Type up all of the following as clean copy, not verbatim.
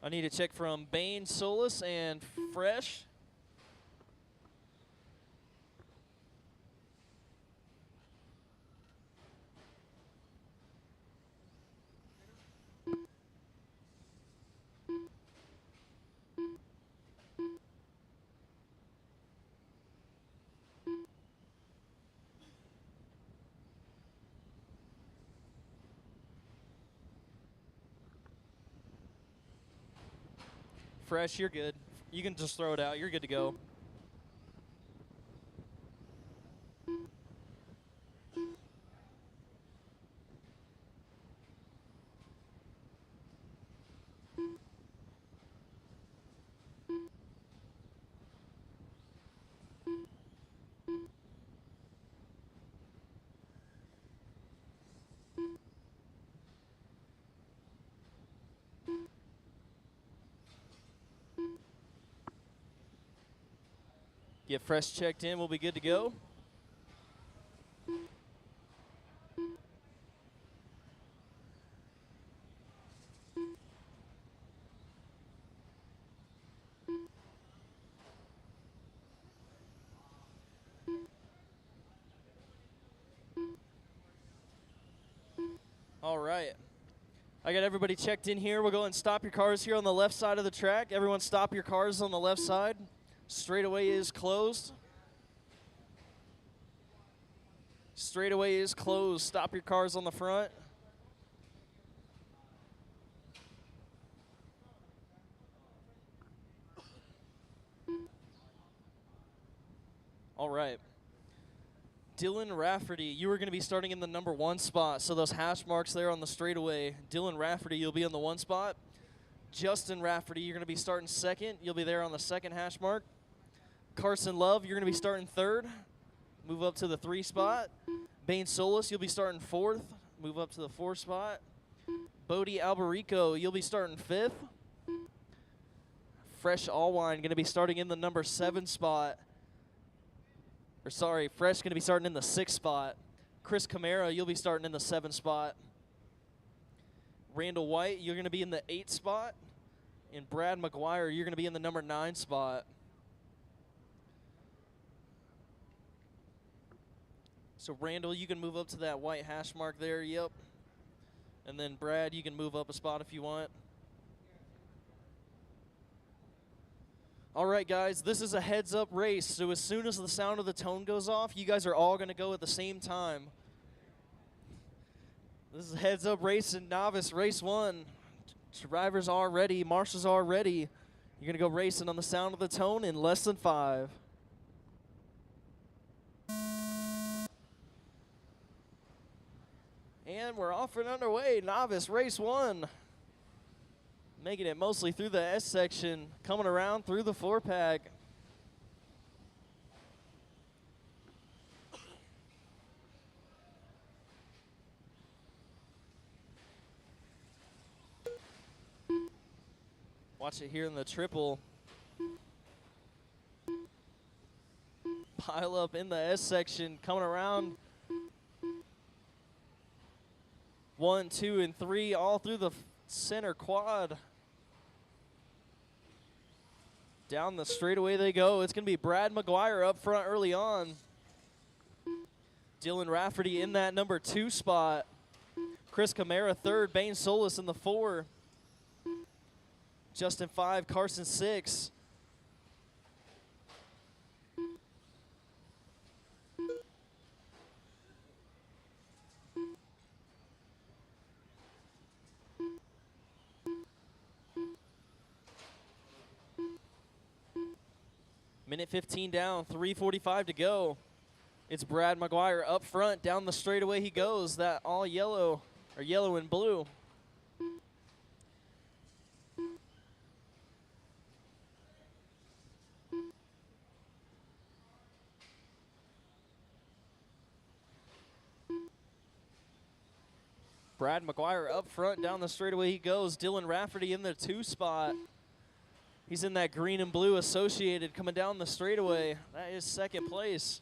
I need a check from Bane, Solus, and Fresh. Fresh, you're good. You can just throw it out. You're good to go. Get Fresh checked in. We'll be good to go. All right. I got everybody checked in here. We'll go and stop your cars here on the left side of the track. Everyone stop your cars on the left side. Straightaway is closed. Straightaway is closed. Stop your cars on the front. All right. Dylan Rafferty, you are going to be starting in the number 1 spot. So those hash marks there on the straightaway. Dylan Rafferty, you'll be in the 1 spot. Justin Rafferty, you're going to be starting 2nd. You'll be there on the 2nd hash mark. Carson Love, you're going to be starting 3rd. Move up to the 3 spot. Bane Solus, you'll be starting 4th. Move up to the 4 spot. Bodie Alberico, you'll be starting 5th. Fresh Allwine, going to be starting in the number 7 spot. Or sorry, Fresh going to be starting in the 6th spot. Chris Camara, you'll be starting in the 7th spot. Randall White, you're going to be in the 8th spot. And Brad McGuire, you're going to be in the number 9 spot. So Randall, you can move up to that white hash mark there, yep. And then Brad, you can move up a spot if you want. All right, guys, this is a heads-up race. So as soon as the sound of the tone goes off, you guys are all going to go at the same time. This is a heads-up race in novice, race 1. Drivers are ready. Marshals are ready. You're going to go racing on the sound of the tone in less than 5. And we're off and underway. Novice, race 1. Making it mostly through the S section, coming around through the 4-pack. Watch it here in the triple. Pile up in the S section, coming around. 1, 2, and 3, all through the center quad. Down the straightaway they go. It's going to be Brad McGuire up front early on. Dylan Rafferty in that number 2 spot. Chris Camara 3rd. Bane Solus in the 4. Justin 5. Carson 6. Minute 15 down, 3:45 to go. It's Brad McGuire up front. Down the straightaway he goes. That all yellow, or yellow and blue. Brad McGuire up front. Down the straightaway he goes. Dylan Rafferty in the 2 spot. He's in that green and blue associated coming down the straightaway. That is 2nd place.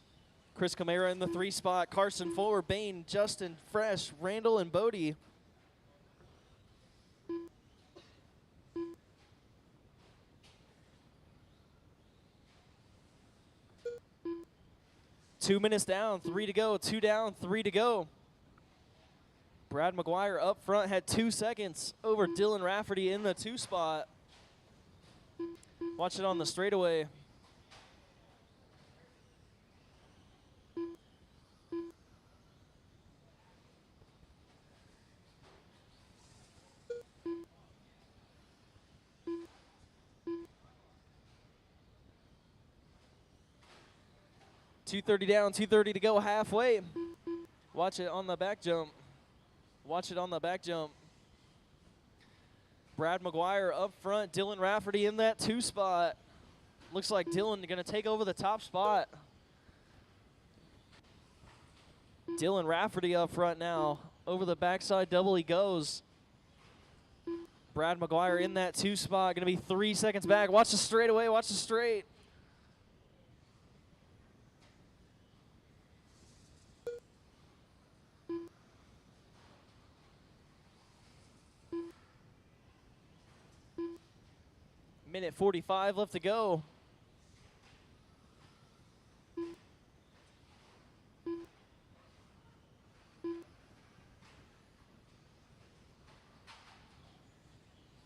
Chris Camara in the 3 spot. Carson 4, Bane, Justin, Fresh, Randall, and Bodie. 2 minutes down, 3 to go. 2 down, 3 to go. Brad McGuire up front had 2 seconds over Dylan Rafferty in the 2 spot. Watch it on the straightaway. .230 down, 2:30 to go, halfway. Watch it on the back jump. Watch it on the back jump. Brad McGuire up front, Dylan Rafferty in that 2 spot. Looks like Dylan going to take over the top spot. Dylan Rafferty up front now. Over the backside double he goes. Brad McGuire in that 2 spot, going to be 3 seconds back. Watch the straightaway, watch the straight. Minute 45 left to go.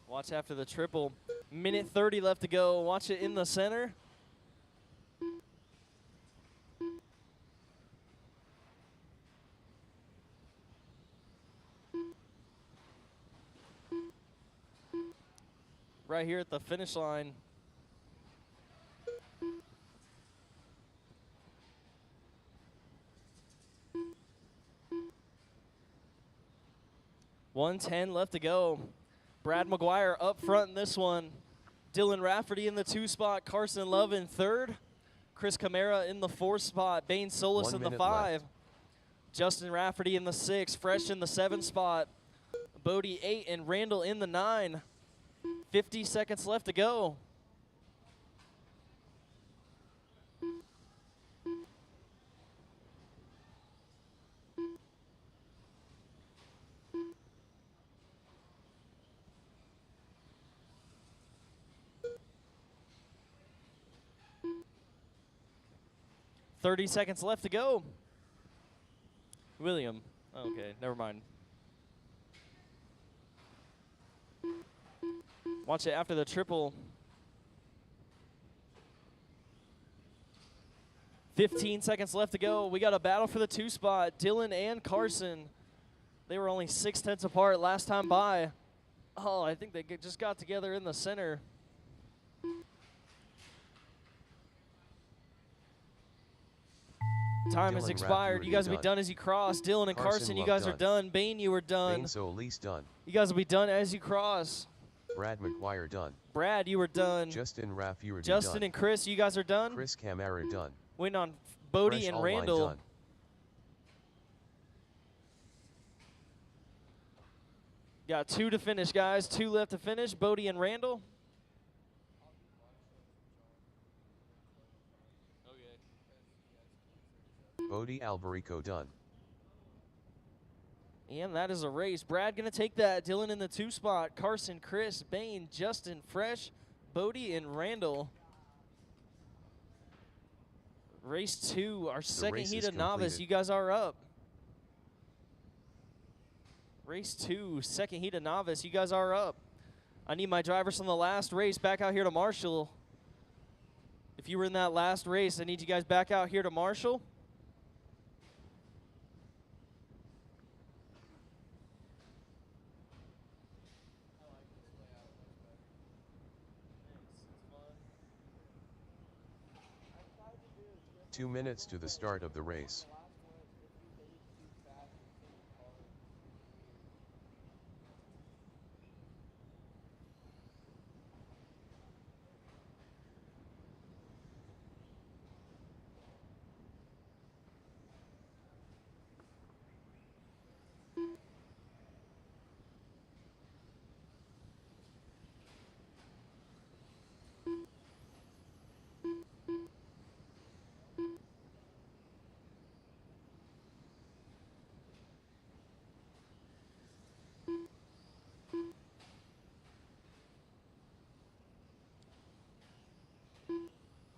Watch after the triple. Minute 30 left to go. Watch it in the center. Right here at the finish line. .110 left to go. Brad McGuire up front in this one. Dylan Rafferty in the 2 spot. Carson Love in 3rd. Chris Camara in the 4th spot. Bane Solis in the 5. Left. Justin Rafferty in the 6. Fresh in the 7 spot. Bodie 8 and Randall in the 9. 50 seconds left to go. .30 seconds left to go. William. Okay, never mind. Watch it after the triple. 15 seconds left to go. We got a battle for the 2 spot. Dylan and Carson. They were only 6/10 apart last time by. Oh, I think they just got together in the center. Time has Dylan expired. Rafferty You guys will be done. done as you cross. Dylan and Carson, you Love guys are done. done. Bane, you were done. Bane Solis done. You guys will be done as you cross. Brad McGuire done. Brad, you were done. Justin Raff, you were Justin done. and Chris, you guys are done. Chris Camara done. Waiting on Bodie Fresh and all line Randall. done. Got 2 to finish, guys. 2 left to finish. Bodie and Randall. Bodie Alberico done. And that is a race. Brad going to take that. Dylan in the 2 spot. Carson, Chris, Bane, Justin, Fresh, Bodie, and Randall. Race 2, our second race heat is of novice. completed. You guys are up. Race 2, second heat of novice. You guys are up. I need my drivers from the last race back out here to Marshall. If you were in that last race, I need you guys back out here to Marshall. Two minutes to the start of the race.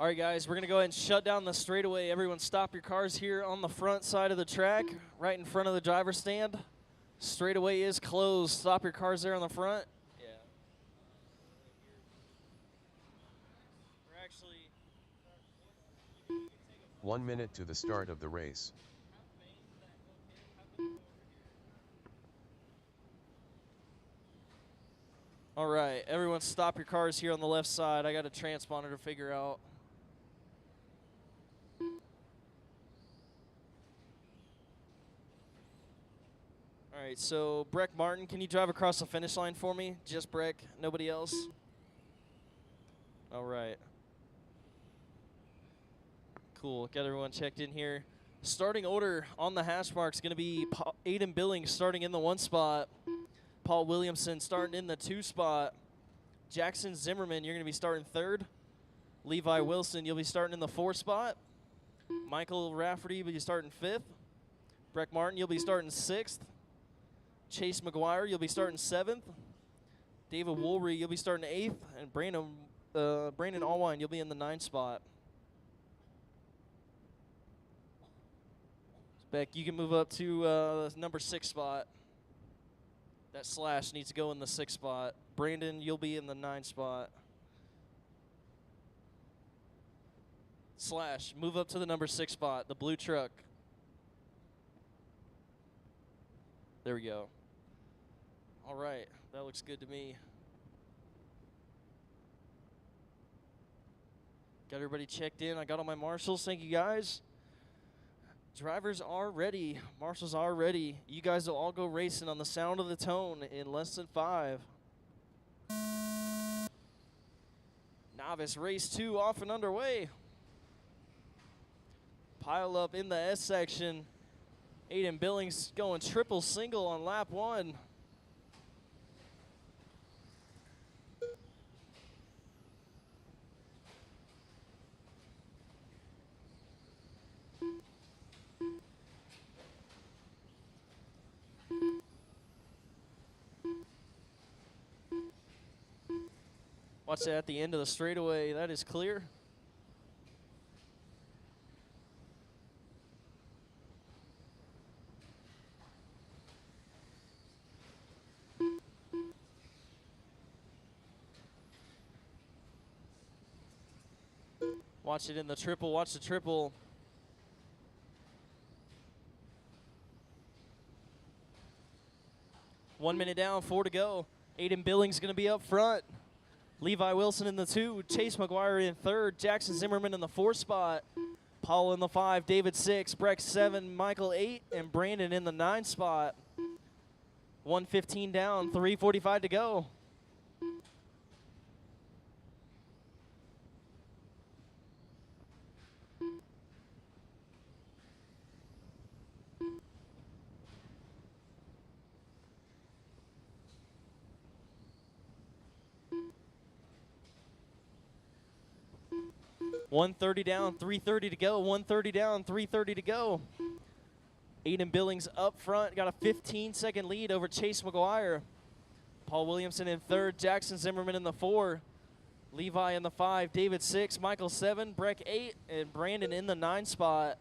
All right, guys, we're going to go ahead and shut down the straightaway. Everyone stop your cars here on the front side of the track, right in front of the driver's stand. Straightaway is closed. Stop your cars there on the front. Yeah. We're actually 1 minute to the start of the race. All right, everyone stop your cars here on the left side. I got a transponder to figure out. All right, so Breck Martin, can you drive across the finish line for me? Just Breck, nobody else? All right. Cool, got everyone checked in here. Starting order on the hash mark is going to be Aiden Billings starting in the 1 spot. Paul Williamson starting in the 2 spot. Jackson Zimmerman, you're going to be starting 3rd. Levi Wilson, you'll be starting in the 4 spot. Michael Rafferty, you'll be starting 5th. Breck Martin, you'll be starting 6th. Chase McGuire, you'll be starting 7th. David Woolry, you'll be starting 8th. And Brandon Allwine, you'll be in the 9th spot. Beck, you can move up to number 6 spot. That slash needs to go in the 6th spot. Brandon, you'll be in the 9th spot. Slash, move up to the number 6 spot, the blue truck. There we go. All right, that looks good to me. Got everybody checked in. I got all my marshals. Thank you, guys. Drivers are ready. Marshals are ready. You guys will all go racing on the sound of the tone in less than 5. Novice race 2 off and underway. Pile up in the S section. Aiden Billings going triple single on lap 1. Watch that at the end of the straightaway. That is clear. Watch it in the triple. Watch the triple. One minute down, 4 to go. Aiden Billings going to be up front. Levi Wilson in the 2, Chase McGuire in 3rd, Jackson Zimmerman in the 4th spot, Paul in the 5, David 6, Breck 7, Michael 8, and Brandon in the 9th spot. 1:15 down, 3:45 to go. $130 down, 3:30 to go. 130 down, 3:30 to go. Aiden Billings up front, got a 15-second lead over Chase McGuire. Paul Williamson in 3rd, Jackson Zimmerman in the 4, Levi in the 5, David 6, Michael 7, Breck 8, and Brandon in the 9 spot.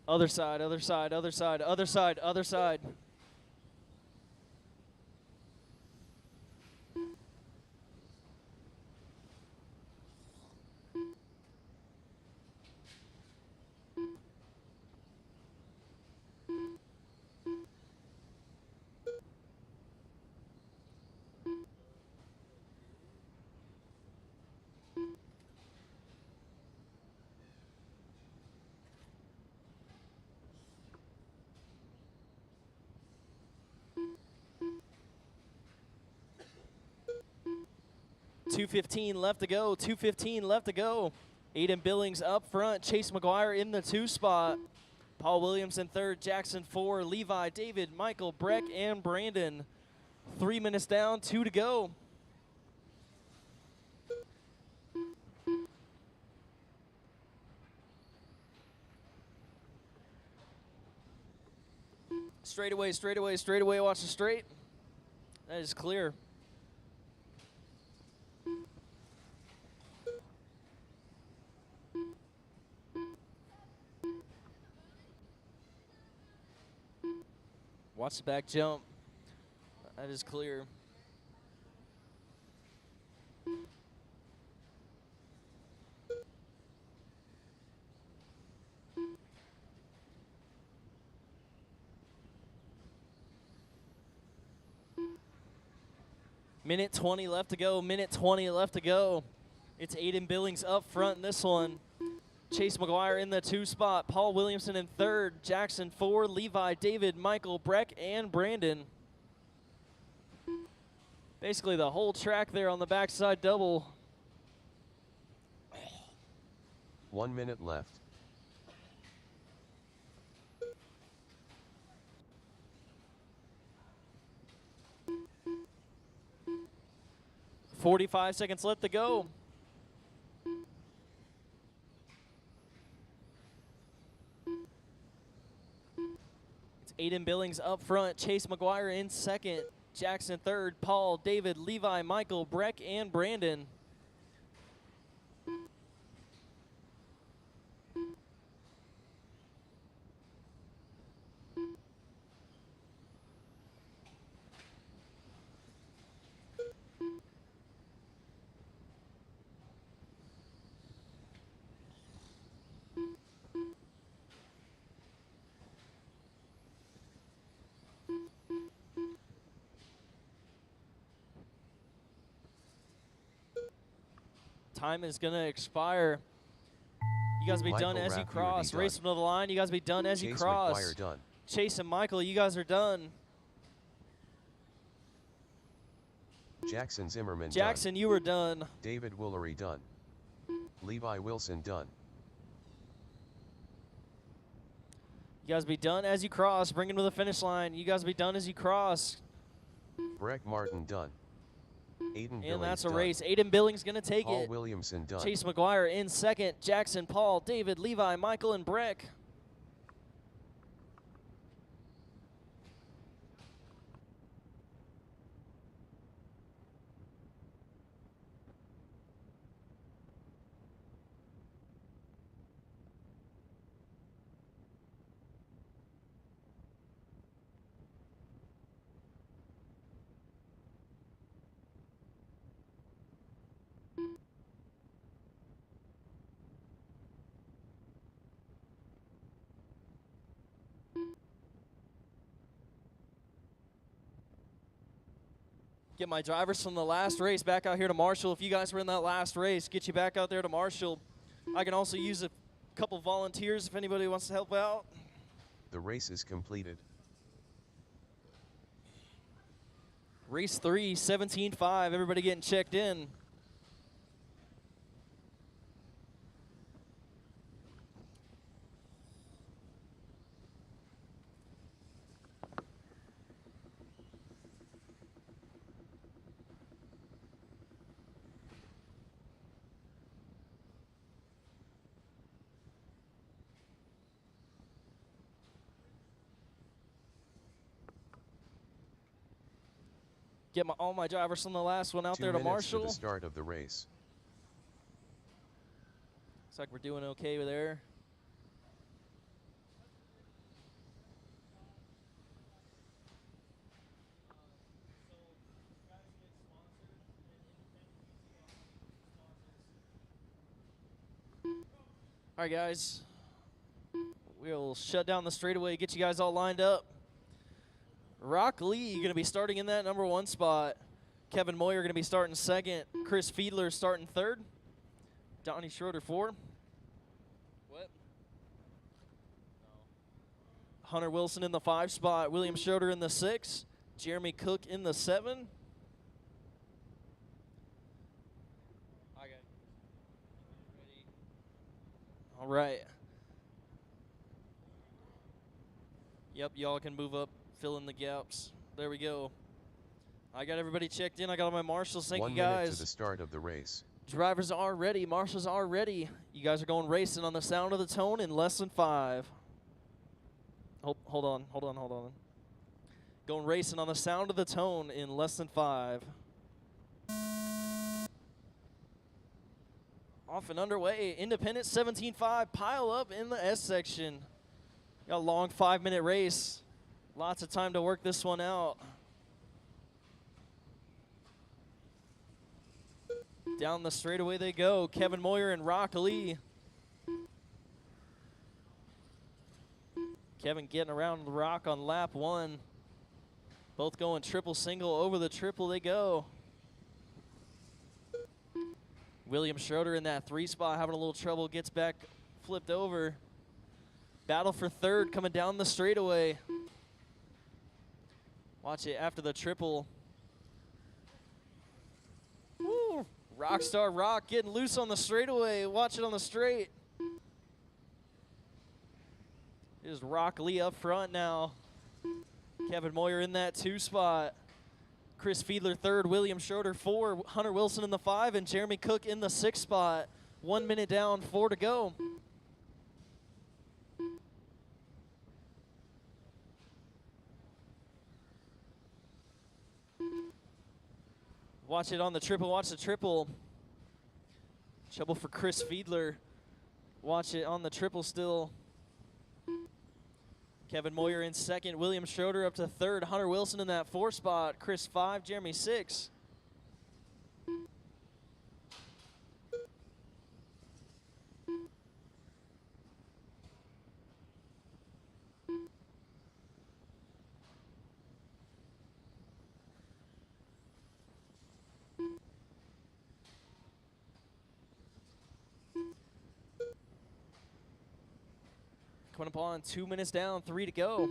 Other side, other side, other side, other side, other side. $2:15 left to go. 2:15 left to go. Aiden Billings up front. Chase McGuire in the 2 spot. Paul Williamson 3rd. Jackson 4. Levi, David, Michael, Breck, and Brandon. 3 minutes down. 2 to go. Straightaway, straightaway, straightaway. Watch the straight. That is clear. Watch the back jump. That is clear. Minute 20 left to go. Minute 20 left to go. It's Aiden Billings up front in this one. Chase McGuire in the 2 spot. Paul Williamson in 3rd. Jackson 4. Levi, David, Michael, Breck, and Brandon. Basically the whole track there on the backside double. 1 minute left. 45 seconds left to go. It's Aiden Billings up front. Chase McGuire in 2nd. Jackson 3rd. Paul, David, Levi, Michael, Breck, and Brandon. Time is going to expire. You guys be Michael done as you Rafferty cross. done. Race to the line. You guys be done as you Chase cross. McGuire done. Chase and Michael, you guys are done. Jackson Zimmerman Jackson, done. you were done. David Woolery done. Levi Wilson done. You guys be done as you cross. Bring him to the finish line. You guys be done as you cross. Breck Martin done. Aiden Billings And that's a done. race. Aiden Billings going to take Paul it. Williamson done. Chase McGuire in 2nd. Jackson, Paul, David, Levi, Michael, and Breck. Get my drivers from the last race back out here to Marshall. If you guys were in that last race, get you back out there to Marshall. I can also use a couple volunteers if anybody wants to help out. The race is completed. Race 3, 17-5. Everybody getting checked in. Get all my drivers from the last one out 2 there to minutes Marshall. to the start of the race. Looks like we're doing okay with there. All right, guys. We'll shut down the straightaway, get you guys all lined up. Rock Lee going to be starting in that number 1 spot. Kevin Moyer going to be starting 2nd. Chris Fiedler starting 3rd. Donnie Schroeder 4. What? No. Hunter Wilson in the 5 spot. William Schroeder in the 6. Jeremy Cook in the 7. All right. Yep, y'all can move up, fill in the gaps. There we go. I got everybody checked in. I got all my marshals. Thank 1 you, minute guys. to the start of the race. Drivers are ready. Marshals are ready. You guys are going racing on the sound of the tone in less than 5. Hold on. Going racing on the sound of the tone in less than 5. Off and underway. Independent 17.5. Pile up in the S section. Got a long 5-minute race. Lots of time to work this one out. Down the straightaway they go. Kevin Moyer and Rock Lee. Kevin getting around the Rock on lap 1. Both going triple single. Over the triple they go. William Schroeder in that 3 spot having a little trouble. Gets back flipped over. Battle for third coming down the straightaway. Watch it after the triple. Woo! Rockstar Rock getting loose on the straightaway. Watch it on the straight. Here's Rock Lee up front now. Kevin Moyer in that 2 spot. Chris Fiedler third, William Schroeder 4, Hunter Wilson in the 5, and Jeremy Cook in the 6 spot. 1 minute down, 4 to go. Watch it on the triple, watch the triple. Trouble for Chris Fiedler. Watch it on the triple still. Kevin Moyer in second, William Schroeder up to third, Hunter Wilson in that 4 spot, Chris 5, Jeremy 6. Coming up on 2 minutes down, 3 to go.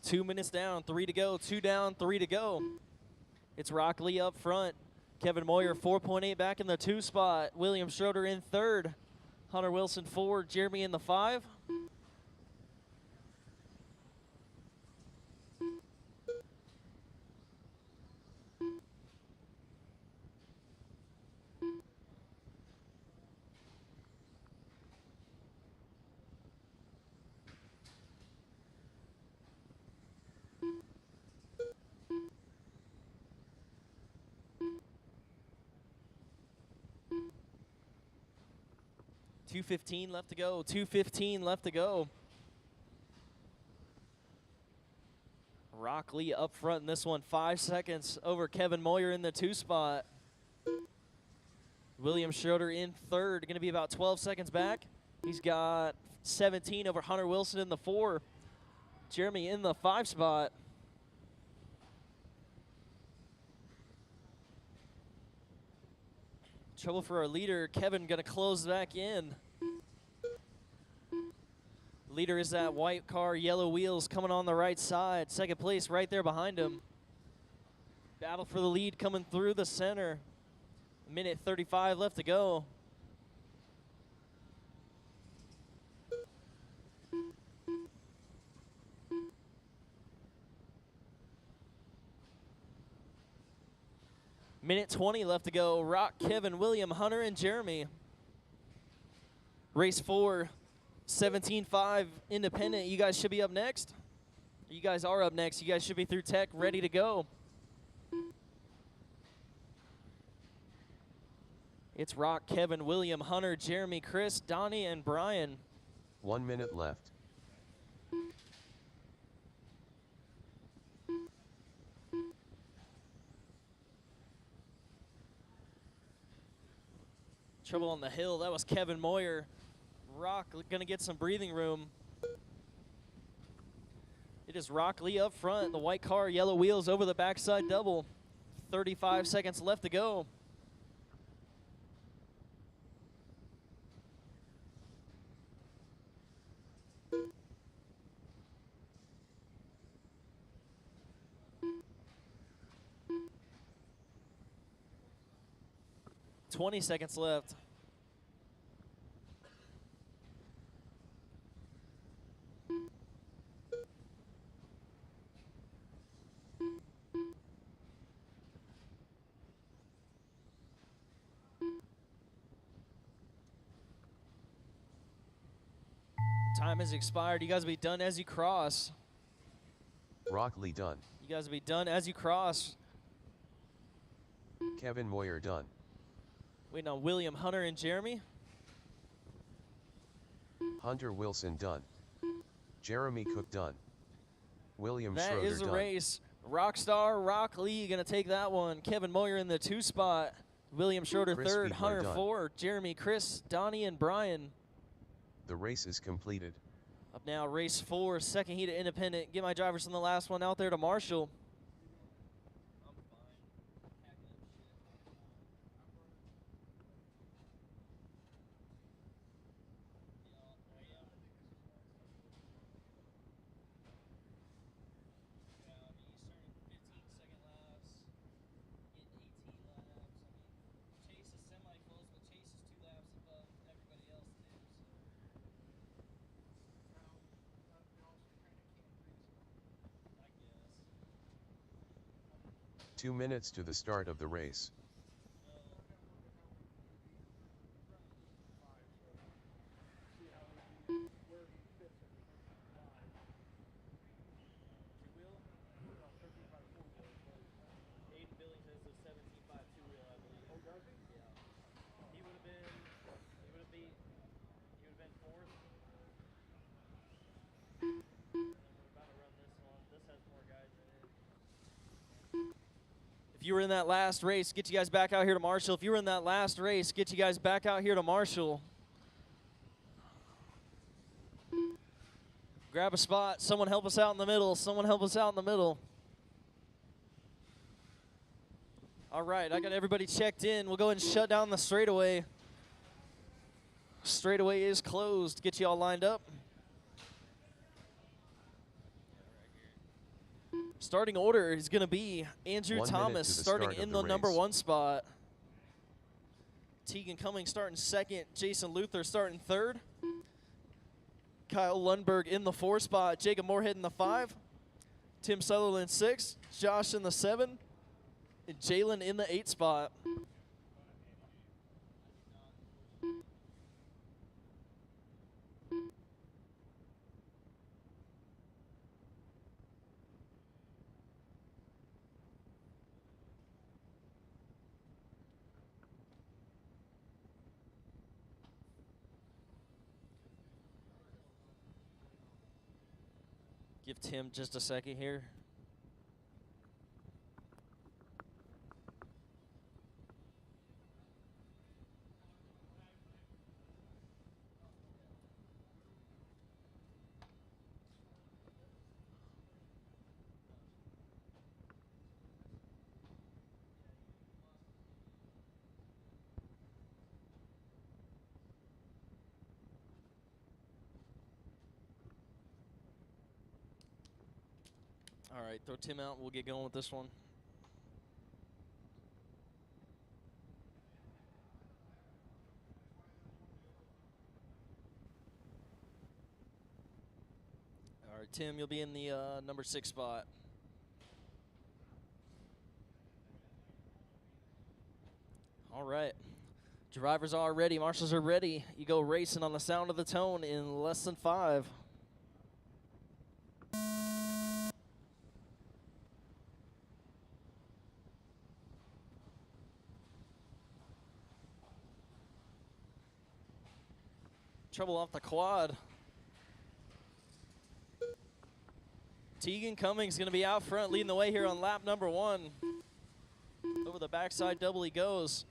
Two minutes down, 3 to go. 2 down, 3 to go. It's Rock Lee up front. Kevin Moyer 4.8 back in the 2 spot. William Schroeder in third. Hunter Wilson 4. Jeremy in the 5. .215 left to go. 2:15 left to go. Rock Lee up front in this one. 5 seconds over Kevin Moyer in the 2 spot. William Schroeder in third. Going to be about 12 seconds back. He's got 17 over Hunter Wilson in the 4. Jeremy in the 5 spot. Trouble for our leader. Kevin going to close back in. Leader is that white car, yellow wheels coming on the right side. Second place right there behind him. Battle for the lead coming through the center. 1:35 left to go. Minute 20 left to go. Rock, Kevin, William, Hunter, and Jeremy. Race 4, 17.5 independent. You guys should be up next. You guys are up next. You guys should be through tech, ready to go. It's Rock, Kevin, William, Hunter, Jeremy, Chris, Donnie, and Brian. 1 minute left. Trouble on the hill. That was Kevin Moyer. Rock going to get some breathing room. It is Rock Lee up front. The white car, yellow wheels over the backside double. 35 seconds left to go. .20 seconds left. Time has expired. You guys will be done as you cross. Rockley done. You guys will be done as you cross. Kevin Moyer done. Waiting on William, Hunter, and Jeremy. Hunter Wilson done. Jeremy Cook done. William That Schroeder is the done. race. Rockstar Rock Lee going to take that one. Kevin Moyer in the 2 spot. William Schroeder Chris third. Fiedler Hunter done. 4. Jeremy, Chris, Donnie, and Brian. The race is completed. Up now, race 4, second heat of independent. Get my drivers from the last one out there to Marshall. Two minutes to the start of the race. If you were in that last race, get you guys back out here to Marshall. If you were in that last race, get you guys back out here to Marshall. Grab a spot. Someone help us out in the middle. Someone help us out in the middle. All right, I got everybody checked in. We'll go ahead and shut down the straightaway. Straightaway is closed. Get you all lined up. Starting order is going to be Andrew 1 minute Thomas to the starting start of in the the number race. 1 spot. Tegan Cummings starting second. Jason Luther starting third. Kyle Lundberg in the 4 spot. Jacob Moorhead in the 5. Tim Sutherland 6. Josh in the 7. And Jalen in the 8 spot. Give Tim just a second here. All right, throw Tim out. We'll get going with this one. All right, Tim, you'll be in the number 6 spot. All right. Drivers are ready. Marshals are ready. You go racing on the sound of the tone in less than 5. Trouble off the quad. Tegan Cummings going to be out front leading the way here on lap number 1. Over the backside double he goes.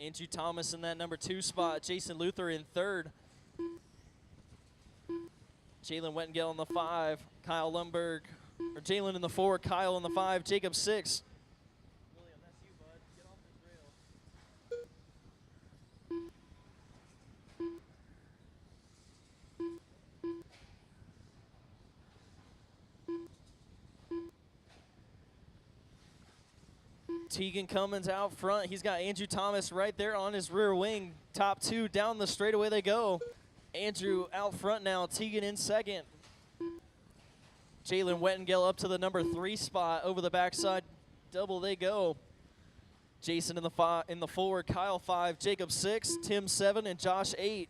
Andrew Thomas in that number 2 spot. Jason Luther in 3rd. Jalen Wettengale in the 5. Kyle Lundberg. Or Jalen in the 4, Kyle in the 5, Jacob 6. William, that's you, bud. Get off this rail. Tegan Cummins out front. He's got Andrew Thomas right there on his rear wing. Top 2 down the straightaway they go. Andrew out front now. Tegan in 2nd. Jalen Wettengale up to the number 3 spot. Over the backside double they go. Jason in the 4, Kyle 5, Jacob 6, Tim 7, and Josh 8.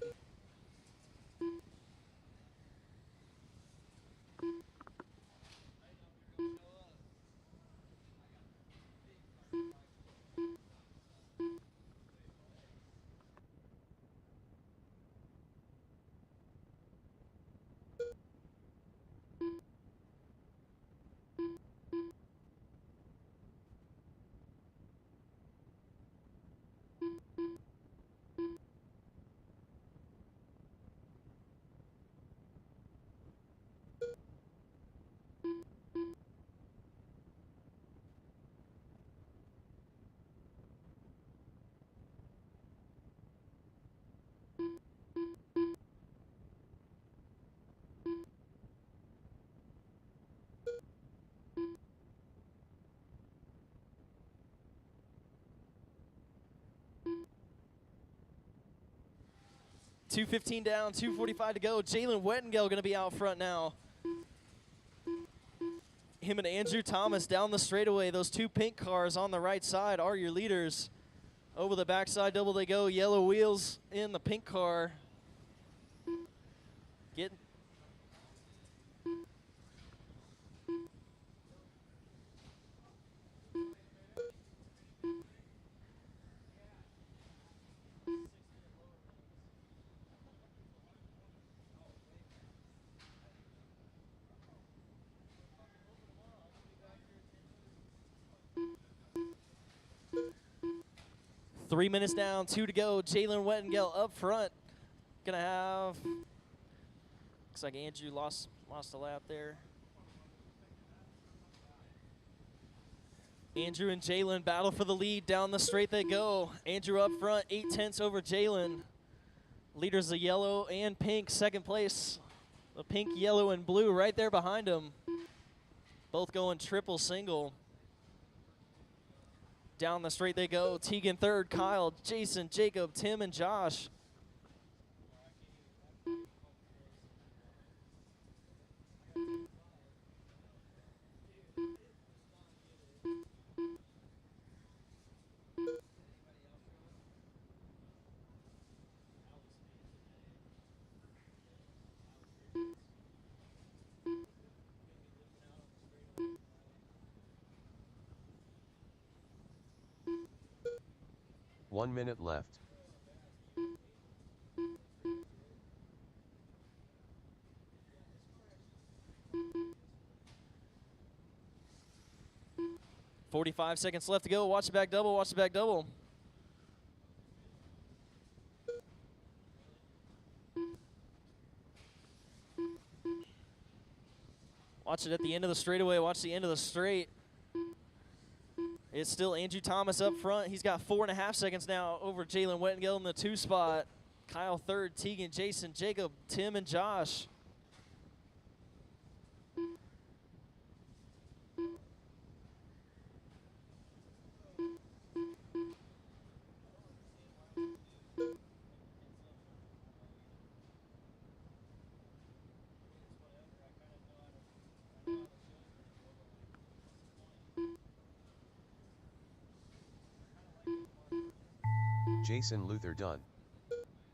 .215 down, 2:45 to go. Jalen Wettengel going to be out front now. Him and Andrew Thomas down the straightaway. Those 2 pink cars on the right side are your leaders. Over the backside double they go. Yellow wheels in the pink car. Getting 3 minutes down, 2 to go. Jalen Wettengel up front. Gonna have, looks like Andrew lost a lap there. Andrew and Jalen battle for the lead. Down the straight they go. Andrew up front, 8/10 over Jalen. Leaders the yellow and pink, second place. The pink, yellow, and blue right there behind him. Both going triple single. Down the straight they go. Tegan third, Kyle, Jason, Jacob, Tim, and Josh. One minute left. .45 seconds left to go. Watch the back double, watch the back double. Watch it at the end of the straightaway, watch the end of the straight. It's still Andrew Thomas up front. He's got 4.5 seconds now over Jalen Wettengel in the 2 spot. Kyle third, Tegan, Jason, Jacob, Tim, and Josh. Jason Luther done.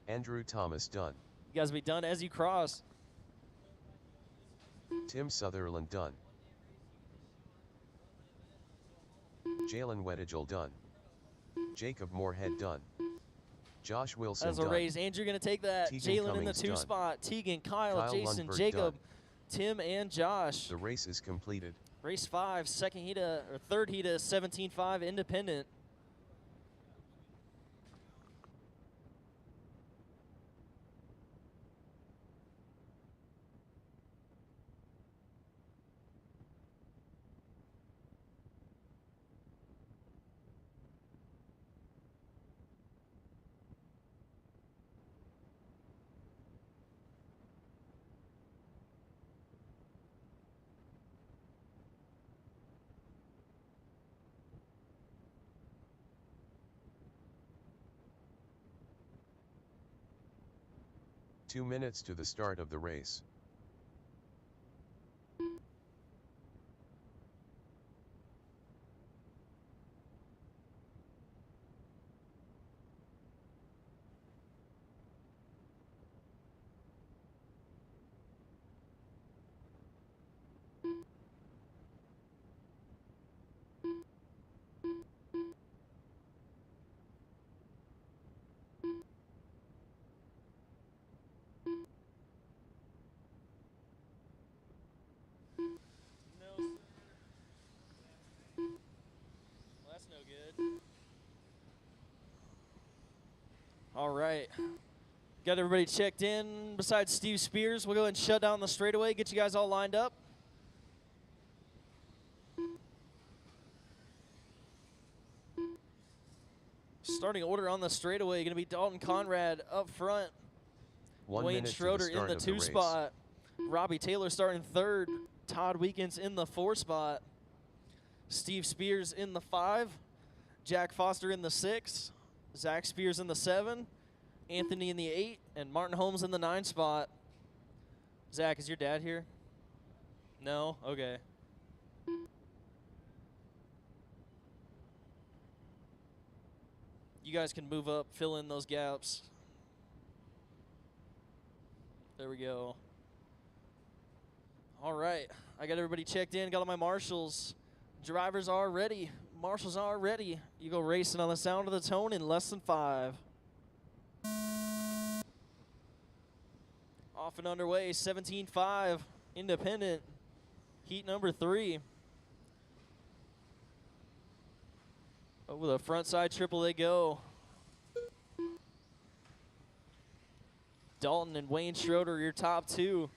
Andrew Thomas done. You guys will be done as you cross. Tim Sutherland done. Jalen Wettengel done. Jacob Moorhead done. Josh Wilson As a done. race, Andrew going to take that. Jalen in the 2 done. spot. Tegan, Kyle, Jason, Lundberg Jacob, done. Tim, and Josh. The race is completed. Race 5, third heat of 17.5 independent. Two minutes to the start of the race. All right. Got everybody checked in besides Steve Spears. We'll go ahead and shut down the straightaway, get you guys all lined up. Starting order on the straightaway, going to be Dalton Conrad up front. 1 Wayne minute to Schroeder the start in the of 2 race. spot. Robbie Taylor starting 3rd. Todd Weekends in the 4 spot. Steve Spears in the 5. Jack Foster in the 6. Zach Spears in the 7. Anthony in the 8. And Martin Holmes in the 9 spot. Zach, is your dad here? No? Okay. You guys can move up, fill in those gaps. There we go. All right, I got everybody checked in, got all my marshals. Drivers are ready, marshals are ready. You go racing on the sound of the tone in less than 5. Off and underway, 17.5, independent, heat number 3. Over the front side triple they go. Dalton and Wayne Schroeder, your top 2.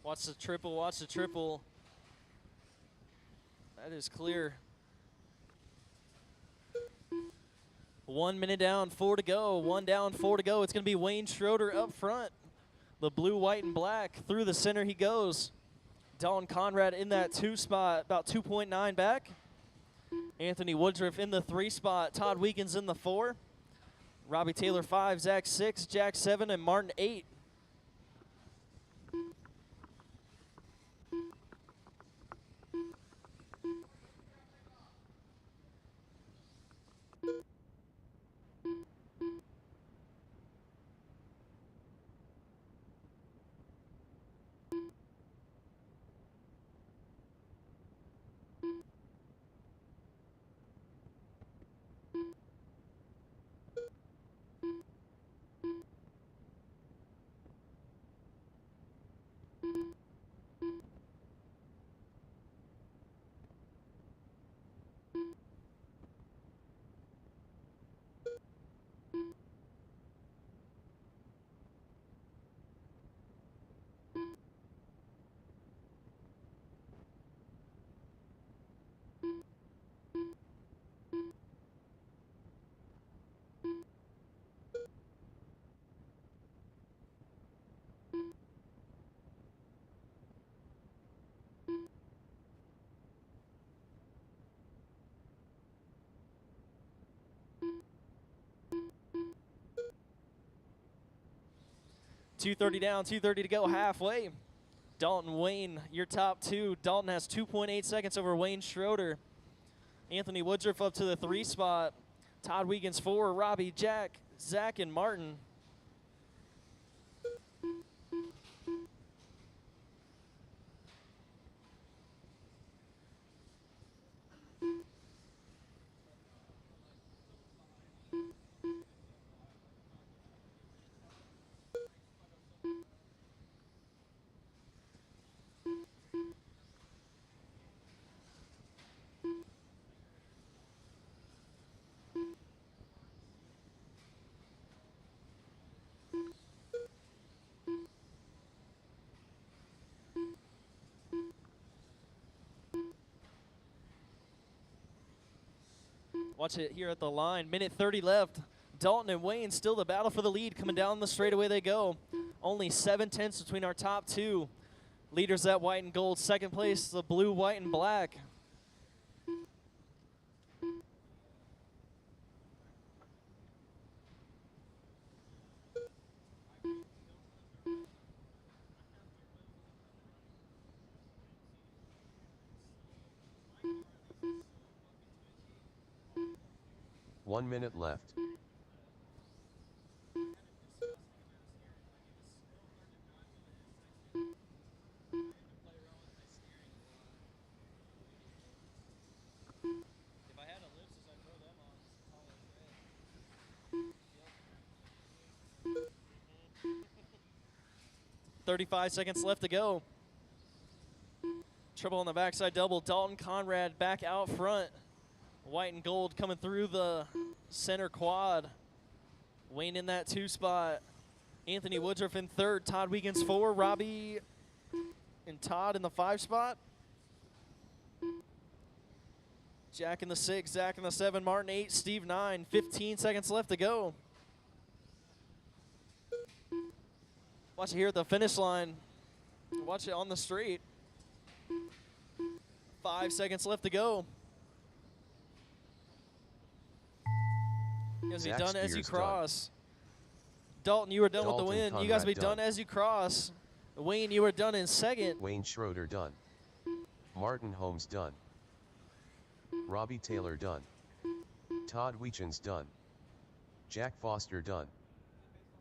Watch the triple, watch the triple. That is clear. 1 minute down, 4 to go. 1 down, 4 to go. It's going to be Wayne Schroeder up front. The blue, white, and black. Through the center he goes. Dalton Conrad in that 2 spot, about 2.9 back. Anthony Woodruff in the 3 spot. Todd Weekends in the 4. Robbie Taylor 5, Zach 6, Jack 7, and Martin 8. .230 down, 2:30 to go, halfway. Dalton, Wayne, your top 2. Dalton has 2.8 seconds over Wayne Schroeder. Anthony Woodruff up to the 3 spot. Todd Weekends 4, Robbie, Jack, Zach, and Martin. Watch it here at the line. Minute 30 left. Dalton and Wayne still the battle for the lead. Coming down the straightaway they go. Only 7/10 between our top 2. Leaders that white and gold. Second place, the blue, white, and black. 1 minute left. If I had ellipses, I'd throw them on. Yep. 35 seconds left to go. Triple on the backside double. Dalton Conrad back out front. White and gold coming through the center quad. Wayne in that 2 spot. Anthony Woodruff in 3rd. Todd Wiegans 4. Robbie and Todd in the 5 spot. Jack in the 6. Zach in the 7. Martin 8. Steve 9. 15 seconds left to go. Watch it here at the finish line. Watch it on the straight. 5 seconds left to go. You guys be done as you cross. Dalton, you were done with the win. You guys be done as you cross. Wayne, you were done in 2nd. Wayne Schroeder done. Martin Holmes done. Robbie Taylor done. Todd Wiegans done. Jack Foster done.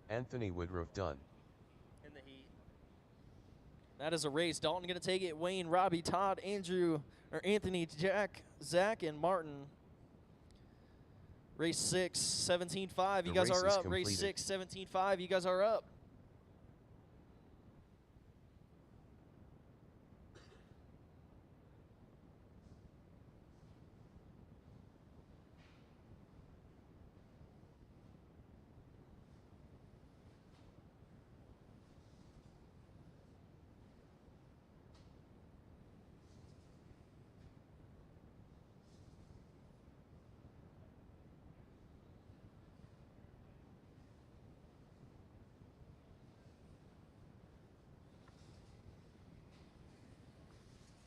Anthony Woodruff done. In the heat. That is a race. Dalton going to take it. Wayne, Robbie, Todd, Andrew, or Anthony, Jack, Zach, and Martin. Race 6, 17-5. You guys are up. Race 6, 17-5. You guys are up.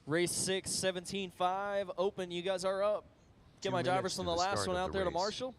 Race 6, 17-5. Open. You guys are up. Get my drivers from the last one out there to Marshall.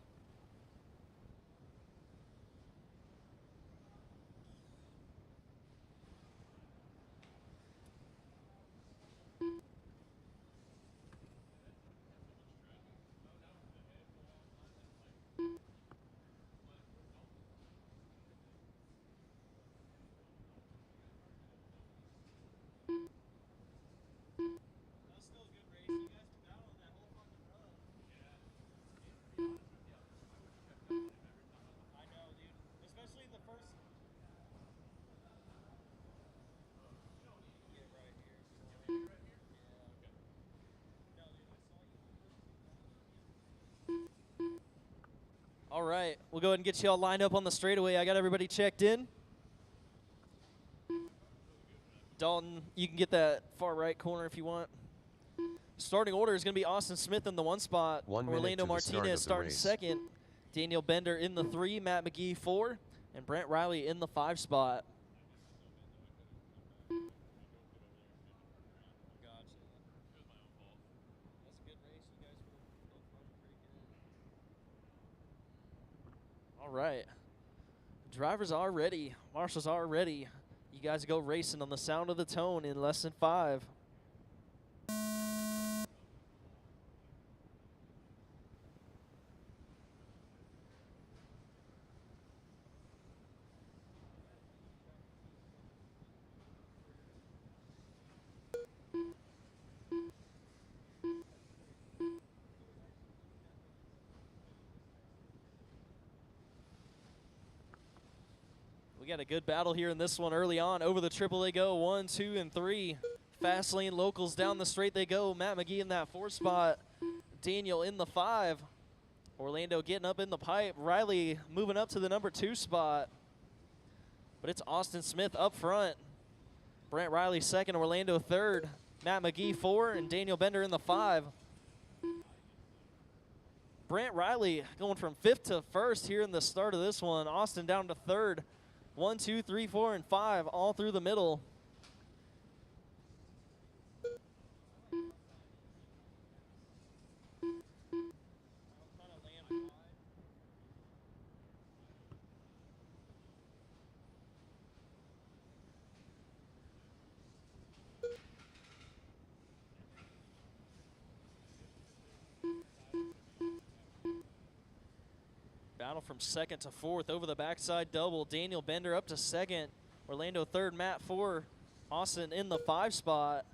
All right, we'll go ahead and get you all lined up on the straightaway. I got everybody checked in. Dalton, you can get that far right corner if you want. Starting order is going to be Austin Smith in the 1 spot. Orlando Martinez starting 2nd. Daniel Bender in the 3. Matt McGee 4. And Brent Riley in the 5 spot. All right. Drivers are ready. Marshals are ready. You guys go racing on the sound of the tone in less than 5. We got a good battle here in this one early on. Over the triple they go. 1, 2, and 3. Fast lane locals down the straight they go. Matt McGee in that 4 spot. Daniel in the 5. Orlando getting up in the pipe. Riley moving up to the number 2 spot. But it's Austin Smith up front. Brent Riley 2nd. Orlando 3rd. Matt McGee 4. And Daniel Bender in the 5. Brent Riley going from 5th to 1st here in the start of this one. Austin down to 3rd. 1, 2, 3, 4, and 5 all through the middle. Battle from second to fourth. Over the backside double. Daniel Bender up to second. Orlando third. Matt 4. Austin in the 5 spot.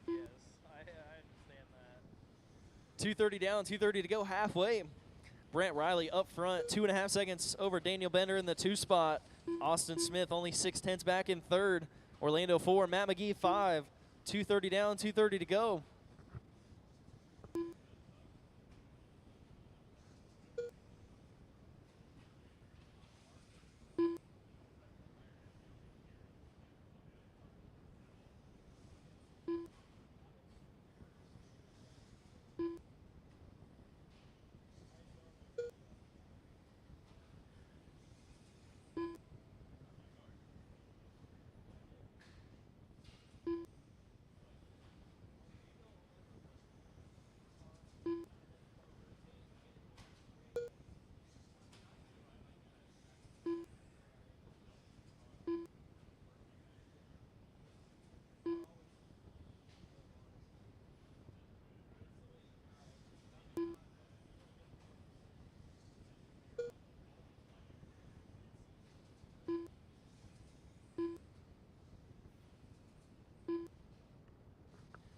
Yes, I understand that. 2:30 down, 2:30 to go, halfway. Brent Riley up front, 2.5 seconds over Daniel Bender in the 2 spot. Austin Smith only 6/10 back in third. Orlando 4, Matt McGee 5. 2:30 down, 2:30 to go.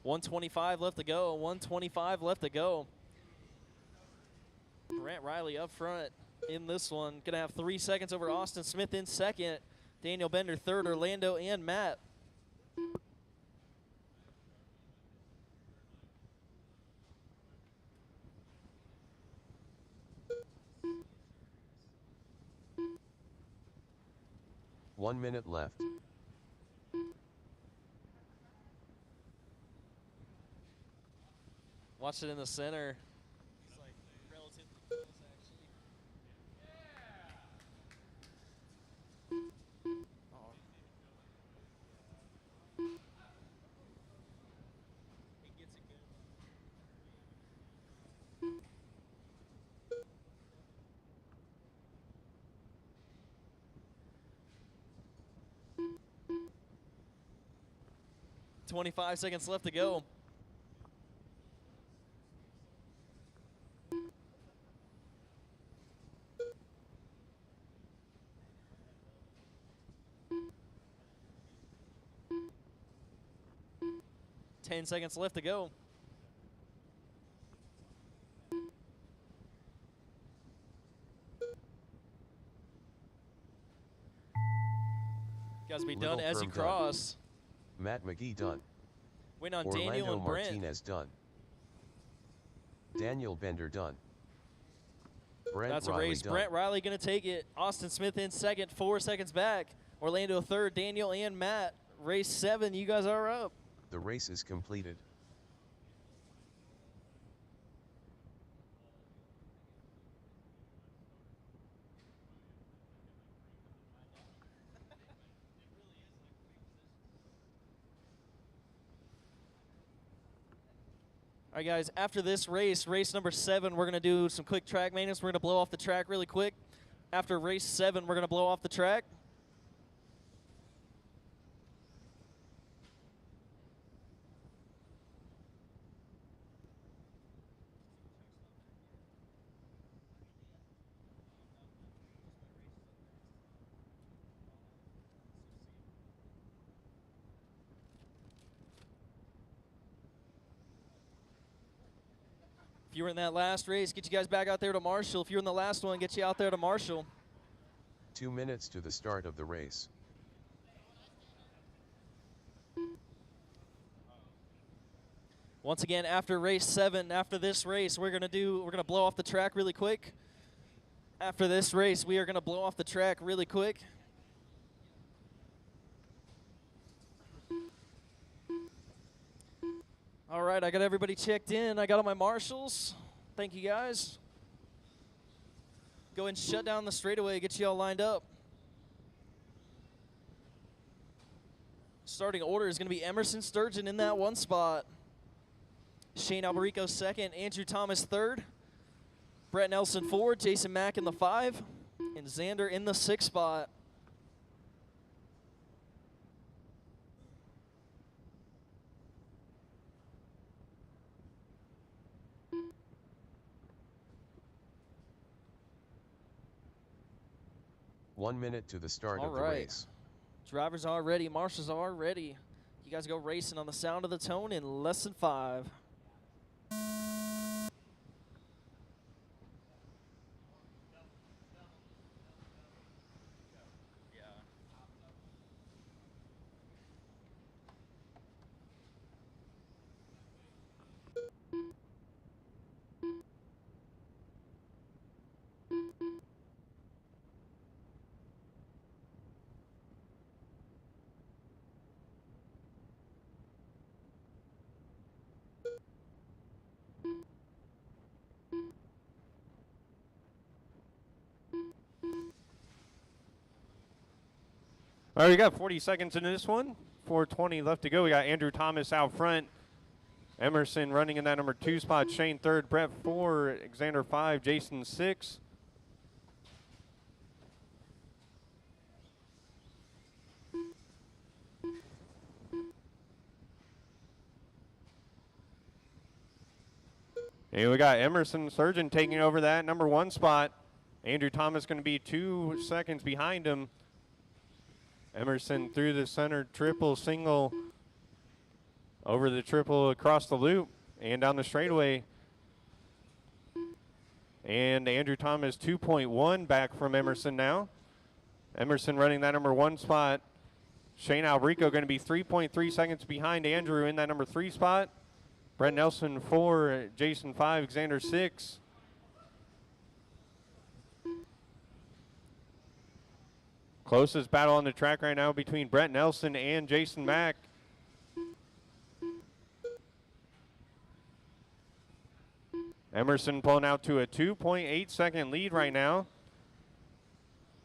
.125 left to go. 125 left to go. Brent Riley up front in this one. Gonna have 3 seconds over Austin Smith in second. Daniel Bender third. Orlando and Matt. One minute left. Watch it in the center. It's like relatively close, actually. Oh. He gets it good. .25 seconds left to go. .10 seconds left to go. Guys, be done Little as you firm cross. Done. Matt McGee done. Win on Orlando Daniel and Brent. Martinez done. Daniel Bender done. Brent That's a Riley race. done. Brent Riley going to take it. Austin Smith in second, 4 seconds back. Orlando third, Daniel and Matt. Race 7, you guys are up. The race is completed. All right, guys, after this race, race number 7, we're going to do some quick track maintenance. We're going to blow off the track really quick. After race 7, we're going to blow off the track. If you were in that last race, get you guys back out there to Marshall. If you're in the last one, get you out there to Marshall. 2 minutes to the start of the race. Once again, after race 7, after this race, we're gonna blow off the track really quick. After this race, we are gonna blow off the track really quick. All right, I got everybody checked in. I got all my marshals. Thank you guys. Go ahead and shut down the straightaway, get you all lined up. Starting order is going to be Emerson Sturgeon in that 1 spot. Shane Alberico 2nd, Andrew Thomas 3rd, Brett Nelson 4, Jason Mack in the 5, and Xander in the 6th spot. One minute to the start of the right. race. Drivers are ready, marshals are ready. You guys go racing on the sound of the tone in less than 5. All right, we got 40 seconds into this one. 4:20 left to go. We got Andrew Thomas out front. Emerson running in that number 2 spot. Shane 3rd, Brett 4, Xander 5, Jason 6. And we got Emerson Surgeon taking over that number 1 spot. Andrew Thomas going to be 2 seconds behind him. Emerson through the center, triple, single, over the triple, across the loop, and down the straightaway. And Andrew Thomas 2.1 back from Emerson now. Emerson running that number 1 spot. Shane Alberico going to be 3.3 seconds behind Andrew in that number 3 spot. Brett Nelson 4, Jason 5, Xander 6. Closest battle on the track right now between Brett Nelson and Jason Mack. Emerson pulling out to a 2.8 second lead right now.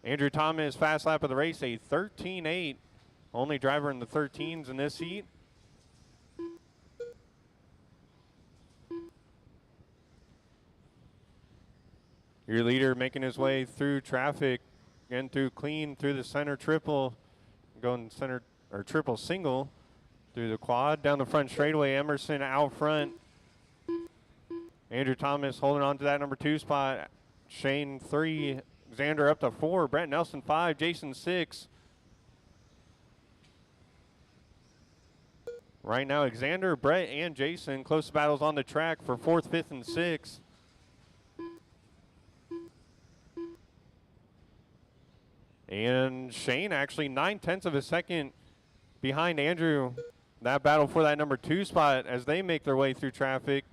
Andrew Thomas fast lap of the race, a 13.8. Only driver in the 13s in this heat. Your leader making his way through traffic. Again, through clean, through the center triple, going center or triple single, through the quad, down the front straightaway. Emerson out front. Andrew Thomas holding on to that number 2 spot. Shane 3, Xander up to 4, Brett Nelson 5, Jason 6. Right now, Xander, Brett, and Jason, close battles on the track for 4th, 5th, and 6th. And Shane actually 9/10 of a second behind Andrew. That battle for that number 2 spot as they make their way through traffic.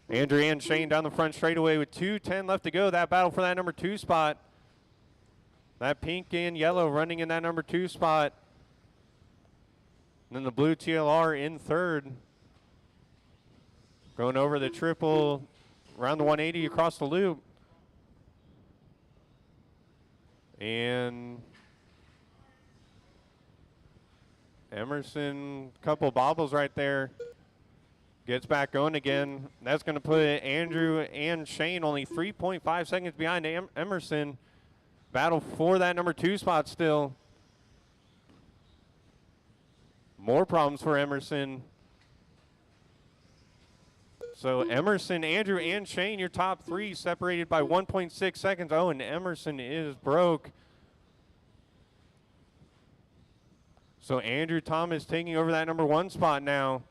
Andrew and Shane down the front straightaway with 2:10 left to go. That battle for that number 2 spot. That pink and yellow running in that number 2 spot. And then the blue TLR in 3rd. Going over the triple, around the 180 across the loop. And Emerson, couple bobbles right there. Gets back going again. That's going to put Andrew and Shane only 3.5 seconds behind Emerson. Battle for that number 2 spot still. More problems for Emerson. So Emerson, Andrew, and Shane, your top 3 separated by 1.6 seconds. Oh, and Emerson is broke. So Andrew Thomas taking over that number 1 spot now.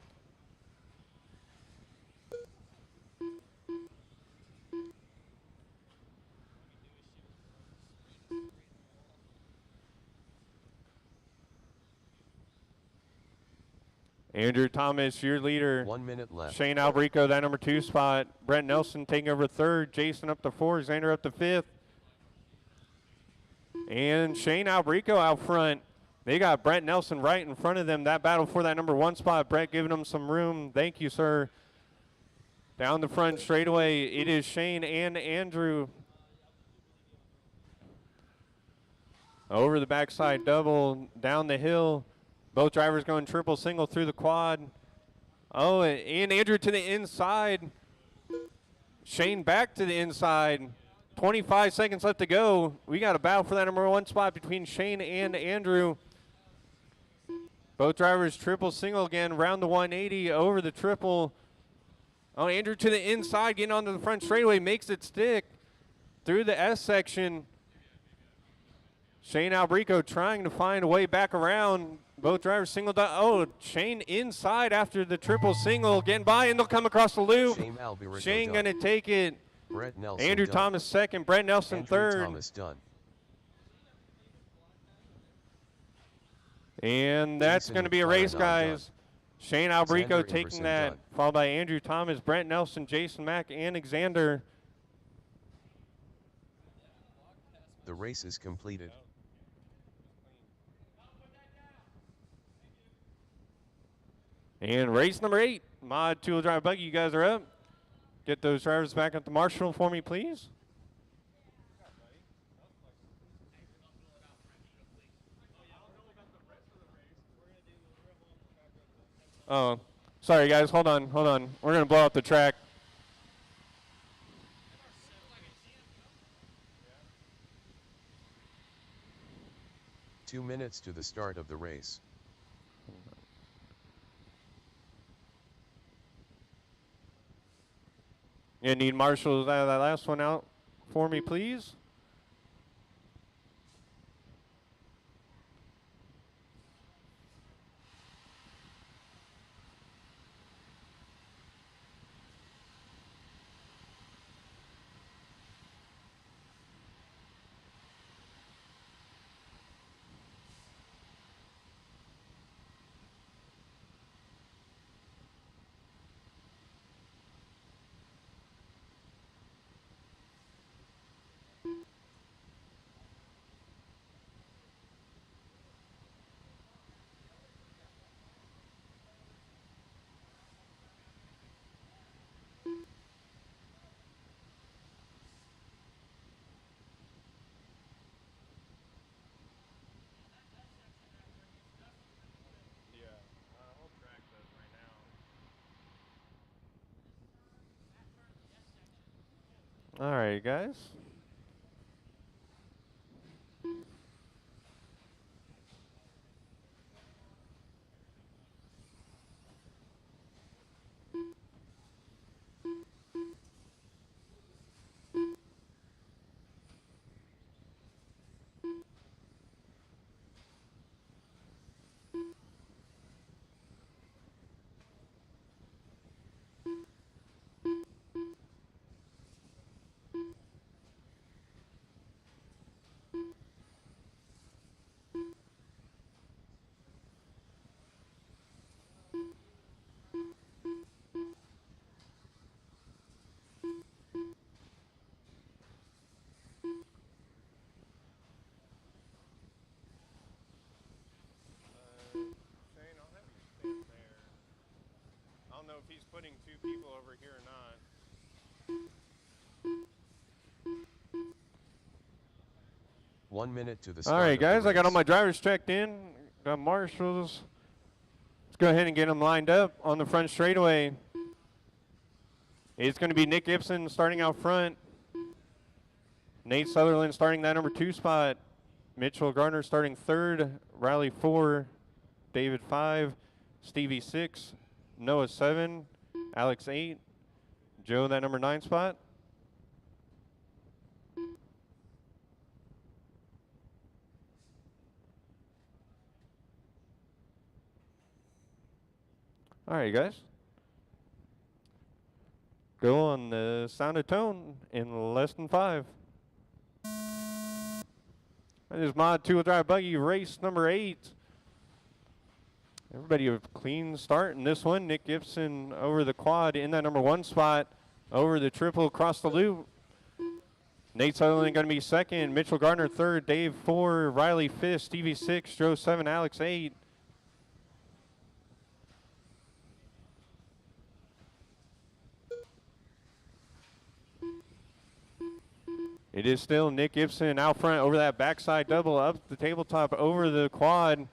Andrew Thomas, your leader. 1 minute left. Shane Albrico, that number 2 spot. Brent Nelson taking over 3rd. Jason up to 4th. Xander up to 5th. And Shane Albrico out front. They got Brent Nelson right in front of them. That battle for that number 1 spot. Brett giving them some room. Thank you, sir. Down the front straightaway, it is Shane and Andrew. Over the backside double, down the hill. Both drivers going triple single through the quad. Oh, and Andrew to the inside. Shane back to the inside. 25 seconds left to go. We got a battle for that number 1 spot between Shane and Andrew. Both drivers triple single again, round the 180, over the triple. Oh, Andrew to the inside, getting onto the front straightaway, makes it stick through the S section. Shane Albrico trying to find a way back around. Both drivers single down. Oh, Shane inside after the triple single, getting by, and they'll come across the loop. Shane going to take it. Brett Nelson Andrew done. Thomas second, Brett Nelson Andrew third. Thomas done. And that's Jason going to be a race, Flaherty guys. done. Shane Albrico Xander taking Iverson that, done. followed by Andrew Thomas, Brent Nelson, Jason Mack, and Xander. The race is completed. And race number 8, Mod 2-wheel drive buggy, you guys are up. Get those drivers back at the marshal for me, please. Oh, sorry guys, hold on. We're gonna blow up the track. Two minutes to the start of the race. You need marshals out of that last one out for me, please. All right, guys. I don't know if he's putting 2 people over here or not. 1 minute to the start. All right, of the guys, I got all race. my drivers checked in. Got marshals. Let's go ahead and get them lined up on the front straightaway. It's going to be Nick Gibson starting out front. Nate Sutherland starting that number 2 spot. Mitchell Gardner starting 3rd. Riley 4. David 5. Stevie 6. Noah 7. Alex 8. Joe that number 9 spot. All right, guys. Go on the sound of tone in less than 5. That is Mod 2-wheel drive buggy race number 8. Everybody a clean start in this one. Nick Gibson over the quad in that number 1 spot. Over the triple across the loop. Nate Sutherland going to be second. Mitchell Gardner third. Dave 4. Riley 5th. Stevie 6. Joe 7. Alex 8. It is still Nick Gibson out front over that backside double up the tabletop over the quad.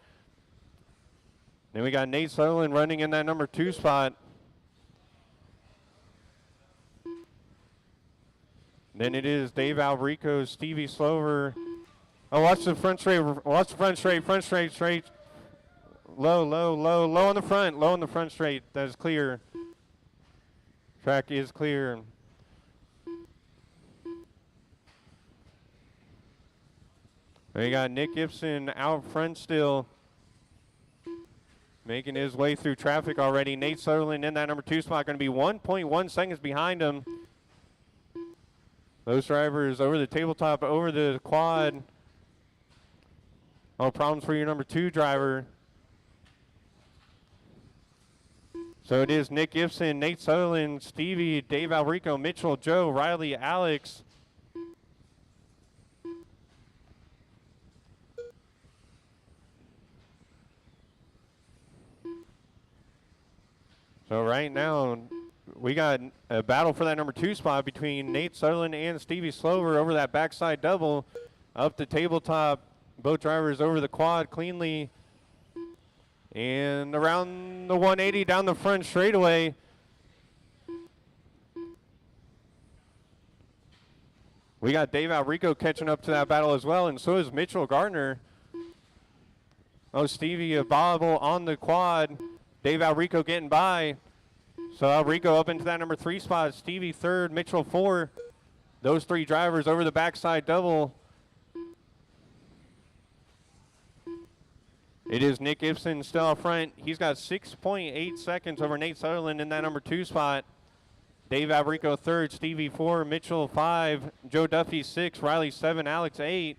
Then we got Nate Sutherland running in that number 2 spot. Then it is Dave Albrico, Stevie Slover. Oh, watch the front straight. Watch the front straight. Front straight, straight. Low, low, low, low on the front. Low on the front straight. That is clear. Track is clear. We got Nick Gibson out front still. Making his way through traffic already. Nate Sutherland in that number 2 spot. Going to be 1.1 seconds behind him. Those drivers over the tabletop, over the quad. Oh, problems for your number 2 driver. So it is Nick Gibson, Nate Sutherland, Stevie, Dave Albrico, Mitchell, Joe, Riley, Alex. So right now, we got a battle for that number 2 spot between Nate Sutherland and Stevie Slover over that backside double. Up the tabletop, both drivers over the quad cleanly. And around the 180 down the front straightaway. We got Dave Albrico catching up to that battle as well, and so is Mitchell Gardner. Oh, Stevie, a bobble on the quad. Dave Albrico getting by. So Albrico up into that number 3 spot. Stevie 3rd, Mitchell 4. Those 3 drivers over the backside double. It is Nick Gibson still up front. He's got 6.8 seconds over Nate Sutherland in that number 2 spot. Dave Albrico 3rd, Stevie 4, Mitchell 5, Joe Duffy 6, Riley 7, Alex 8.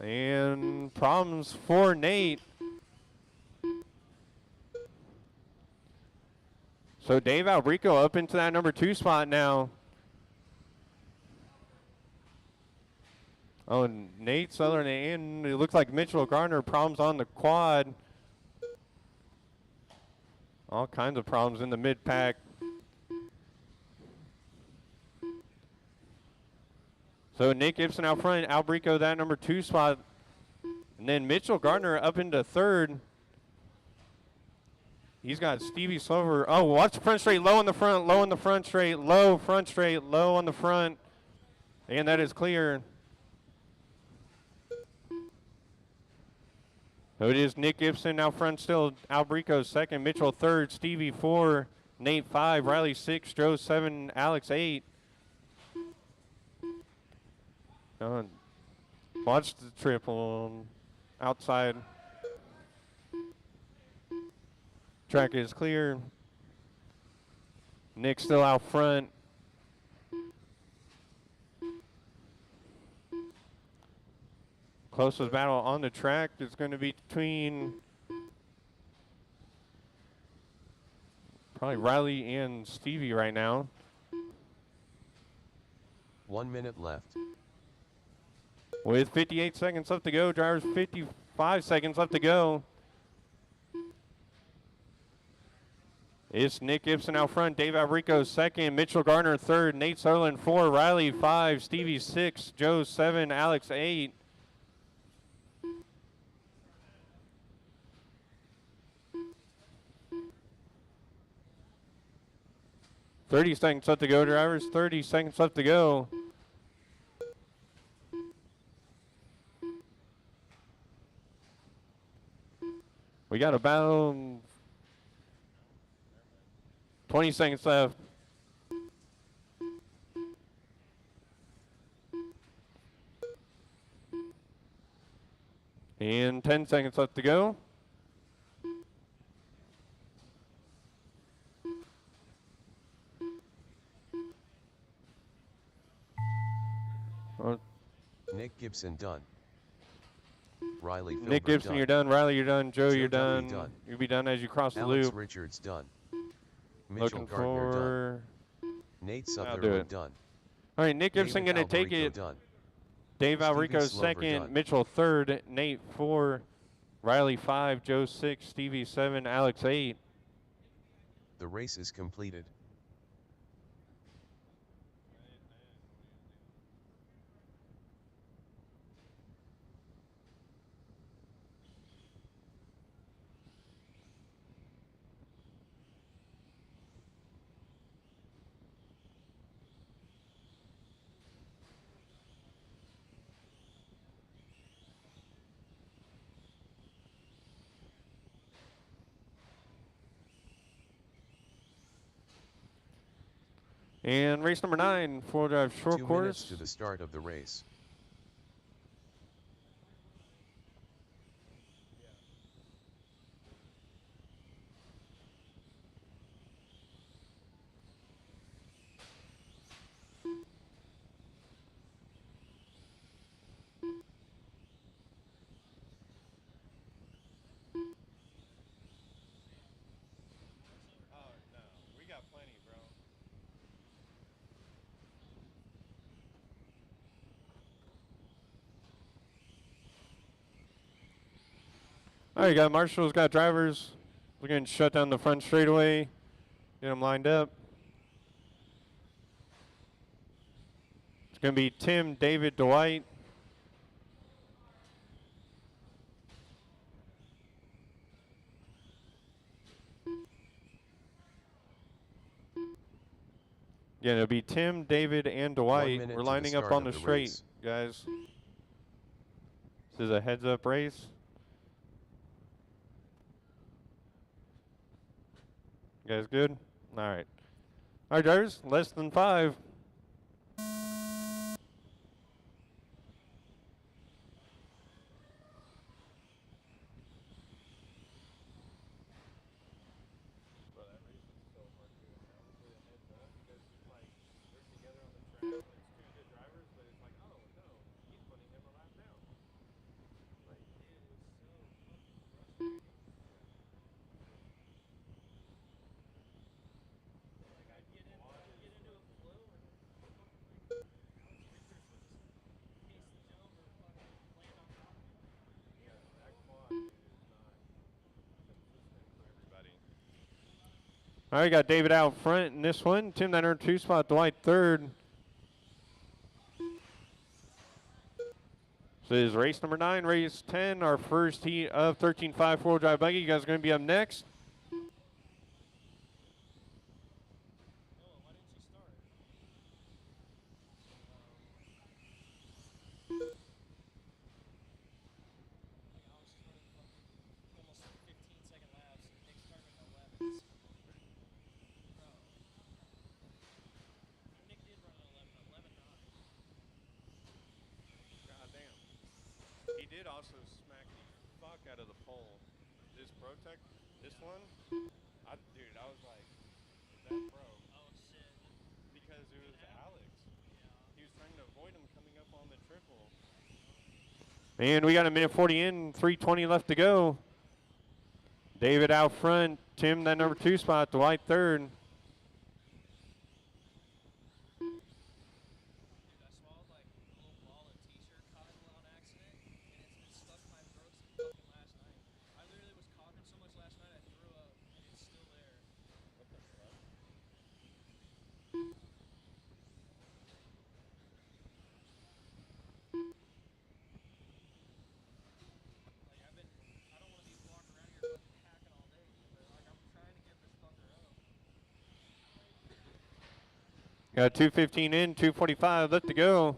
And problems for Nate. So Dave Albrico up into that number 2 spot now. Oh, Nate Sutherland and it looks like Mitchell Gardner problems on the quad. All kinds of problems in the mid-pack. So Nick Gibson out front, Albrico that number 2 spot. And then Mitchell Gardner up into 3rd. He's got Stevie Slover. Oh, watch the front straight, low on the front, low on the front straight, low front straight, low on the front. And that is clear. So it is Nick Gibson out front still. Albrico 2nd, Mitchell 3rd, Stevie 4, Nate 5, Riley 6, Joe 7, Alex 8. Watch the triple outside. Track is clear. Nick still out front. Closest battle on the track is going to be between probably Riley and Stevie right now. 1 minute left. With 58 seconds left to go, drivers 55 seconds left to go. It's Nick Gibson out front, Dave Albrico 2nd, Mitchell Gardner 3rd, Nate Sutherland 4, Riley 5, Stevie 6, Joe 7, Alex 8. "30 seconds left to go, drivers. 30 seconds left to go." We got about 20 seconds left. And 10 seconds left to go. Nick Gibson done. Riley Filbert Nick Gibson, done. you're done. Riley, you're done. Joe, you're Joe W. done. done. You'll be done as you cross the Alex loop. Richards done. Mitchell Looking Gardner for. done. Nate do Sutherland it. done. All right, Nick Gibson David going to take Alberico it. done. Dave Steven Alrico Slover second. done. Mitchell third. Nate 4. Riley 5. Joe 6. Stevie 7. Alex 8. The race is completed. And race number 9, 4-wheel drive short 2 course. minutes to the start of the race. Oh, no. We got plenty, bro. All right, got marshals, got drivers. We're going to shut down the front straightaway, get them lined up. It's going to be Tim, David, Dwight. Yeah, it'll be Tim, David, and 1 Dwight. minute We're to the lining up start on of the the straight, race. guys. This is a heads-up race. You guys good? All right. All right, drivers, less than 5. All right, got David out front in this one. Tim, that earned 2 spot. Dwight third. So this is race number 9, race 10, our first heat of 13.5 4-wheel drive buggy. You guys are going to be up next. He did also smack the fuck out of the pole. This Protect, this one, dude, I was like, is that pro? Oh, shit. Because it was Alex. He was trying to avoid him coming up on the triple. And we got a minute 40 in, 3:20 left to go. David out front, Tim that number 2 spot, Dwight third. Got 2:15 in, 2:45 left to go.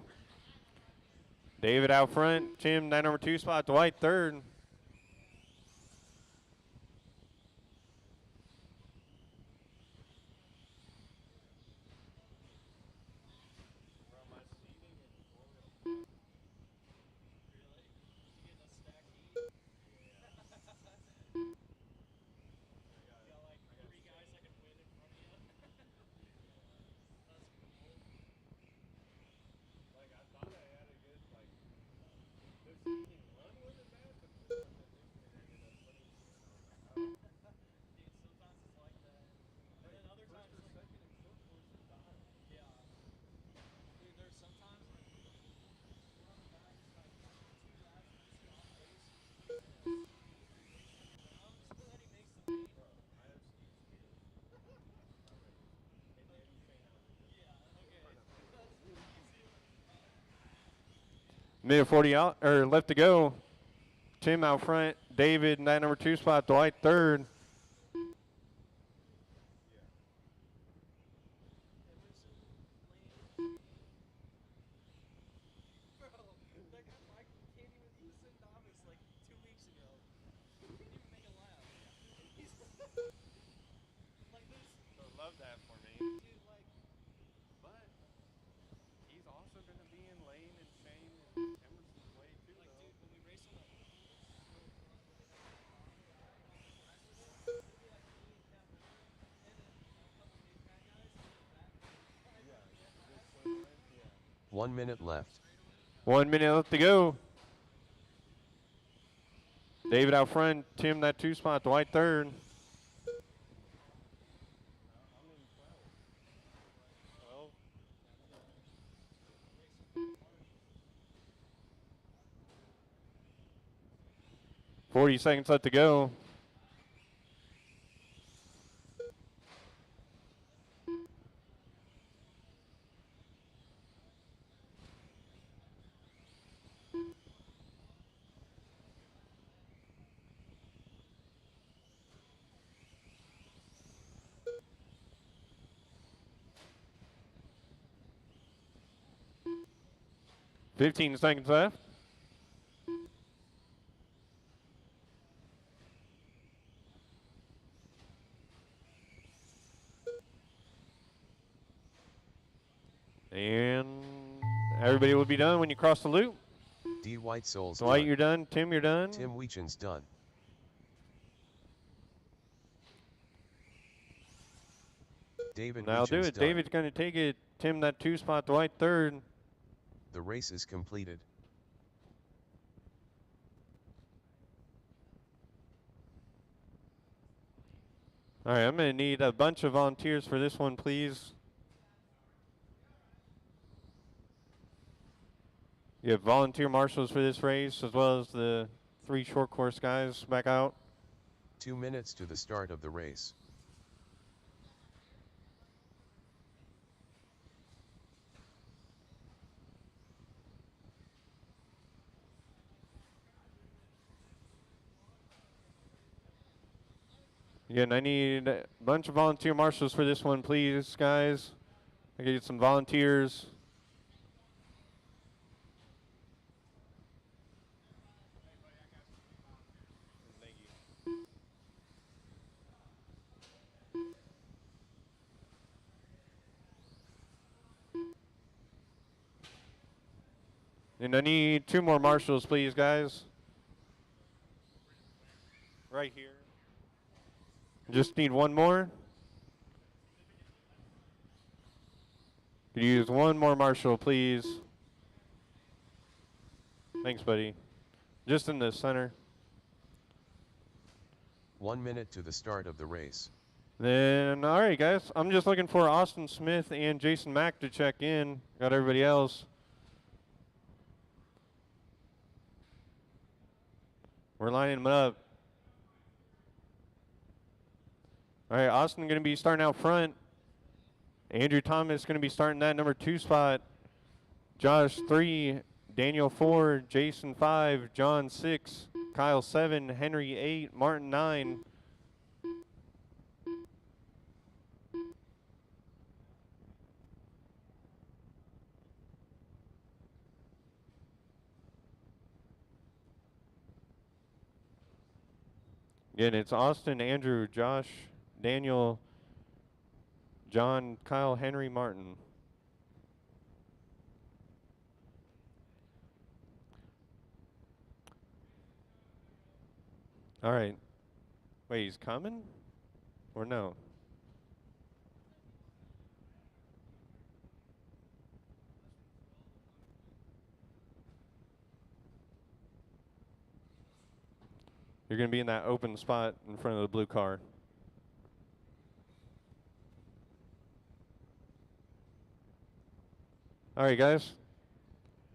David out front, Tim that number 2 spot, Dwight third. Minute 40 out or left to go. Tim out front. David in that number 2 spot. Dwight third. Love that for me. But he's also going to be in Lane and Shane and Emerson's way too, though. Yeah. 1 minute left. 1 minute left to go. David out front. Tim that 2 spot. Dwight third. 40 seconds left to go. Fifteen seconds left. And everybody will be done when you cross the loop. D. White Souls Dwight, done. you're done. Tim, you're done. Tim Weechen's done. David Now do Weechen's it. done. David's going to take it. Tim that 2 spot. Dwight third. The race is completed. All right, I'm going to need a bunch of volunteers for this one, please. You have volunteer marshals for this race, as well as the 3 short course guys back out. 2 minutes to the start of the race. Again, I need a bunch of volunteer marshals for this one, please, guys. I get some volunteers. And I need 2 more marshals, please, guys. Right here. Just need 1 more. Could you use 1 more marshal, please? Thanks, buddy. Just in the center. 1 minute to the start of the race. Then, all right, guys. I'm just looking for Austin Smith and Jason Mack to check in. Got everybody else. We're lining them up. All right, Austin going to be starting out front. Andrew Thomas going to be starting that number 2 spot. Josh 3, Daniel 4, Jason 5, John 6, Kyle 7, Henry 8, Martin 9. Again, it's Austin, Andrew, Josh, Daniel, John, Kyle, Henry, Martin. All right. Wait, he's coming? Or no? You're going to be in that open spot in front of the blue car. All right, guys.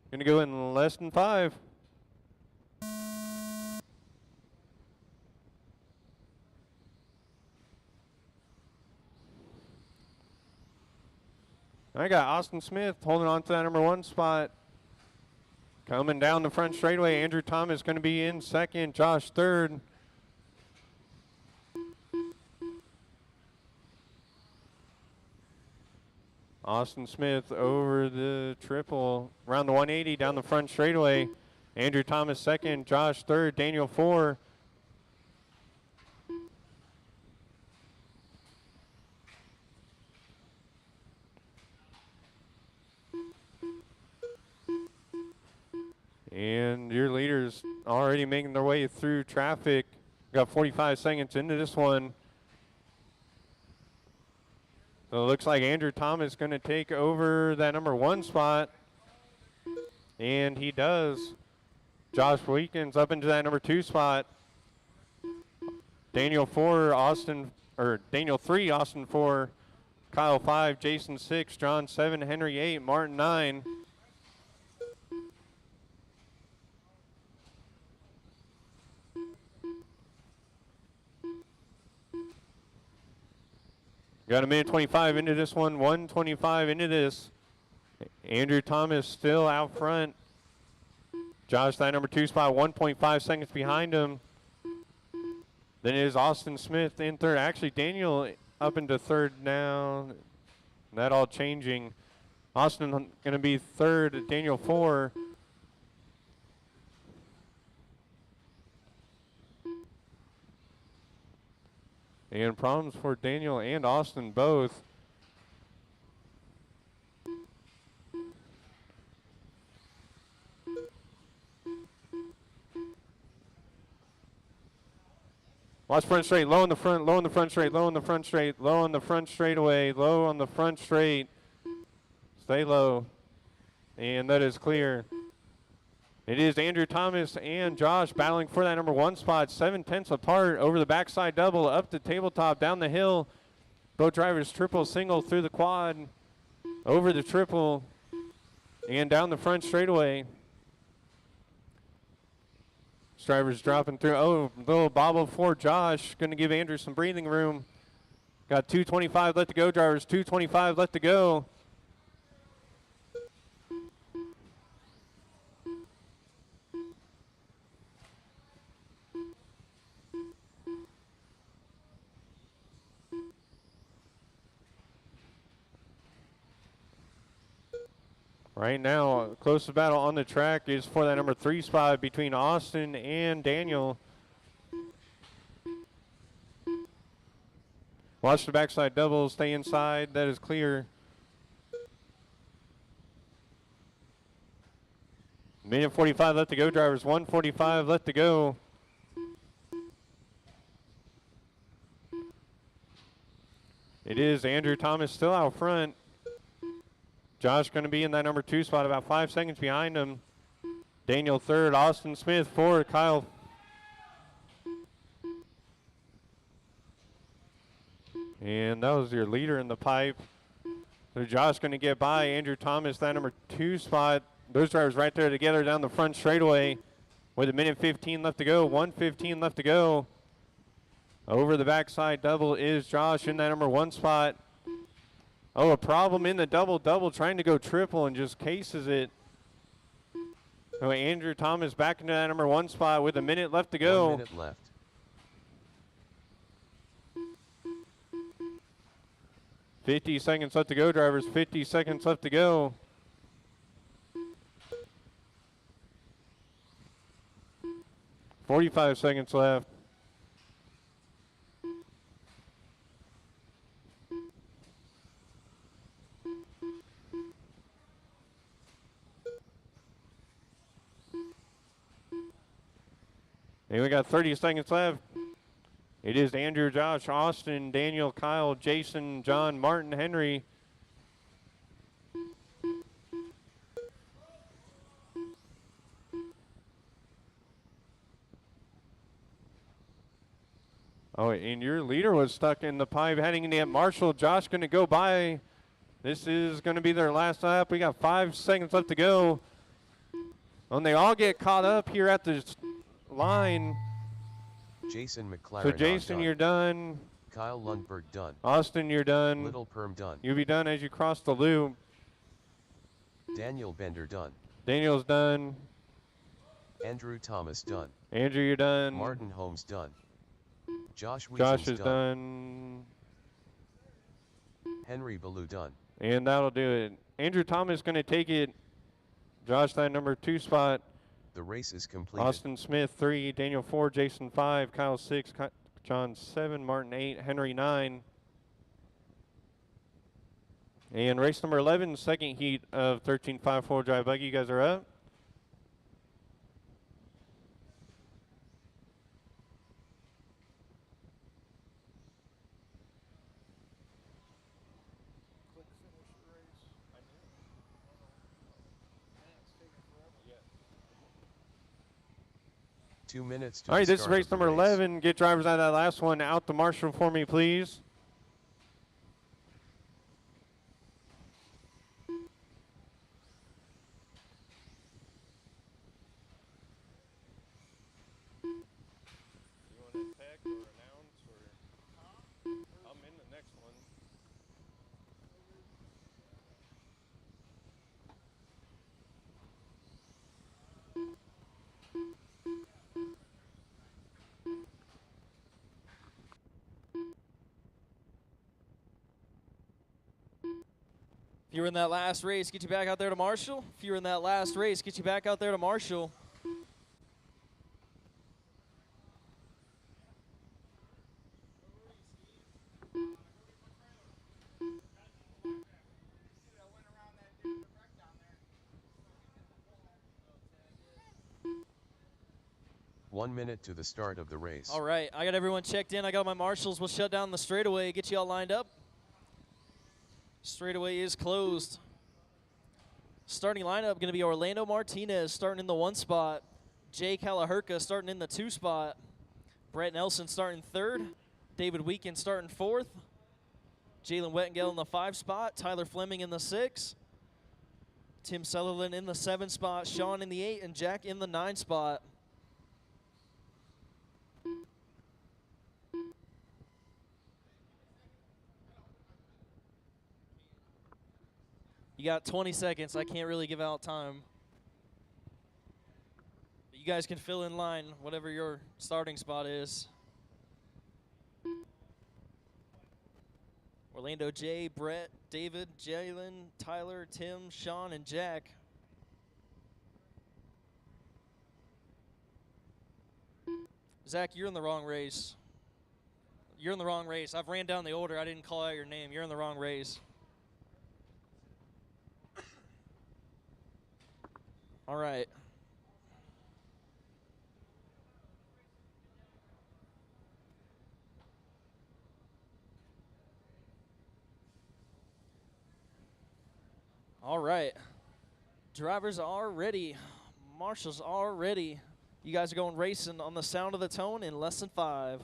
Going to go in less than 5. I got Austin Smith holding on to that number 1 spot. Coming down the front straightaway, Andrew Thomas going to be in second, Josh third. Austin Smith over the triple, around the 180 down the front straightaway. Andrew Thomas second, Josh third, Daniel four. And your leaders already making their way through traffic. Got 45 seconds into this one. So it looks like Andrew Thomas going to take over that number 1 spot. And he does. Josh Weekins up into that number 2 spot. Daniel 4, Daniel 3, Austin 4, Kyle 5, Jason 6, John 7, Henry 8, Martin 9. Got a minute 25 into this one, 1:25 into this. Andrew Thomas still out front. Josh, that number 2 spot, 1.5 seconds behind him. Then it is Austin Smith in third. Actually, Daniel up into third now. That all changing. Austin going to be third, Daniel 4. And problems for Daniel and Austin both. Watch front straight, low in the front, low in the front straight, low in the front straight, low on the front straightaway, low on the front straight. Stay low. And that is clear. It is Andrew Thomas and Josh battling for that number 1 spot, 7/10 apart over the backside double, up the tabletop, down the hill. Both drivers triple, single through the quad, over the triple, and down the front straightaway. Drivers dropping through. Oh, little bobble for Josh. Going to give Andrew some breathing room. Got 2:25 left to go, drivers. 2:25 left to go. Right now, closest battle on the track is for that number 3 spot between Austin and Daniel. Watch the backside double, stay inside, that is clear. Minute 45 left to go, drivers, 1:45 left to go. It is Andrew Thomas still out front. Josh going to be in that number 2 spot, about 5 seconds behind him. Daniel third, Austin Smith fourth, Kyle. And that was your leader in the pipe. So Josh going to get by Andrew Thomas, that number 2 spot. Those drivers right there together down the front straightaway with a minute 15 left to go, 1:15 left to go. Over the backside double is Josh in that number 1 spot. Oh, a problem in the double-double, trying to go triple and just cases it. Oh, Andrew Thomas back into that number 1 spot with a minute left to go. 1 minute left. $50 seconds left to go, drivers. 50 seconds left to go. $45 seconds left. And we got 30 seconds left. It is Andrew, Josh, Austin, Daniel, Kyle, Jason, John, Martin, Henry. Oh, and your leader was stuck in the pipe heading into that Marshall. Josh going to go by. This is going to be their last lap. We got 5 seconds left to go. And they all get caught up here at the line. Jason McLaren. So Jason, you're done. Kyle Lundberg done. Austin, you're done. Little Perm done. You'll be done as you cross the loop. Daniel Bender done. Daniel's done. Andrew Thomas done. Andrew, you're done. Martin Holmes done. Josh Josh Weechens is done. Henry Ballou done. And that'll do it. Andrew Thomas going to take it. Josh, that number 2 spot. The race is completed. Austin Smith 3, Daniel 4, Jason 5, Kyle 6, John 7, Martin 8, Henry 9. And race number 11, second heat of 13.5 4 drive buggy. You guys are up. Click finish race. 2 minutes to All right, the this is start race of the number 11. Get drivers out of that last one out the marshal for me, please. You want to tag or announce or I'm in the next one. If you were in that last race, get you back out there to Marshall. If you were in that last race, get you back out there to Marshall. One minute to the start of the race. All right, I got everyone checked in. I got my marshals. We'll shut down the straightaway, get you all lined up. Straightaway is closed. Starting lineup going to be Orlando Martinez starting in the 1 spot. Jay Calaherca starting in the 2 spot. Brett Nelson starting 3rd. David Weekend starting 4th. Jalen Wettengel in the 5 spot. Tyler Fleming in the 6. Tim Sutherland in the 7 spot. Sean in the 8, and Jack in the 9 spot. You got 20 seconds. I can't really give out time. But you guys can fill in line, whatever your starting spot is. Orlando, Jay, Brett, David, Jalen, Tyler, Tim, Sean, and Jack. Zach, you're in the wrong race. You're in the wrong race. I've ran down the order. I didn't call out your name. You're in the wrong race. All right. All right. Drivers are ready. Marshals are ready. You guys are going racing on the sound of the tone in less than 5.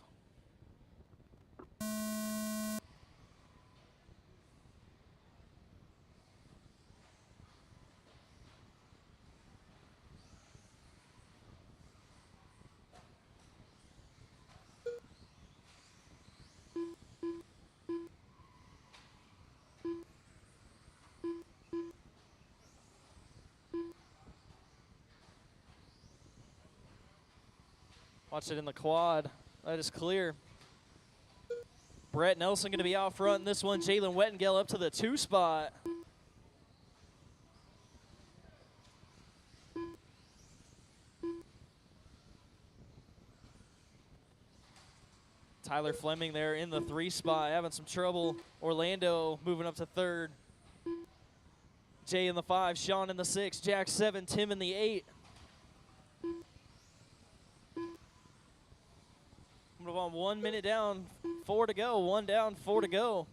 Watch it in the quad. That is clear. Brett Nelson going to be out front in this one. Jalen Wettengel up to the 2 spot. Tyler Fleming there in the 3 spot, having some trouble. Orlando moving up to 3rd. Jay in the 5, Sean in the 6, Jack 7, Tim in the 8. Move on, 1 minute down, 4 to go. 1 down, 4 to go.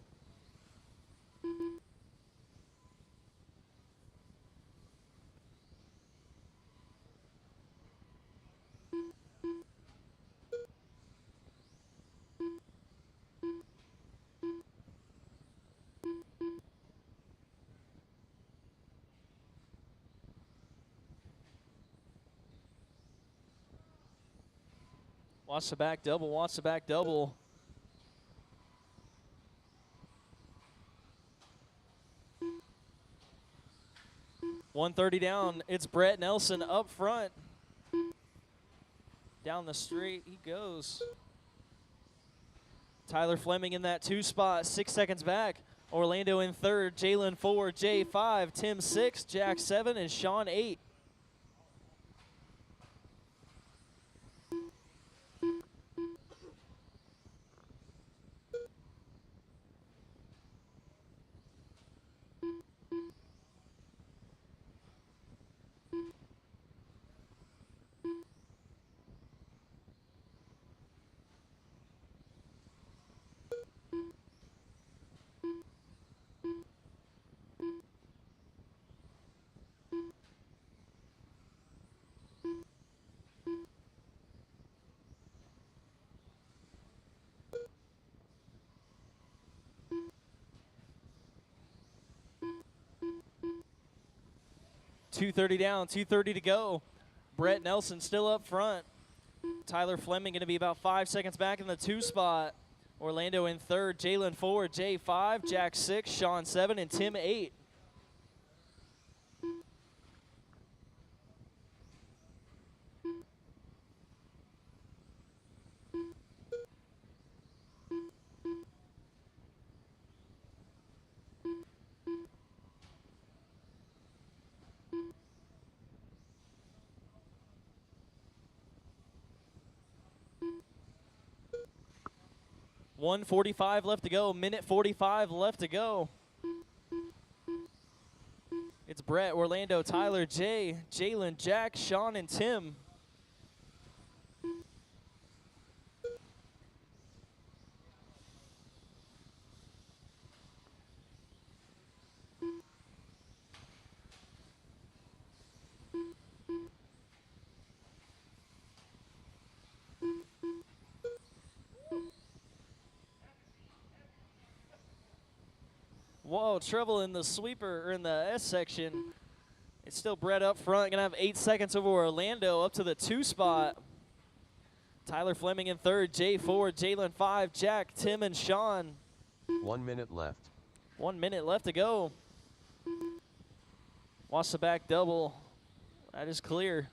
Watch the back double, watch the back double. $130 down, it's Brett Nelson up front. Down the straight he goes. Tyler Fleming in that 2 spot, 6 seconds back. Orlando in third, Jalen 4, Jay 5, Tim 6, Jack 7, and Sean 8. .230 down, 2:30 to go. Brett Nelson still up front. Tyler Fleming going to be about 5 seconds back in the 2 spot. Orlando in third, Jalen 4, Jay 5, Jack 6, Sean 7, and Tim 8. .145 left to go, minute 45 left to go. It's Brett, Orlando, Tyler, Jay, Jalen, Jack, Sean, and Tim. Whoa, trouble in the sweeper, or in the S section. It's still Brett up front, gonna have 8 seconds over Orlando up to the 2 spot. Tyler Fleming in third, Jay 4, Jalen 5, Jack, Tim, and Sean. 1 minute left. 1 minute left to go. Watch the back double. That is clear.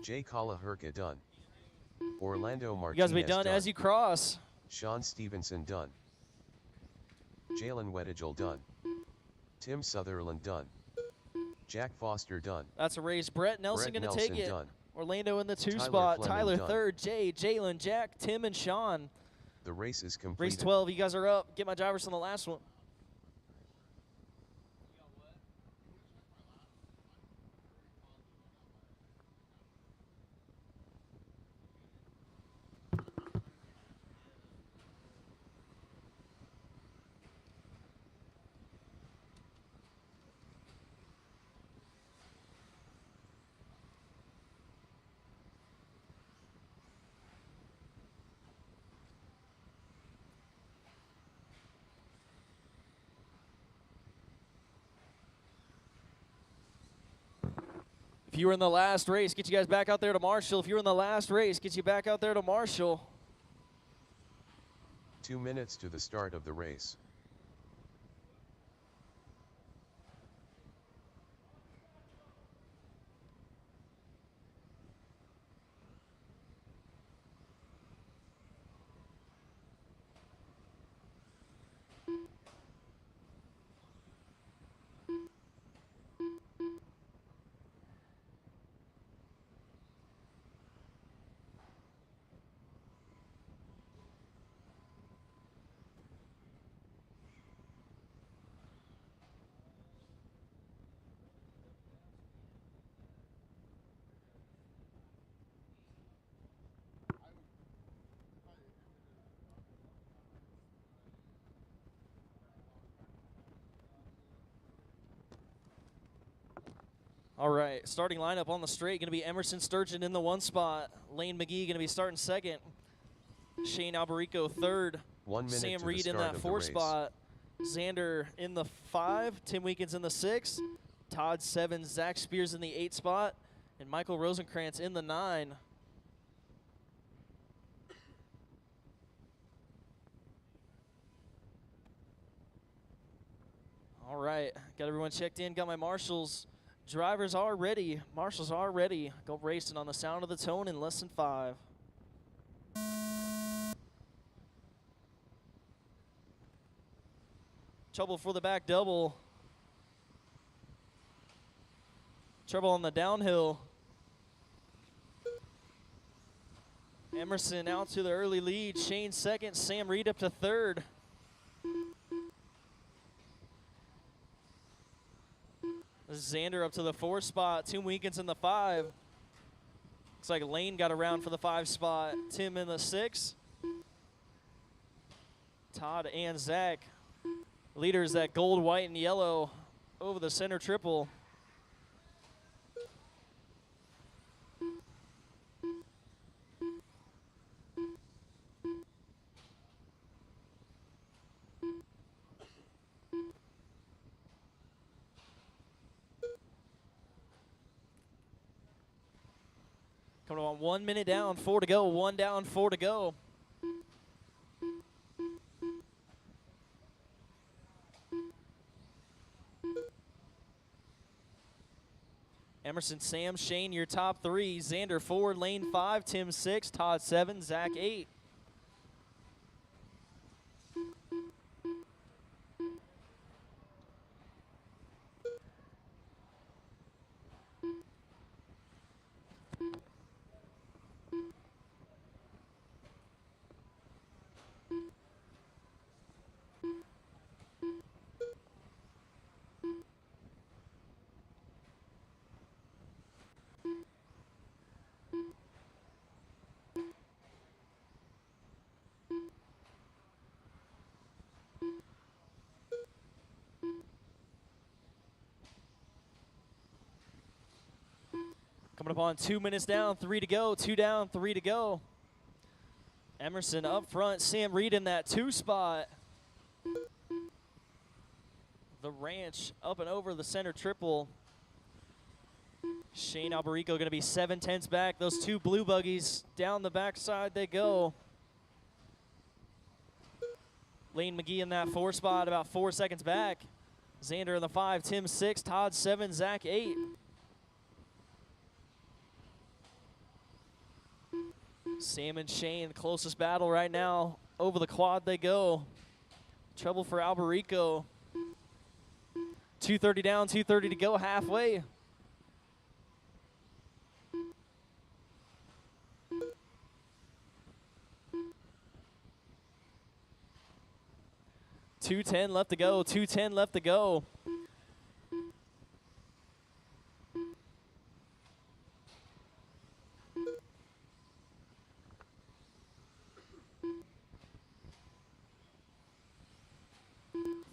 Jay Kalahurka done. Orlando Martinez You guys will be done as you cross. Sean Stevenson done. Jalen Weddagel done. Tim Sutherland done. Jack Foster done. That's a race. Brett Nelson going to take it. Done. Orlando in the 2 Tyler spot. Fleming Tyler done. third, Jay, Jalen, Jack, Tim, and Sean. The race is completed. Race 12, you guys are up. Get my drivers on the last one. If you were in the last race, get you guys back out there to Marshall. If you were in the last race, get you back out there to Marshall. 2 minutes to the start of the race. All right, starting lineup on the straight, going to be Emerson Sturgeon in the 1 spot. Lane McGee going to be starting 2nd. Shane Alberico 3rd. 1 minute Sam to Reed the in start that of the 4 race. spot. Xander in the 5. Tim Weekins in the 6. Todd 7. Zach Spears in the 8 spot. And Michael Rosenkrantz in the 9. All right, got everyone checked in, got my marshals. Drivers are ready, marshals are ready. Go racing on the sound of the tone in less than 5. Trouble for the back double. Trouble on the downhill. Emerson out to the early lead. Shane 2nd, Sam Reed up to 3rd. Xander up to the 4 spot. Tim Weekins in the 5. Looks like Lane got around for the 5 spot. Tim in the 6. Todd and Zach. Leaders that gold, white, and yellow over the center triple. Coming on 1 minute down, 4 to go. 1 down, 4 to go. Emerson, Sam, Shane, your top 3. Xander 4, Lane 5, Tim 6, Todd 7, Zach 8. Coming up on 2 minutes down, 3 to go. 2 down, 3 to go. Emerson up front. Sam Reed in that 2 spot. The ranch up and over the center triple. Shane Alberico going to be 7/10 back. Those 2 blue buggies down the backside they go. Lane McGee in that 4 spot, about 4 seconds back. Xander in the 5, Tim 6, Todd 7, Zach 8. Sam and Shane, the closest battle right now. Over the quad they go. Trouble for Alberico. 2:30 down, 2:30 to go, halfway. .210 left to go, 2:10 left to go.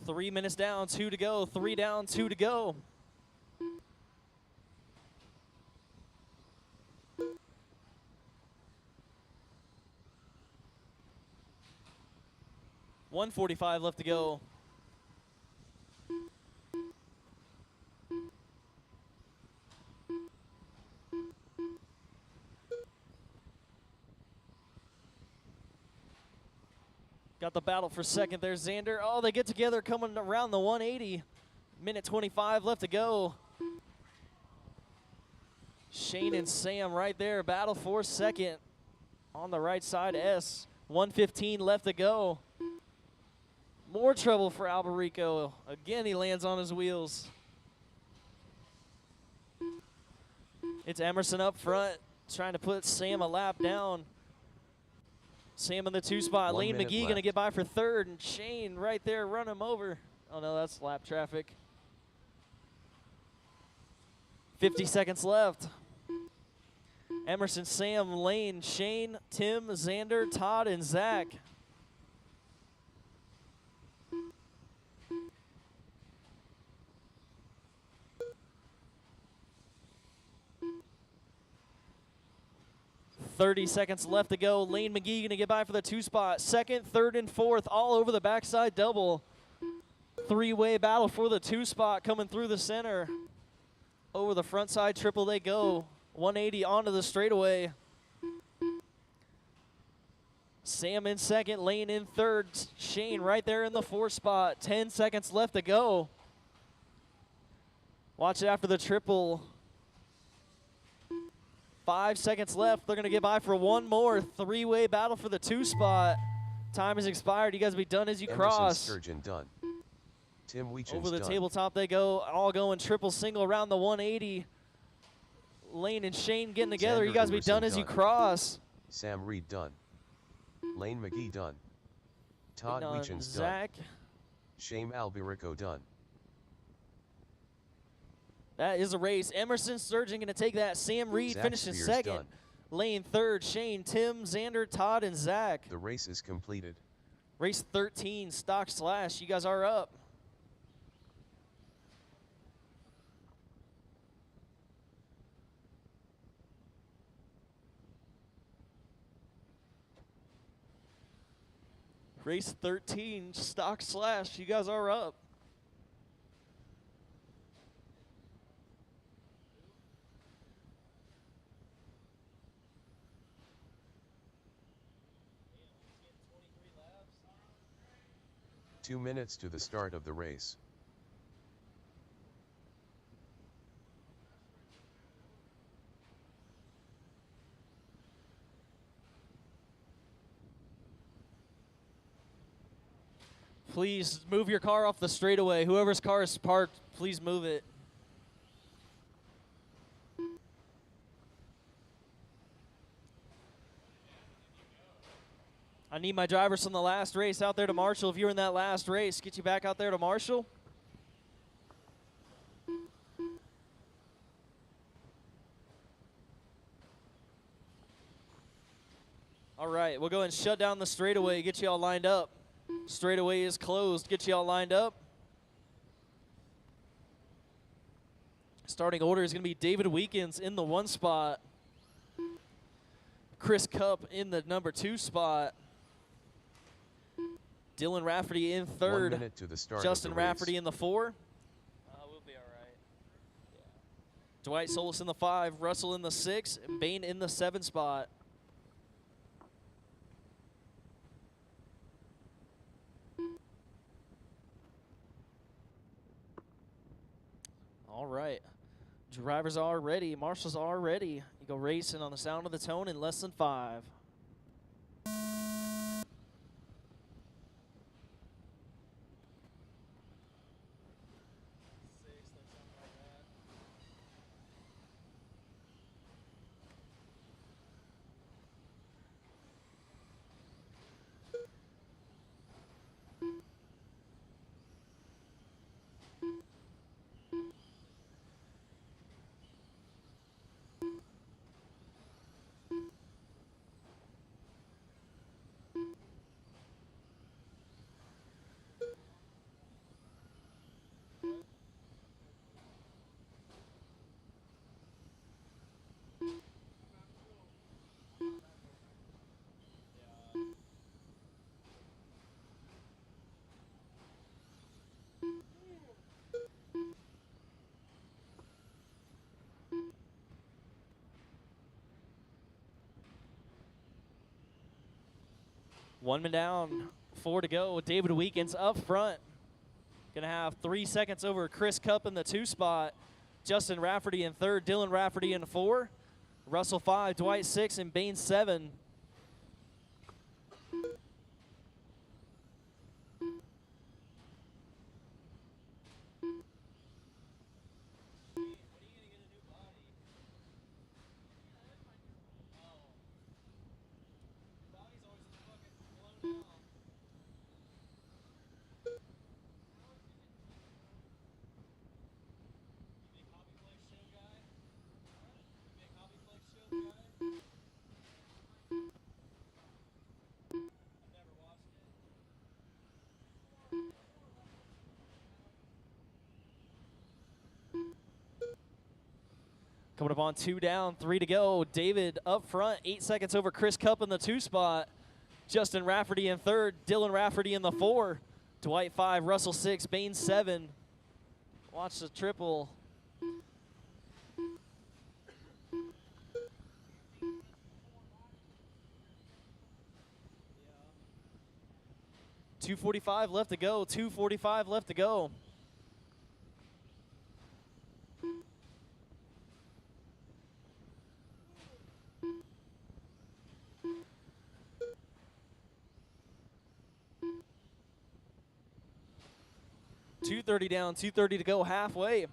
Three minutes down, 2 to go. 3 down, 2 to go. .145 left to go. Got the battle for second there, Xander. Oh, they get together coming around the 180. Minute 25 left to go. Shane and Sam right there. Battle for second on the right side, S. 1:15 left to go. More trouble for Alberico. Again, he lands on his wheels. It's Emerson up front, trying to put Sam a lap down. Sam in the 2 spot. 1 Lane minute McGee going to left. get by for third, and Shane right there run him over. Oh, no, that's lap traffic. 50 seconds left. Emerson, Sam, Lane, Shane, Tim, Xander, Todd, and Zach. 30 seconds left to go. Lane McGee going to get by for the 2 spot. Second, third, and fourth all over the backside double. Three-way battle for the 2 spot coming through the center. Over the front side triple they go. 180 onto the straightaway. Sam in second, Lane in third. Shane right there in the 4 spot. 10 seconds left to go. Watch it after the triple. 5 seconds left. They're going to get by for one more. Three-way battle for the 2 spot. Time has expired. You guys be done as you Emerson cross. Sturgeon done. Tim Weechens Over the done. tabletop they go. All going triple single around the 180. Lane and Shane getting together. You Xander guys be Emerson done as you done. cross. Sam Reed done. Lane McGee done. Todd Waiting on Weechens done. Zach. Shame Alberico done. That is a race. Emerson Sturgeon going to take that. Sam Reed Zach finishing Spears second. done. Lane third. Shane, Tim, Xander, Todd, and Zach. The race is completed. Race 13, Stock Slash. You guys are up. Race 13, Stock Slash. You guys are up. Two minutes to the start of the race. Please move your car off the straightaway. Whoever's car is parked, please move it. I need my drivers from the last race out there to Marshall. If you were in that last race, get you back out there to Marshall. All right, we'll go ahead and shut down the straightaway, get you all lined up. Straightaway is closed. Get you all lined up. Starting order is going to be David Weekins in the 1 spot. Chris Cupp in the number 2 spot. Dylan Rafferty in 3rd. 1 minute to the start Justin of the race. Rafferty in the 4. We'll be all right. Dwight Solis in the 5. Russell in the 6. And Bain in the 7 spot. All right. Drivers are ready. Marshals are ready. You go racing on the sound of the tone in less than 5. One man down, 4 to go. David Weekins up front. Gonna have 3 seconds over Chris Cupp in the 2 spot. Justin Rafferty in 3rd. Dylan Rafferty in 4. Russell 5, Dwight 6, and Bain 7. Coming up on 2 down, 3 to go. David up front, 8 seconds over Chris Cup in the 2 spot. Justin Rafferty in 3rd, Dylan Rafferty in the 4. Dwight 5, Russell 6, Bain 7. Watch the triple. .245 left to go, 2:45 left to go. .230 down, 2:30 to go, halfway.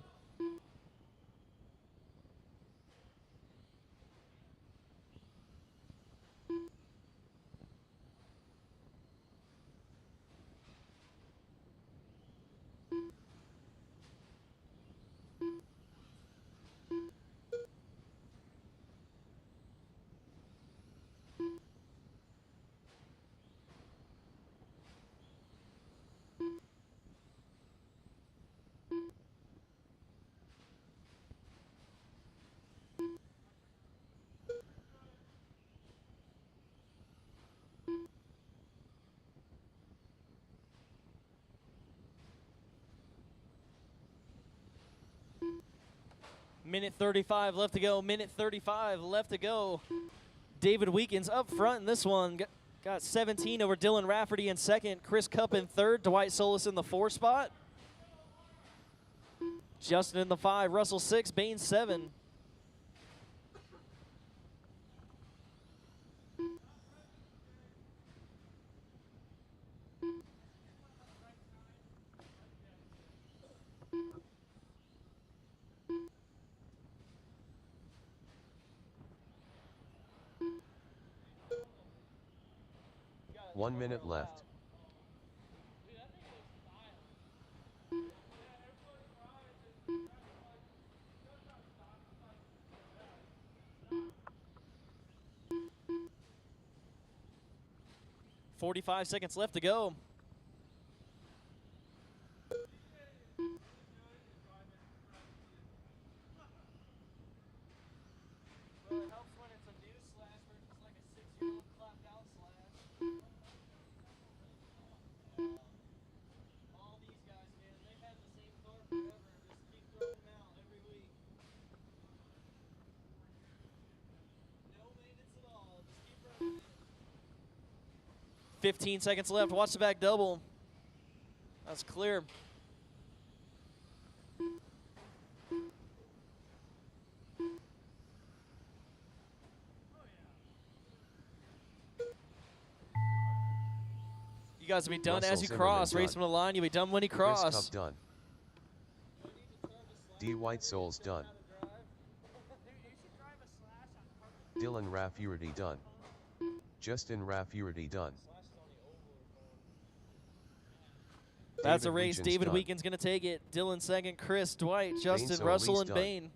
Minute 35 left to go. Minute 35 left to go. David Weekins up front in this one. Got 17 over Dylan Rafferty in 2nd. Chris Cup in 3rd. Dwight Solis in the 4 spot. Justin in the 5. Russell 6. Bain 7. One minute left. .45 seconds left to go. Well, it helps when it's a new slash versus like a 6-year-old clapped out slash. All these guys, man, they've had the same car forever. Just keep throwing them out every week. No maintenance at all. Just keep running it. 15 seconds left. Watch the back double. That's clear. You guys will be done Russell as you Zimmerman cross. Race done. from the line. You'll be done when you Chris cross. Cup done. D. White Souls done. Dylan Rafferty done. Justin Rafferty done. That's a David race. Weekins David done. Weekins going to take it. Dylan 2nd. Chris, Dwight, Justin, Solis Russell, and done. Bain.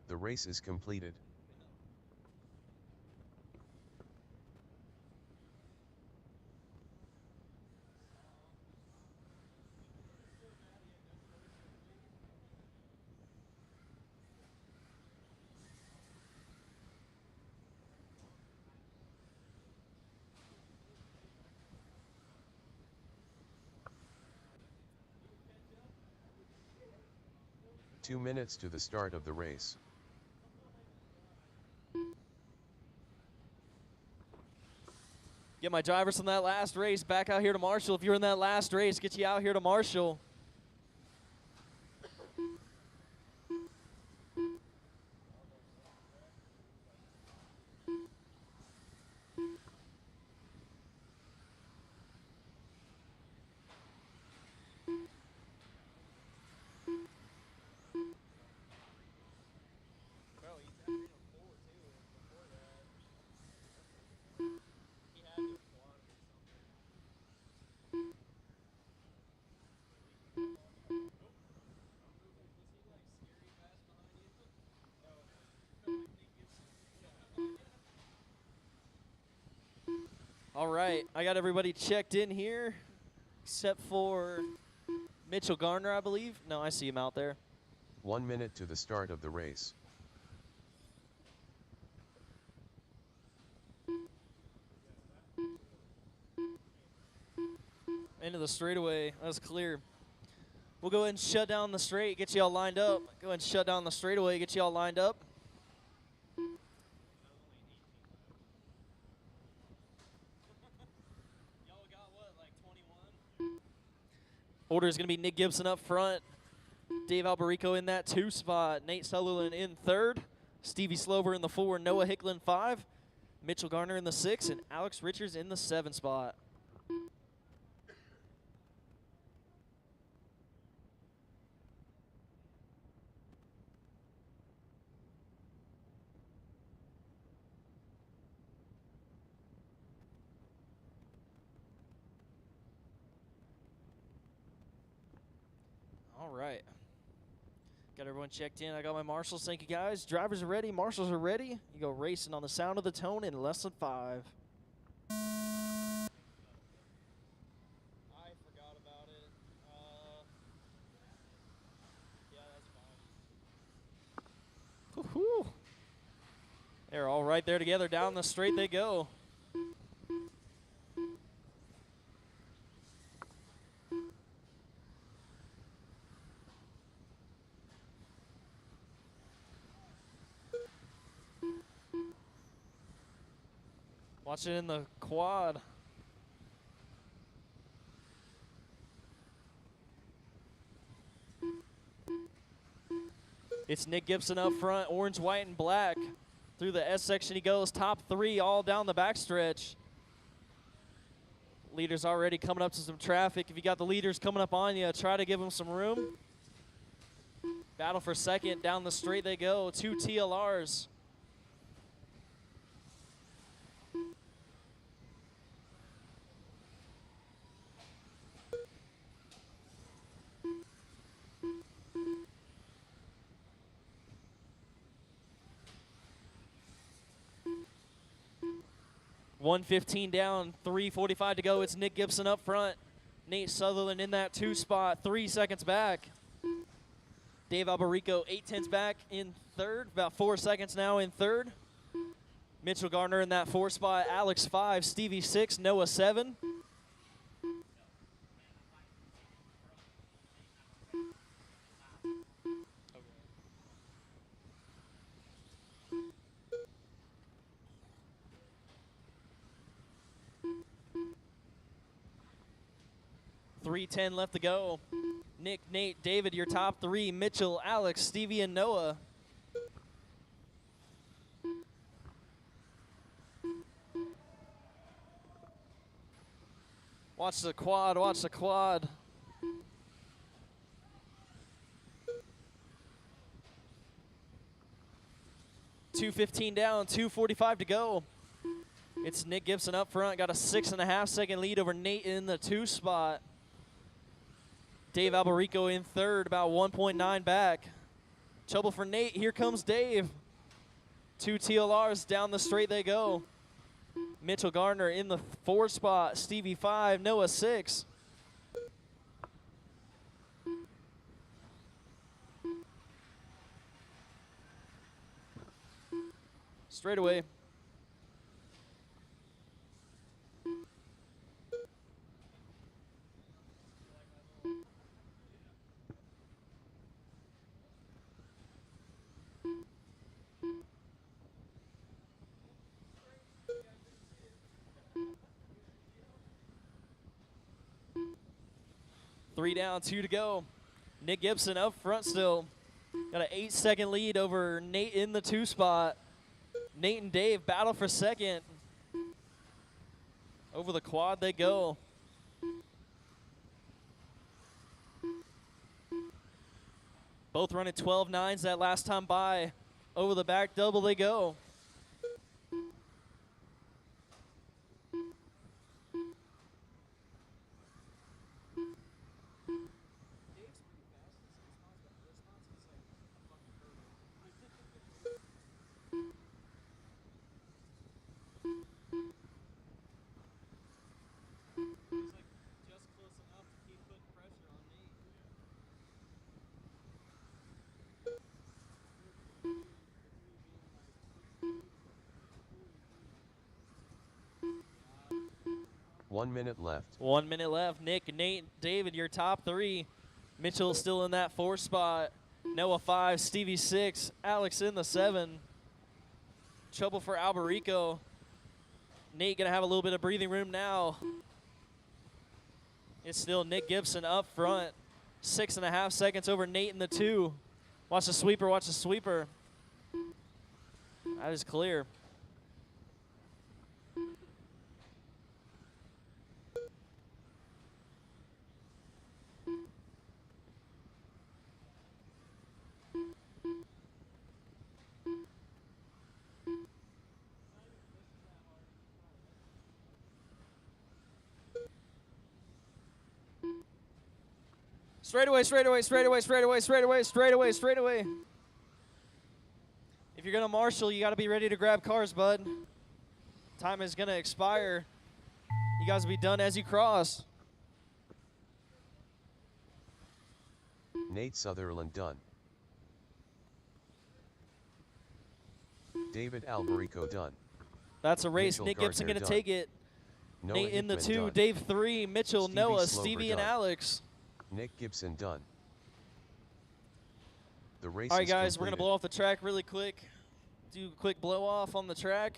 The race is completed. Two minutes to the start of the race. Get my drivers from that last race back out here to Marshall. If you're in that last race, get you out here to Marshall. All right, I got everybody checked in here, except for Mitchell Garner, I believe. No, I see him out there. 1 minute to the start of the race. Into the straightaway. That's clear. We'll go ahead and shut down the straight, get you all lined up. Go ahead and shut down the straightaway, get you all lined up. Y'all got what, like 21? Order is going to be Nick Gibson up front. Dave Alberico in that 2 spot. Nate Sutherland in 3rd. Stevie Slover in the 4. Noah Hicklin 5. Mitchell Garner in the 6. And Alex Richards in the 7 spot. All right. Got everyone checked in. I got my marshals. Thank you, guys. Drivers are ready. Marshals are ready. You go racing on the sound of the tone in less than 5. I forgot about it. Yeah, that's fine. Woo-hoo. They're all right there together. Down the straight they go. Watch it in the quad. It's Nick Gibson up front, orange, white, and black. Through the S section he goes, top 3 all down the backstretch. Leaders already coming up to some traffic. If you got the leaders coming up on you, try to give them some room. Battle for second, down the straight they go, 2 TLRs. .115 down, 3:45 to go. It's Nick Gibson up front. Nate Sutherland in that 2 spot, 3 seconds back. Dave Alberico, 8/10 back in 3rd, about 4 seconds now in 3rd. Mitchell Garner in that 4 spot, Alex 5, Stevie 6, Noah 7. .310 left to go. Nick, Nate, David, your top 3. Mitchell, Alex, Stevie, and Noah. Watch the quad, watch the quad. .215 down, 2:45 to go. It's Nick Gibson up front, got a 6.5 second lead over Nate in the 2 spot. Dave Alberico in 3rd, about 1.9 back. Trouble for Nate, here comes Dave. 2 TLRs, down the straight they go. Mitchell Garner in the 4 spot, Stevie 5, Noah 6. Straight away. Three down, 2 to go. Nick Gibson up front still. Got an 8-second lead over Nate in the 2 spot. Nate and Dave battle for second. Over the quad they go. Both running 12.9s that last time by. Over the back double they go. He's like just close enough to keep putting pressure on me. 1 minute left. 1 minute left. Nick, Nate, David, your top three. Mitchell still in that 4 spot. Noah 5, Stevie 6, Alex in the 7. Trouble for Alberico. Nate gonna have a little bit of breathing room now. It's still Nick Gibson up front. 6.5 seconds over Nate in the 2. Watch the sweeper, watch the sweeper. That is clear. Straightaway, straightaway, straightaway, straightaway, straightaway, straightaway, straightaway. If you're gonna marshal, you gotta be ready to grab cars, bud. Time is gonna expire. You guys will be done as you cross. Nate Sutherland done. David Alberico done. That's a race. Mitchell Nick Gibson Gardner gonna done. take it. Noah Nate in the Hickman 2, done. Dave 3, Mitchell, Stevie Noah, Slover Stevie, and done. Alex. Nick Gibson done. The race All right, is guys, we're gonna completed. blow off the track really quick. Do a quick blow off on the track.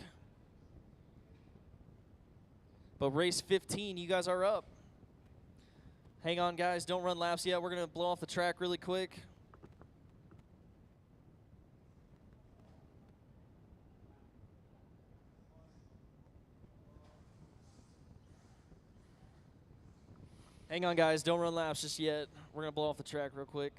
But race 15, you guys are up. Hang on, guys. Don't run laps yet. We're gonna blow off the track really quick. Hang on, guys. Don't run laps just yet. We're gonna blow off the track real quick.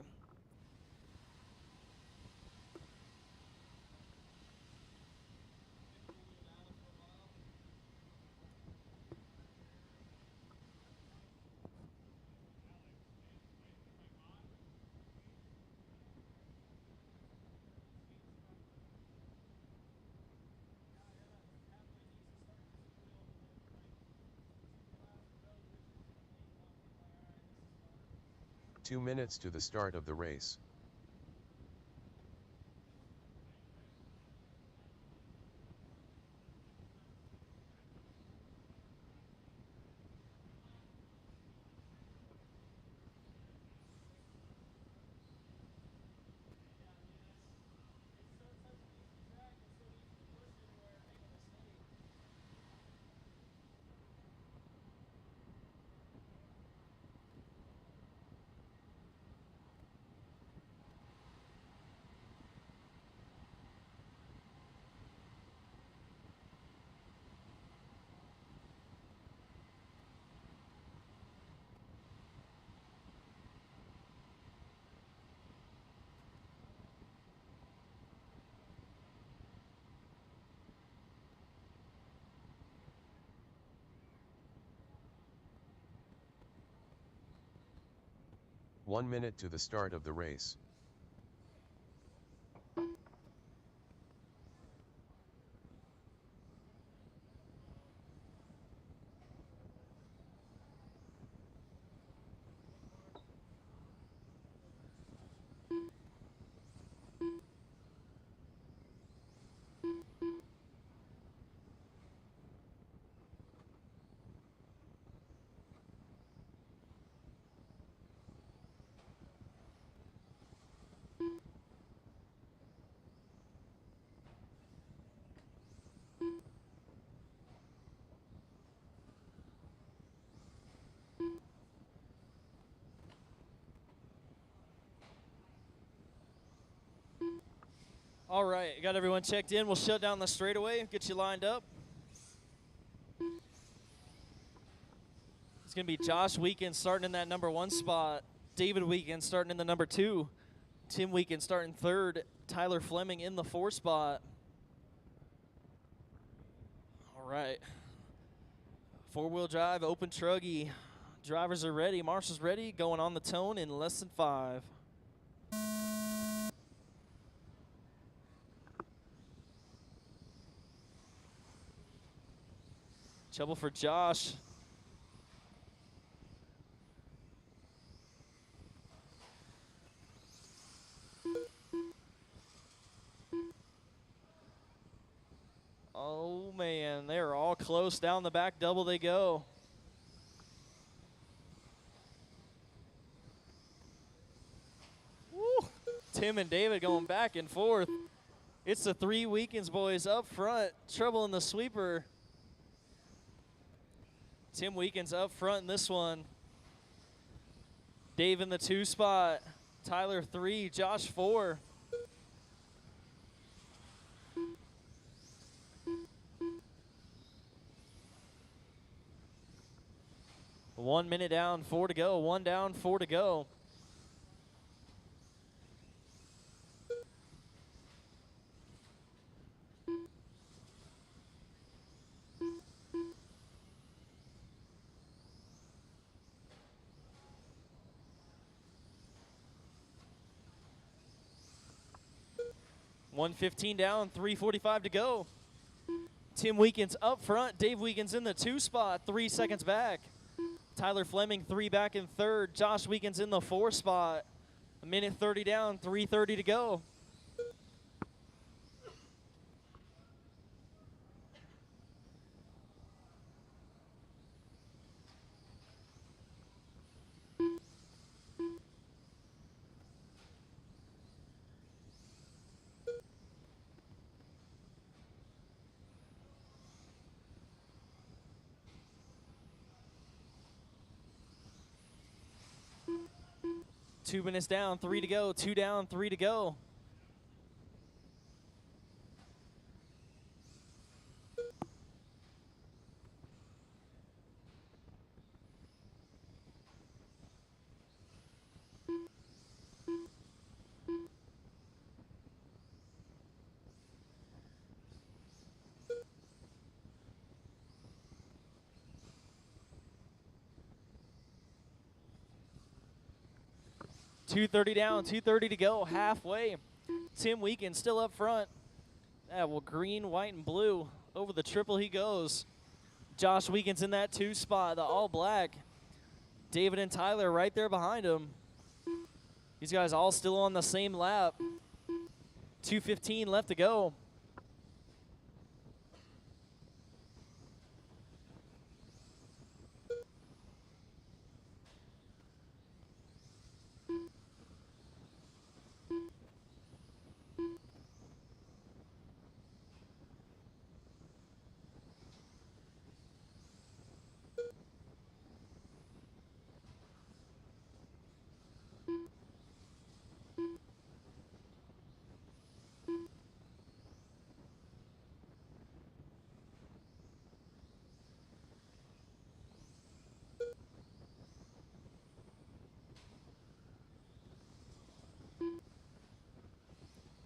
Two minutes to the start of the race. One minute to the start of the race. All right, got everyone checked in. We'll shut down the straightaway, get you lined up. It's gonna be Josh Weekend starting in that number 1 spot. David Weekend starting in the number 2. Tim Weekend starting 3rd. Tyler Fleming in the 4 spot. All right. 4-wheel drive, open truggy. Drivers are ready. Marshall's ready. Going on the tone in less than 5. Trouble for Josh. Oh man, they're all close down the back double they go. Tim and David going back and forth. It's the 3 Weekends boys up front. Trouble in the sweeper. Tim Weekends up front in this one. Dave in the 2 spot. Tyler 3, Josh 4. One minute down, 4 to go. 1 down, 4 to go. $1:15 down, 3:45 to go. Tim Weekends up front. Dave Weekends in the 2 spot, 3 seconds back. Tyler Fleming 3 back in 3rd. Josh Weekends in the 4 spot. 1:30 down, 3:30 to go. Two minutes down, 3 to go. 2 down, 3 to go. $2:30 down, 2:30 to go, halfway. Tim Weekend still up front. Well, green, white, and blue. Over the triple he goes. Josh Weekend's in that 2 spot, the all black. David and Tyler right there behind him. These guys all still on the same lap. 2:15 left to go.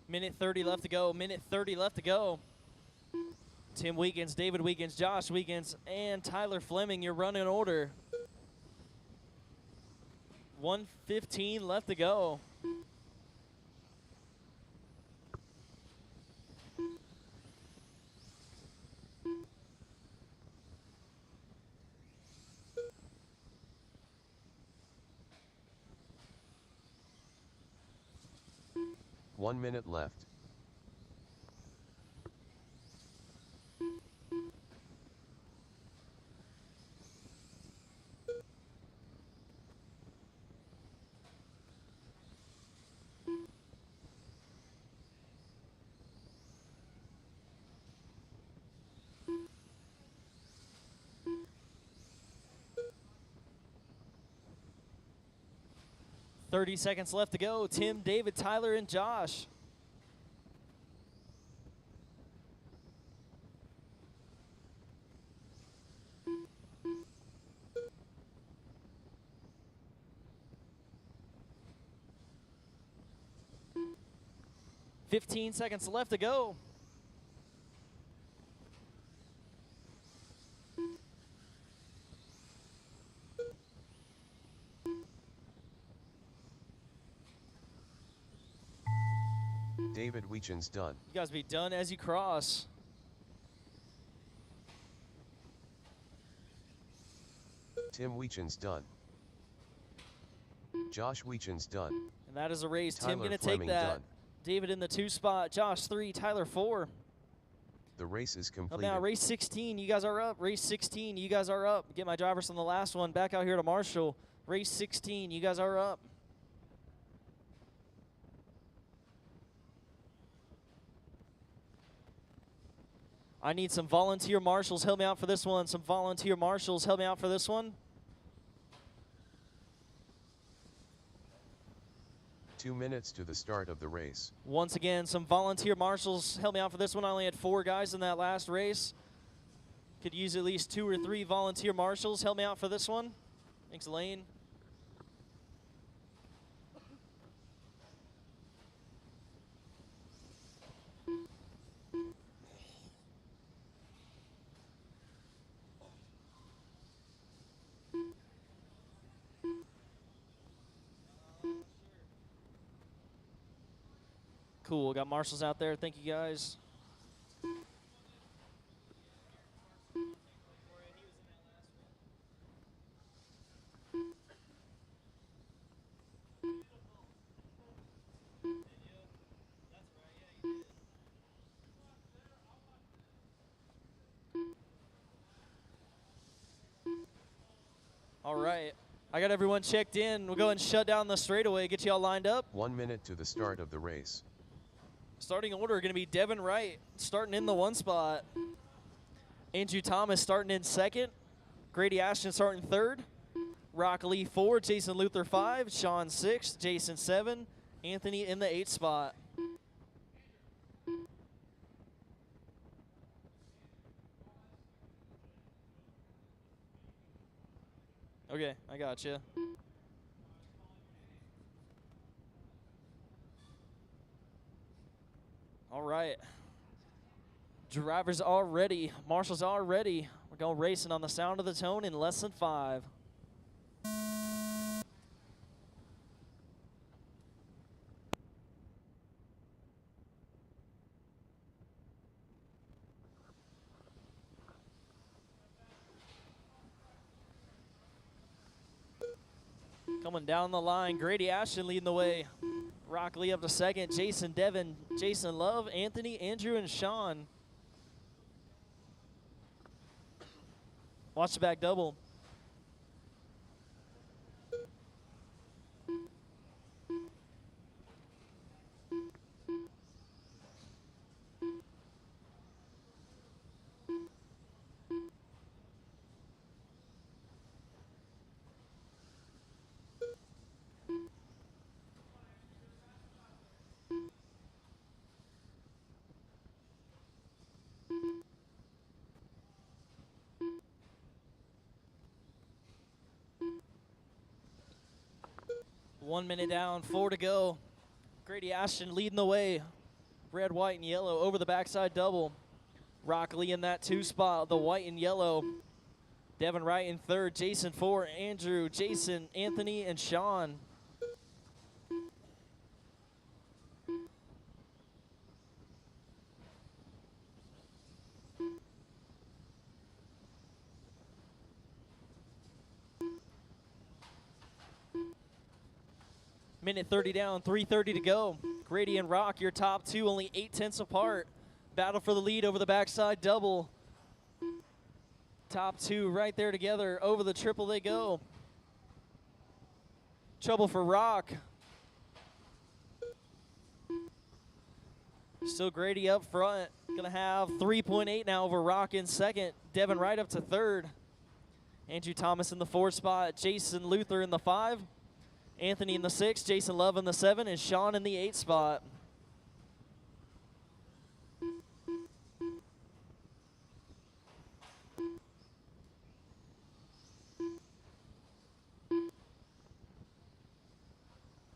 Minute 30 left to go. Minute 30 left to go. Tim Weekends, David Weekends, Josh Weekends, and Tyler Fleming, your running order. 1:15 left to go. One minute left. $30 seconds left to go. Tim, David, Tyler, and Josh. $15 seconds left to go. David Weechen's done. You guys be done as you cross. Tim Weechen's done. Josh Weechen's done. And that is a race. Tim Tyler going to take Fleming that. done. David in the 2 spot. Josh 3, Tyler 4. The race is Up completed. now, race 16, you guys are up. Race 16, you guys are up. Get my drivers on the last one back out here to Marshall. Race 16, you guys are up. I need some volunteer marshals. Help me out for this one. Some volunteer marshals. Help me out for this one. 2 minutes to the start of the race. Once again, some volunteer marshals. Help me out for this one. I only had 4 guys in that last race. Could use at least 2 or 3 volunteer marshals. Help me out for this one. Thanks, Lane. Cool, got marshals out there. Thank you, guys. All right, I got everyone checked in. We'll go ahead and shut down the straightaway, get you all lined up. 1 minute to the start of the race. Starting order going to be Devin Wright starting in the 1 spot. Andrew Thomas starting in 2nd. Grady Ashton starting 3rd. Rock Lee 4, Jason Luther 5, Sean 6, Jason 7, Anthony in the 8th spot. Okay, I got you. All right. Drivers are ready. Marshals are ready. We're going racing on the sound of the tone in less than 5. Coming down the line, Grady Ashton leading the way. Rock Lee up to 2nd. Jason Devin, Jason Love, Anthony, Andrew, and Sean. Watch the back double. One minute down, 4 to go. Grady Ashton leading the way. Red, white, and yellow over the backside double. Rock Lee in that 2 spot, the white and yellow. Devin Wright in 3rd, Jason 4, Andrew, Jason, Anthony, and Sean. Minute 30 down, 3:30 to go. Grady and Rock, your top 2, only 8/10 apart. Battle for the lead over the backside double. Top 2 right there together. Over the triple they go. Trouble for Rock. Still Grady up front. Gonna have 3.8 now over Rock in 2nd. Devin Wright up to 3rd. Andrew Thomas in the 4th spot. Jason Luther in the 5. Anthony in the 6, Jason Love in the 7, and Sean in the 8 spot.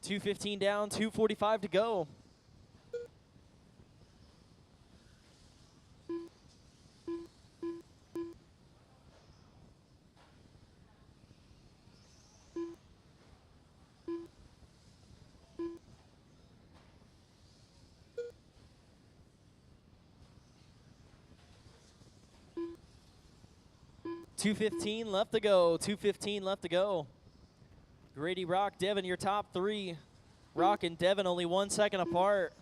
$2:15 down, 2:45 to go. $2:15 left to go. 2:15 left to go. Grady, Rock, Devin, your top 3. Rock and Devin only 1 second apart.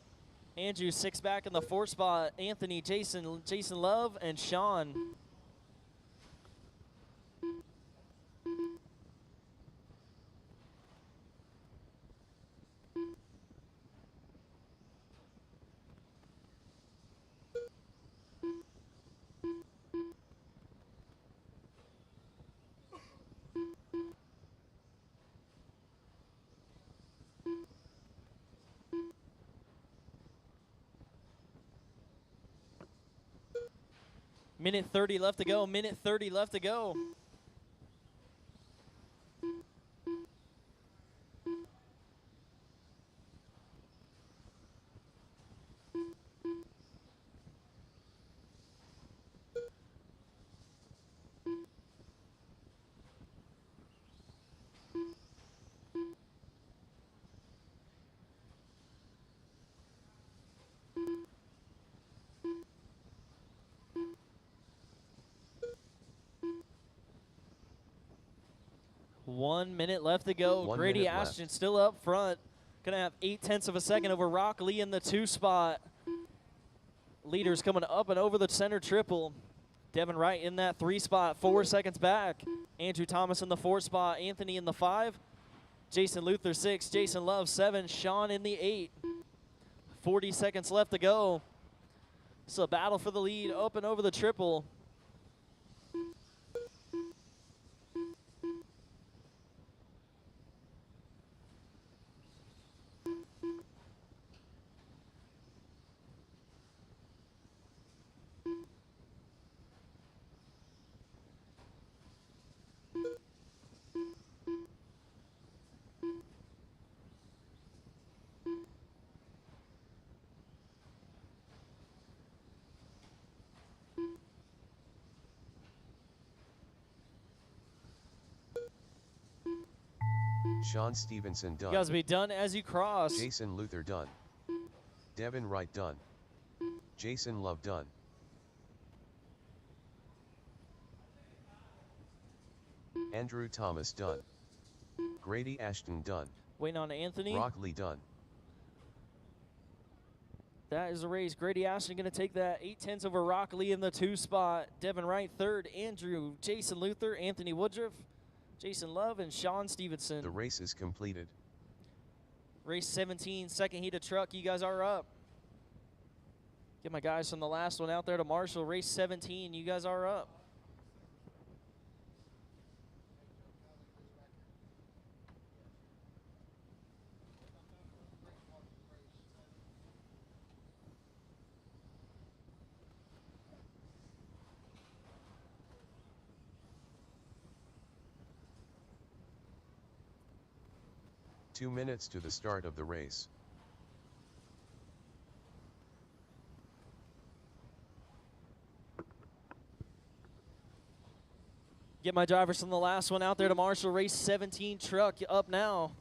Andrew 6 back in the 4th spot. Anthony, Jason Love, and Sean. Minute 30 left to go. Minute 30 left to go. One minute left to go. 1 Grady minute Ashton left. still up front. Gonna have 0.8 of a second over Rock Lee in the 2 spot. Leaders coming up and over the center triple. Devin Wright in that 3 spot, 4 seconds back. Andrew Thomas in the 4 spot. Anthony in the 5. Jason Luther 6. Jason Love 7. Sean in the 8. 40 seconds left to go. It's a battle for the lead up and over the triple. Sean Stevenson done. You guys will be done as you cross. Jason Luther done. Devin Wright done. Jason Love done. Andrew Thomas done. Grady Ashton done. Waiting on Anthony. Rock Lee done. That is a race. Grady Ashton going to take that 0.8 over Rock Lee in the 2 spot. Devin Wright 3rd. Andrew, Jason Luther, Anthony Woodruff, Jason Love, and Sean Stevenson. The race is completed. Race 17, second heat of truck. You guys are up. Get my guys from the last one out there to Marshall. Race 17, you guys are up. Two minutes to the start of the race. Get my drivers from the last one out there to Marshall. Race 17 truck up now.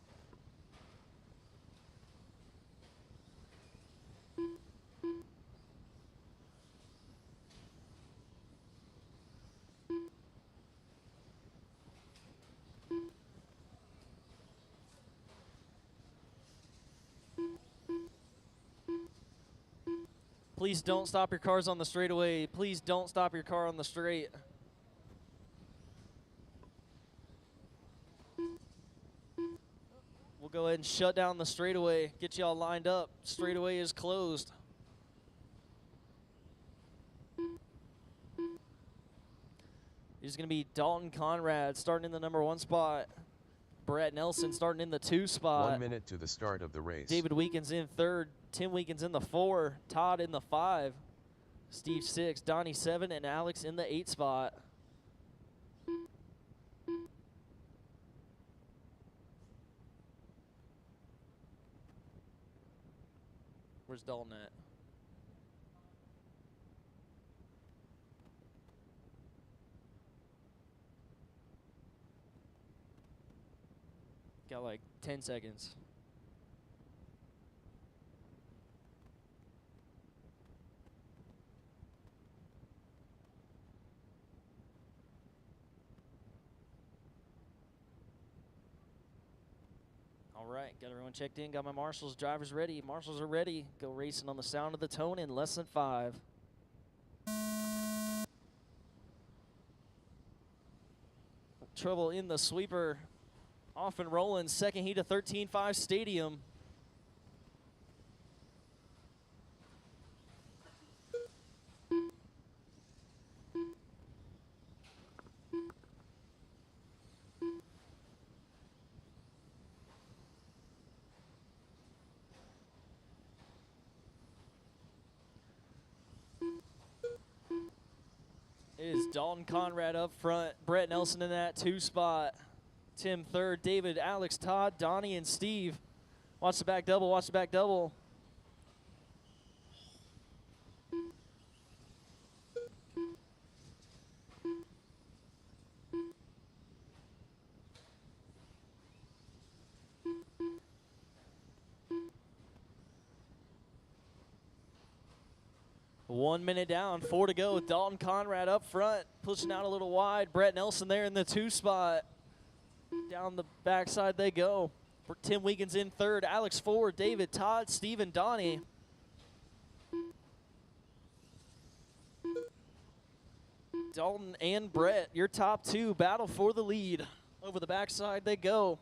Please don't stop your cars on the straightaway. Please don't stop your car on the straight. We'll go ahead and shut down the straightaway. Get y'all lined up. Straightaway is closed. It's going to be Dalton Conrad starting in the number 1 spot. Brett Nelson starting in the 2 spot. 1 minute to the start of the race. David Weekins in 3rd. Tim Weekins in the 4. Todd in the 5. Steve 6. Donnie 7. And Alex in the 8 spot. Where's Dalton at? Got like 10 seconds. All right, got everyone checked in. Got my marshals, drivers ready. Marshals are ready. Go racing on the sound of the tone in less than 5. Trouble in the sweeper. Off and rolling. Second heat of 13.5 Stadium. Dalton Conrad up front. Brett Nelson in that 2 spot. Tim third. David, Alex, Todd, Donnie, and Steve. Watch the back double. Watch the back double. One minute down, 4 to go. Dalton Conrad up front, pushing out a little wide. Brett Nelson there in the 2 spot. Down the backside they go. For Tim Wiegans in third. Alex Ford, David, Todd, Steve, and Donnie. Dalton and Brett, your top 2 battle for the lead. Over the backside they go.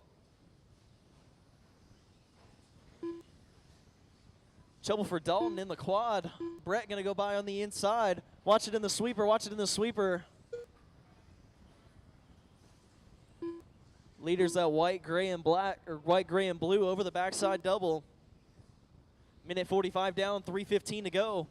Trouble for Dalton in the quad. Brett gonna go by on the inside. Watch it in the sweeper, watch it in the sweeper. Leaders that white, gray, and black, or white, gray, and blue over the backside double. Minute 45 down, 3:15 to go.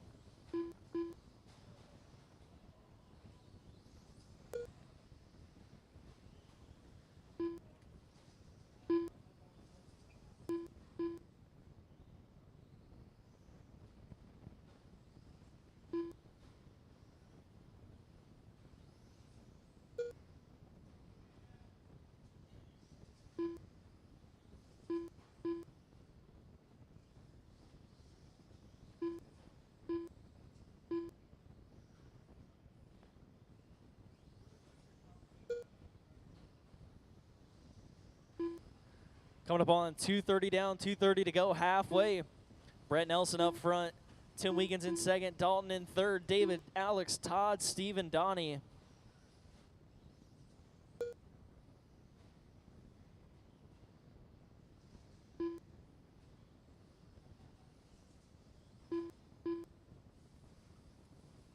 Coming up on 2:30 down, 2:30 to go, halfway. Brett Nelson up front. Tim Wiegans in second. Dalton in third. David, Alex, Todd, Steve, and Donnie.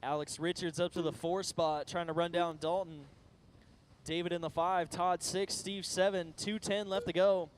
Alex Richards up to the 4 spot, trying to run down Dalton. David in the 5, Todd 6, Steve 7, 2:10 left to go.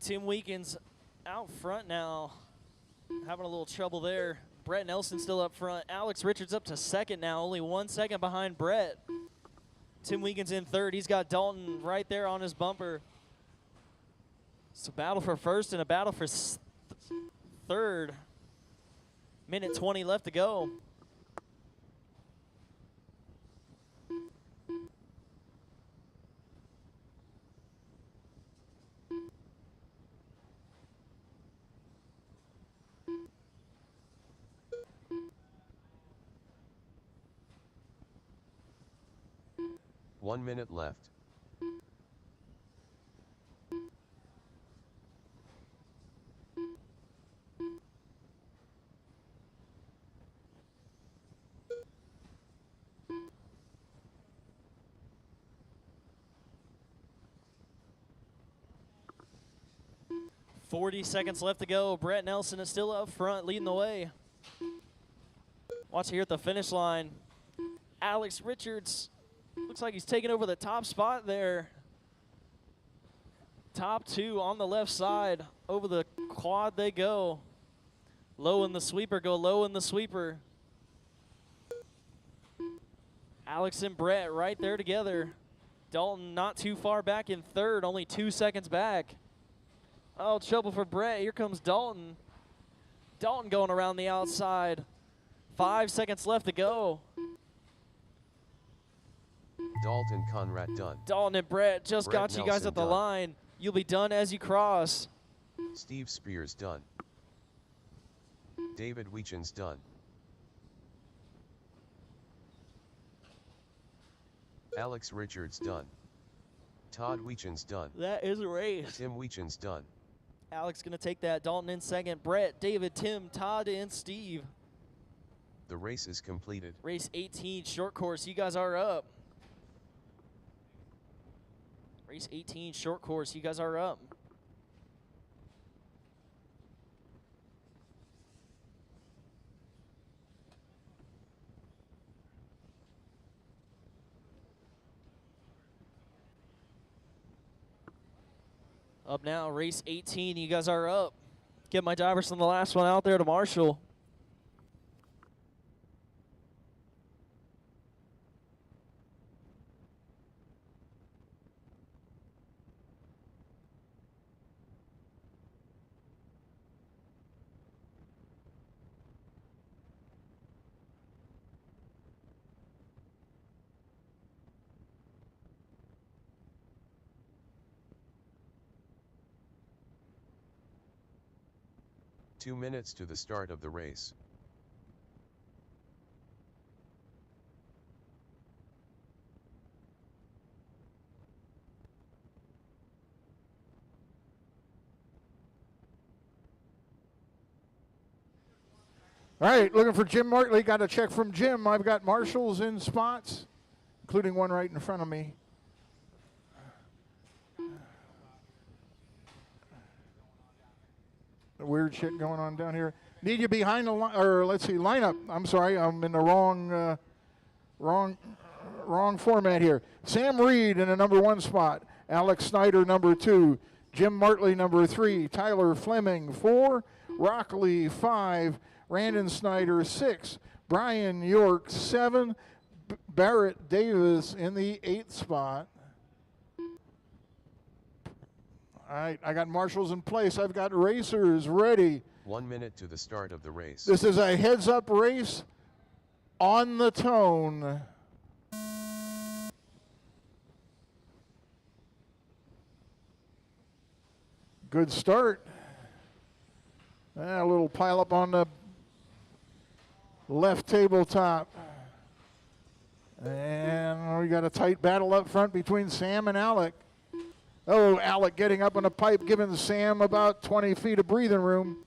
Tim Wiegans out front now, having a little trouble there. Brett Nelson still up front. Alex Richards up to second now, only 1 second behind Brett. Tim Wiegans in third. He's got Dalton right there on his bumper. It's a battle for first and a battle for third. Minute 20 left to go. One minute left. .40 seconds left to go. Brett Nelson is still up front, leading the way. Watch here at the finish line. Alex Richards looks like he's taking over the top spot there. Top 2 on the left side. Over the quad they go. Low in the sweeper, go low in the sweeper. Alex and Brett right there together. Dalton not too far back in third, only 2 seconds back. Oh, trouble for Brett. Here comes Dalton. Dalton going around the outside. 5 seconds left to go. Dalton Conrad done. Dalton and Brett just Brett got you guys Nelson at the done. line. You'll be done as you cross. Steve Spears done. David Wiegans done. Alex Richards done. Todd Wiegans done. That is a race. Tim Wiegans done. Alex going to take that. Dalton in second. Brett, David, Tim, Todd, and Steve. The race is completed. Race 18, short course. You guys are up. Race 18, short course. You guys are up. Up now, race 18. You guys are up. Get my divers from the last one out there to Marshall. Two minutes to the start of the race. All right, looking for Jim Martley. Got a check from Jim. I've got Marshalls in spots, including one right in front of me. Weird shit going on down here. Need you behind the line, or let's see, lineup. I'm sorry, I'm in the wrong format here. Sam Reed in the number 1 spot. Alex Snyder, number 2. Jim Martley, number 3. Tyler Fleming, 4. Rockley, 5. Randon Snyder, 6. Brian York, 7. Barrett Davis in the 8th spot. All right, I got marshals in place. I've got racers ready. 1 minute to the start of the race. This is a heads-up race on the tone. Good start. A little pile up on the left tabletop. And we got a tight battle up front between Sam and Alec. Oh, Alec getting up on a pipe, giving Sam about 20 feet of breathing room.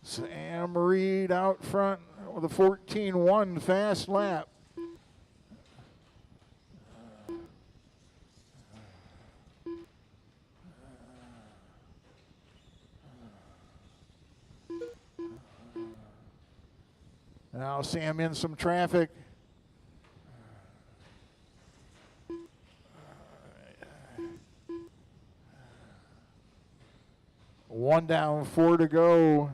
Sam Reed out front with a 14-1 fast lap. Now Sam in some traffic. One down, 4 to go.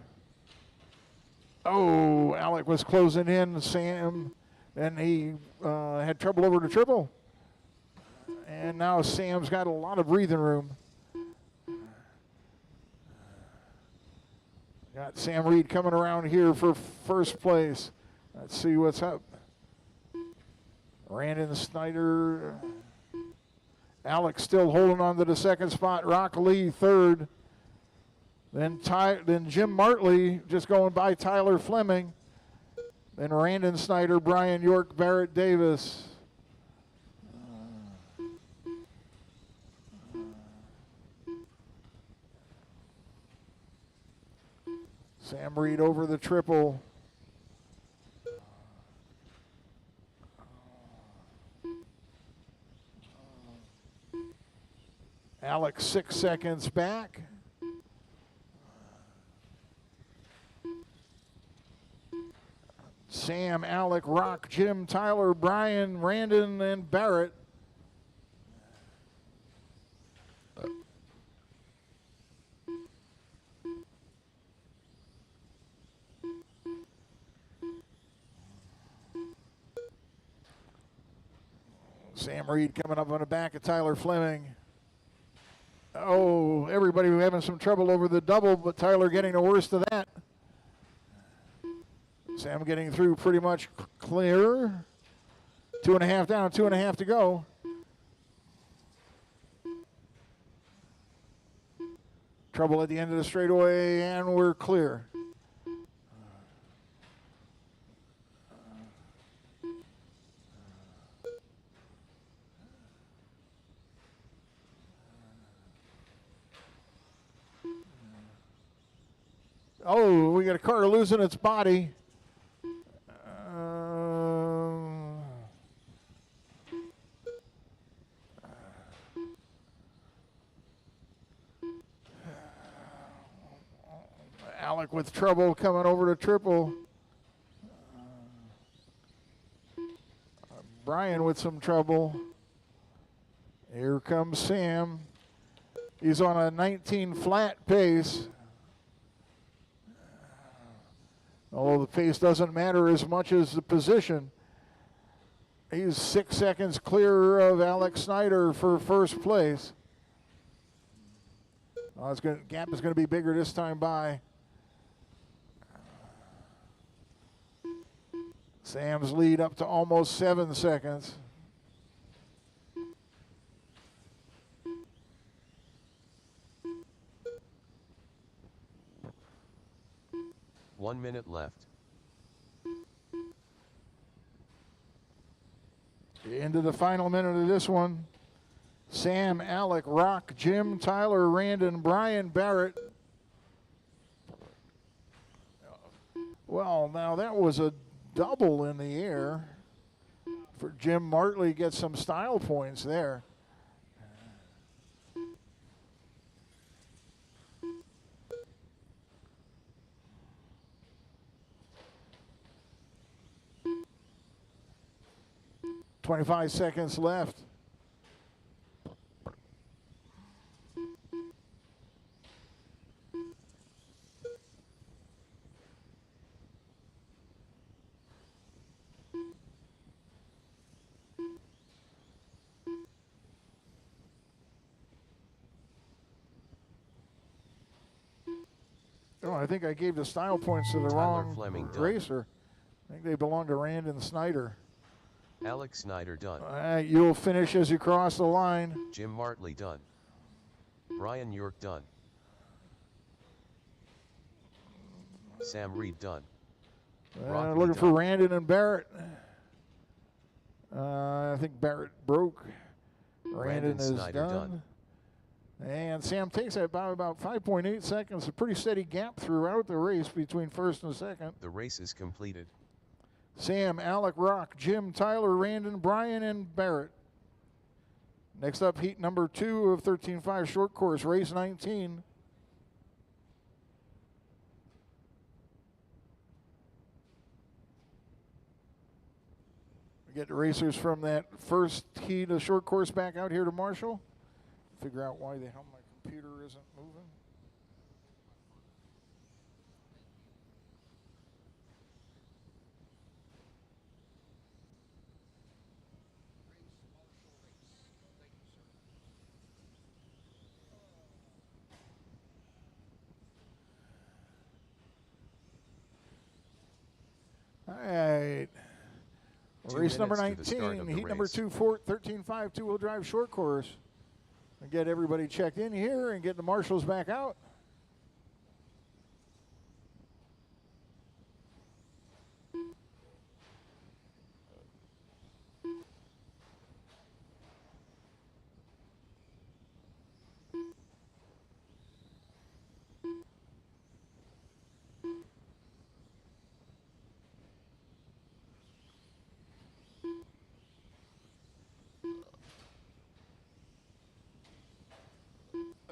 Oh, Alec was closing in. Sam, and he had trouble over the triple. And now Sam's got a lot of breathing room. Got Sam Reed coming around here for first place. Let's see what's up. Randon Snyder. Alex still holding on to the second spot. Rock Lee third. Then Jim Martley just going by Tyler Fleming. Then Randon Snyder, Brian York, Barrett Davis. Sam Reed over the triple. Alex 6 seconds back. Sam, Alec, Rock, Jim, Tyler, Brian, Randon, and Barrett. Sam Reed coming up on the back of Tyler Fleming. Oh, everybody having some trouble over the double, but Tyler getting the worst of that. Sam getting through pretty much clear. 2.5 down, 2.5 to go. Trouble at the end of the straightaway, and we're clear. Oh, we got a car losing its body. Alec with trouble coming over to triple. Brian with some trouble. Here comes Sam. He's on a 19 flat pace. Although the pace doesn't matter as much as the position. He's 6 seconds clear of Alex Snyder for first place. Oh, gap is going to be bigger this time by. Sam's lead up to almost 7 seconds. One minute left. Into the final minute of this one. Sam, Alec, Rock, Jim, Tyler, Randon, Brian, Barrett. Well, now that was a double in the air. For Jim Martley, gets some style points there. .25 seconds left. Oh, I think I gave the style points to the wrong Fleming done. racer. I think they belong to Randon Snyder. Alex Snyder done. All right, you'll finish as you cross the line. Jim Martley done. Brian York done. Sam Reed done. Rock Looking done. for Randon and Barrett. I think Barrett broke. Randon is Snyder done. And Sam takes it by about 5.8 seconds. A pretty steady gap throughout the race between first and second. The race is completed. Sam, Alec, Rock, Jim, Tyler, Randon, Brian, and Barrett. Next up, heat number 2 of 13.5 short course, race 19. We get the racers from that first heat of short course back out here to Marshall. Figure out why the hell my computer isn't moving. All right. 2 Race number minutes to the start 19, of the heat number race. 2, 13.5 two-wheel drive short course. And get everybody checked in here and get the marshals back out.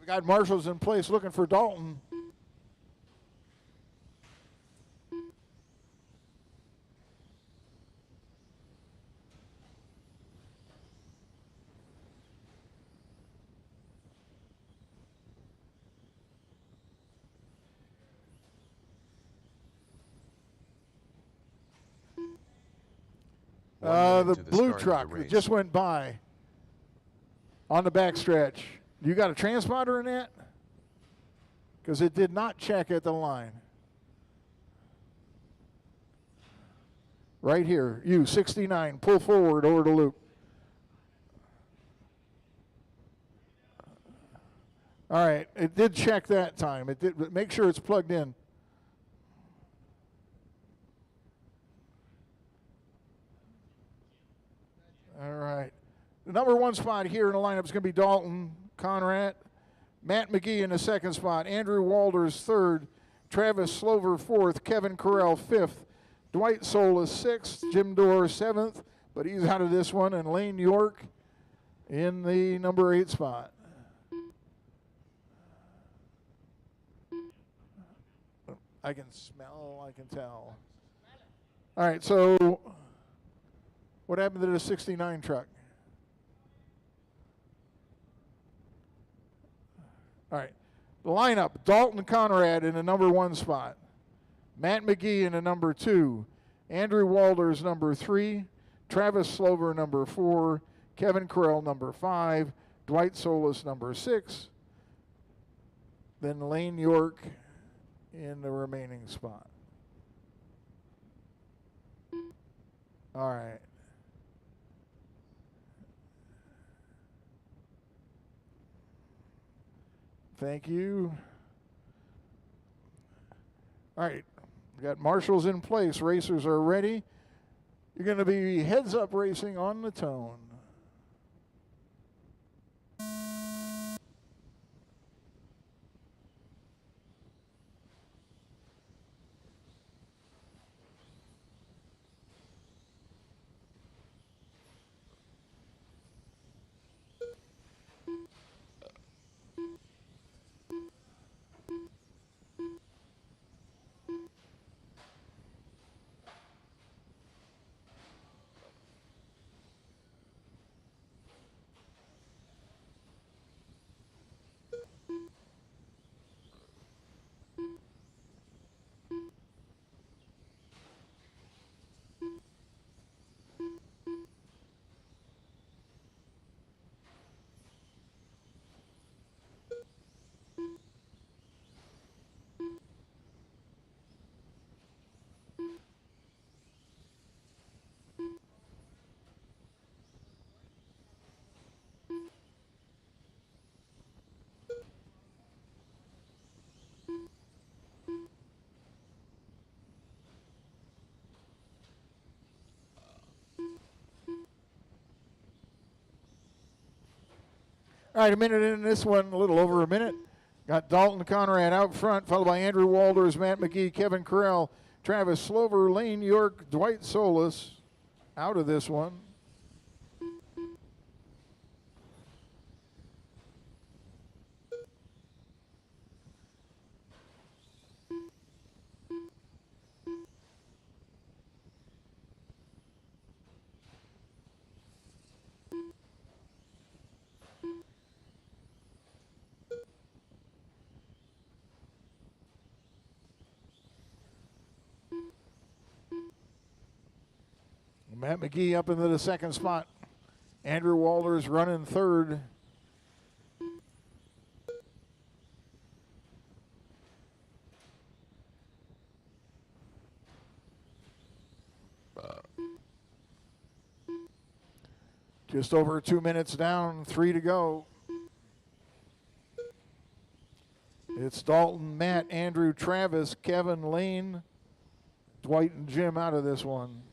Got marshals in place looking for Dalton. The to the blue start of the truck that race. just went by on the backstretch. You got a transponder in that? Because it did not check at the line. Right here, you 69, pull forward over the loop. All right, it did check that time. It did. Make sure it's plugged in. All right. The number 1 spot here in the lineup is going to be Dalton Conrad. Matt McGee in the 2nd spot. Andrew Walters 3rd. Travis Slover 4th. Kevin Carell 5th. Dwight Solis 6th. Jim Dorr 7th. But he's out of this one. And Lane York in the number 8 spot. I can smell, I can tell. All right, so what happened to the 69 truck? All right, the lineup, Dalton Conrad in the number 1 spot. Matt McGee in the number 2. Andrew Walters, number 3. Travis Slover, number 4. Kevin Carell, number 5. Dwight Solis, number 6. Then Lane York in the remaining spot. All right. Thank you. All right. We got marshals in place. Racers are ready. You're going to be heads up racing on the tone. All right, a minute in this one, a little over a minute. Got Dalton Conrad out front, followed by Andrew Walters, Matt McGee, Kevin Carell, Travis Slover, Lane York, Dwight Solis out of this one. Matt McGee up into the 2nd spot. Andrew Walters running 3rd. Just over 2 minutes down, 3 to go. It's Dalton, Matt, Andrew, Travis, Kevin, Lane, Dwight, and Jim out of this one.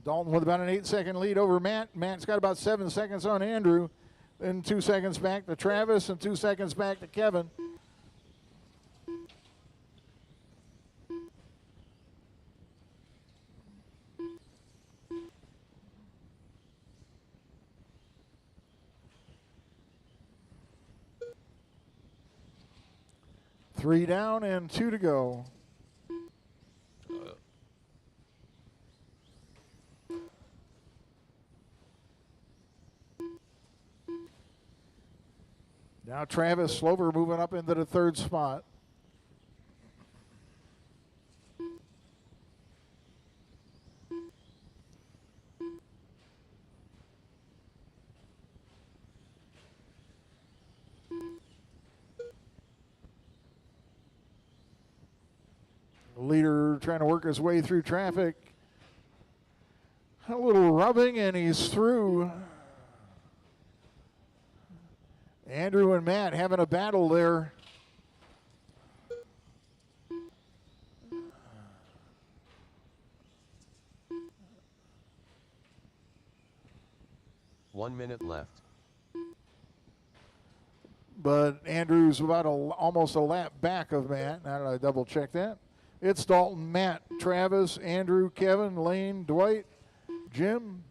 Dalton with about an 8-second lead over Matt. Matt's got about 7 seconds on Andrew. Then 2 seconds back to Travis and 2 seconds back to Kevin. Three down and 2 to go. Now Travis Slover moving up into the 3rd spot. The leader trying to work his way through traffic. A little rubbing and he's through. Andrew and Matt having a battle there. but Andrew's about almost a lap back of Matt. Now did I double check that? It's Dalton, Matt, Travis, Andrew, Kevin, Lane, Dwight, Jim.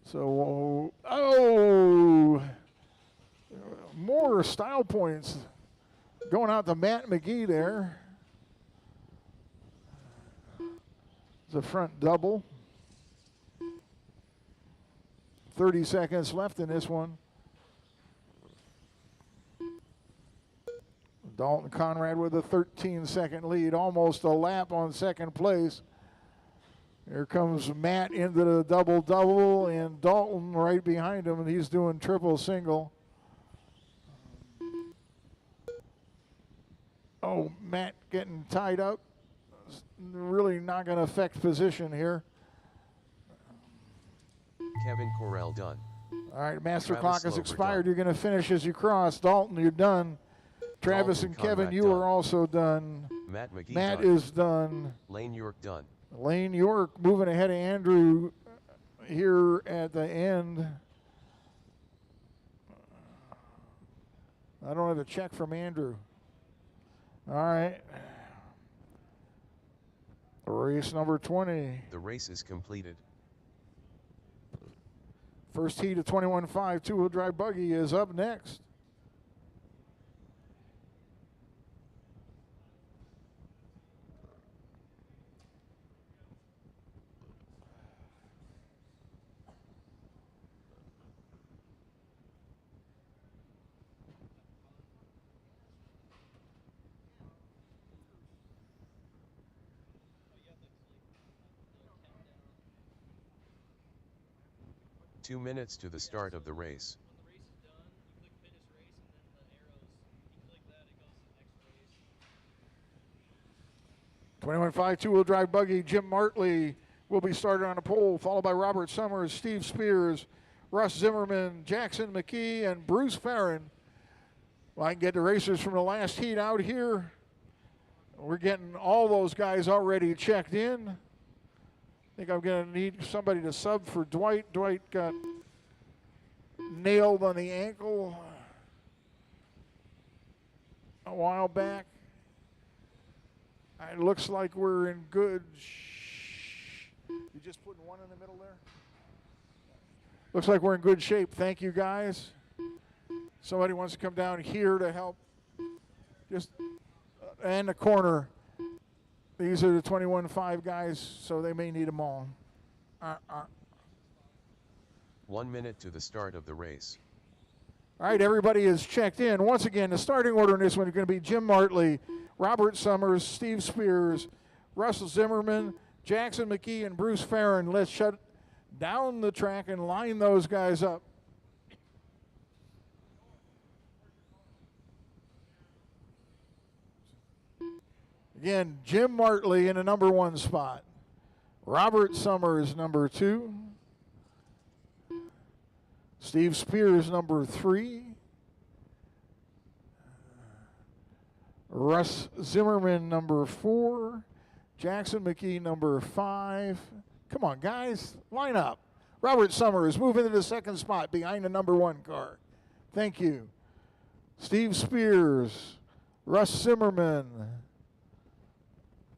So, more style points going out to Matt McGee there. It's a front double. 30 seconds left in this one. Dalton Conrad with a 13-second lead, almost a lap on second place. Here comes Matt into the double-double, and Dalton right behind him, and he's doing triple-single. Oh, Matt getting tied up. Really not going to affect position here. Kevin Correll done. All right, master Travis clock has Slover expired. done. You're going to finish as you cross. Dalton, you're done. Travis Dalton and Kevin, Conrad you done. are also done. Matt McGee Matt done. is done. Lane York done. Lane York moving ahead of Andrew here at the end. I don't have a check from Andrew. All right. Race number 20. The race is completed. First heat of 21.5 two-wheel drive buggy is up next. Two 2 minutes to the start of the race. When the race is done, you click finish race, and then the arrows, you click that, it goes to the next race. 21.5 two-wheel drive buggy. Jim Martley will be started on a pole, followed by Robert Summers, Steve Spears, Russ Zimmerman, Jackson McKee, and Bruce Farron. Well, I can get the racers from the last heat out here. We're getting all those guys already checked in. I think I'm going to need somebody to sub for Dwight. Dwight got nailed on the ankle a while back. It looks like we're in good. You just putting one in the middle there? Looks like we're in good shape. Thank you, guys. Somebody wants to come down here to help. Just and the corner. These are the 21.5 guys, so they may need them all. 1 minute to the start of the race. All right, everybody is checked in. Once again, the starting order in this one is going to be Jim Martley, Robert Summers, Steve Spears, Russell Zimmerman, Jackson McKee, and Bruce Farron. Let's shut down the track and line those guys up. Again, Jim Martley in the number 1 spot. Robert Summers, number 2. Steve Spears, number 3. Russ Zimmerman, number 4. Jackson McKee, number 5. Come on, guys, line up. Robert Summers moving to the 2nd spot behind the number 1 car. Thank you. Steve Spears, Russ Zimmerman,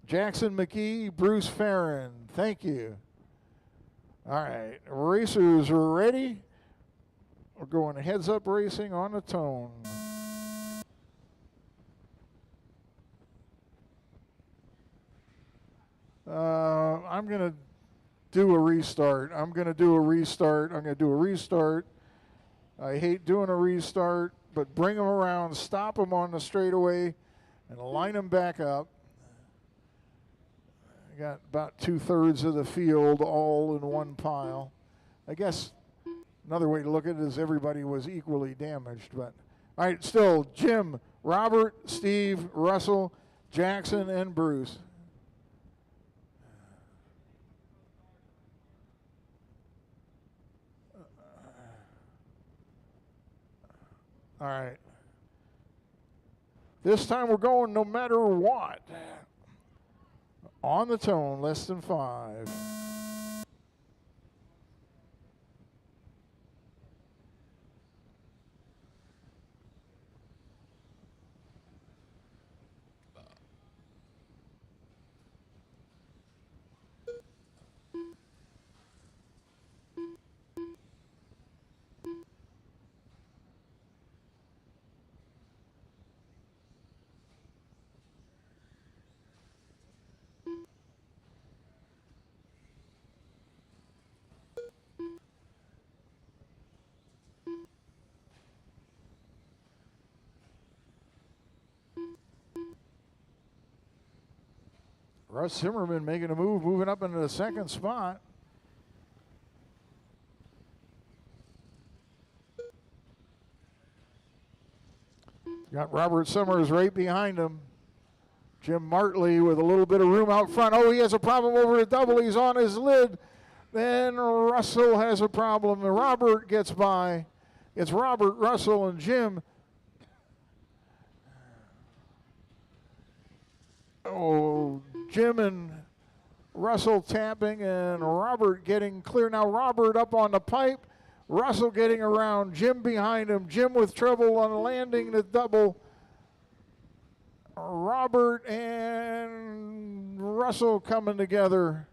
Jackson McKee, Bruce Farron. Thank you. All right, racers are ready. We're going heads-up racing on the tone. I'm going to do a restart. I'm going to do a restart. I hate doing a restart, but bring them around, stop them on the straightaway, and line them back up. I got about 2/3 of the field all in one pile. I guess another way to look at it is everybody was equally damaged. But all right, still Jim, Robert, Steve, Russell, Jackson, and Bruce. All right. This time we're going no matter what. On the tone, less than 5. Russ Zimmerman making a move, moving up into the second spot. Got Robert Summers right behind him. Jim Martley with a little bit of room out front. Oh, he has a problem over the double. He's on his lid. Then Russell has a problem. And Robert gets by. It's Robert, Russell, and Jim. Oh, Jim and Russell tapping, and Robert getting clear. Now Robert up on the pipe. Russell getting around. Jim behind him. Jim with trouble on landing the double. Robert and Russell coming together.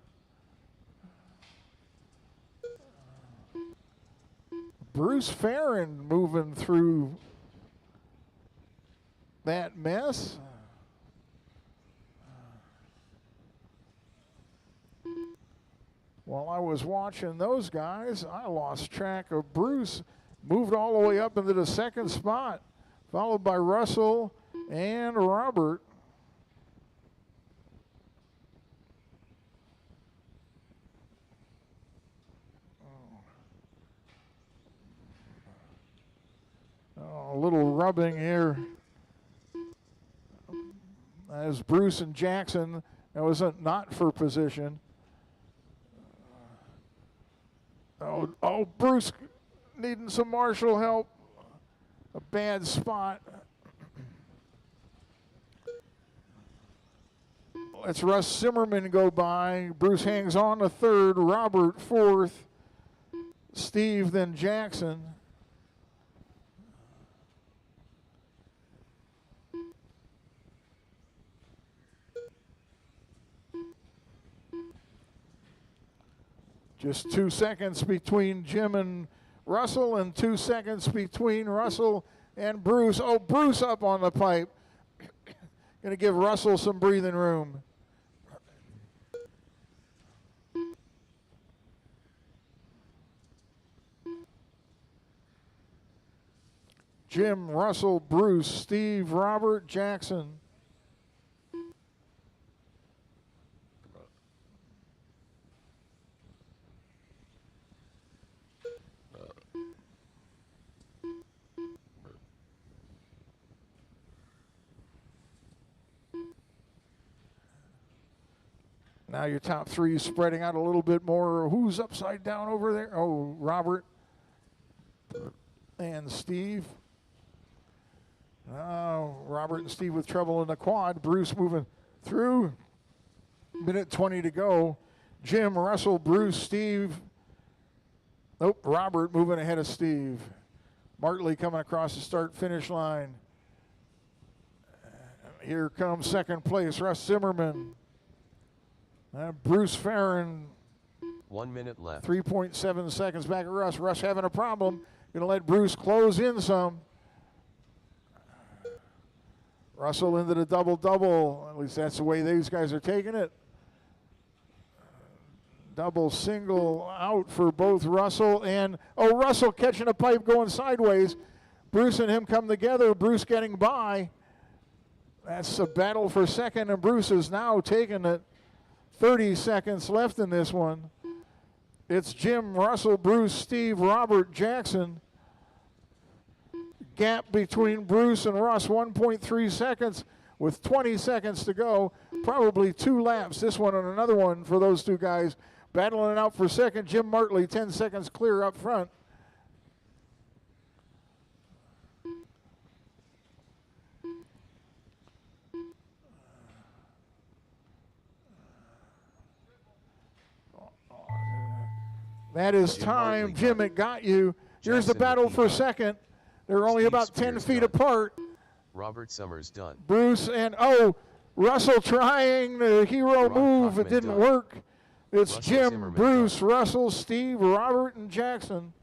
Bruce Farron moving through that mess. While I was watching those guys, I lost track of Bruce. Moved all the way up into the second spot, followed by Russell and Robert. Oh, a little rubbing here. As Bruce and Jackson, that was a not for position. Oh, Bruce needing some Marshall help. A bad spot. Let's Russ Zimmerman go by. Bruce hangs on to third. Robert fourth. Steve, then Jackson. Just 2 seconds between Jim and Russell, and 2 seconds between Russell and Bruce. Oh, Bruce up on the pipe. Going to give Russell some breathing room. Jim, Russell, Bruce, Steve, Robert, Jackson. Now your top three is spreading out a little bit more. Who's upside down over there? Oh, Robert and Steve. Oh, Robert and Steve with trouble in the quad. Bruce moving through. Minute 20 to go. Jim, Russell, Bruce, Steve. Nope, Robert moving ahead of Steve. Martley coming across the start-finish line. Here comes second place, Russ Zimmerman. Bruce Farron. 1 minute left. 3.7 seconds back at Russ. Russ having a problem. Going to let Bruce close in some. Russell into the double-double. At least that's the way these guys are taking it. Double single out for both Russell and, oh, Russell catching a pipe going sideways. Bruce and him come together. Bruce getting by. That's a battle for second, and Bruce is now taking it. 30 seconds left in this one. It's Jim, Russell, Bruce, Steve, Robert, Jackson. Gap between Bruce and Russ, 1.3 seconds with 20 seconds to go. Probably 2 laps, this one and another one for those two guys. Battling it out for second. Jim Martley, 10 seconds clear up front. That is time. Jim, it got you. Here's the battle for second. They're only about 10 feet apart. Robert Summers done. Bruce and, oh, Russell trying the hero move. It didn't work. It's Jim, Bruce, Russell, Steve, Robert, and Jackson.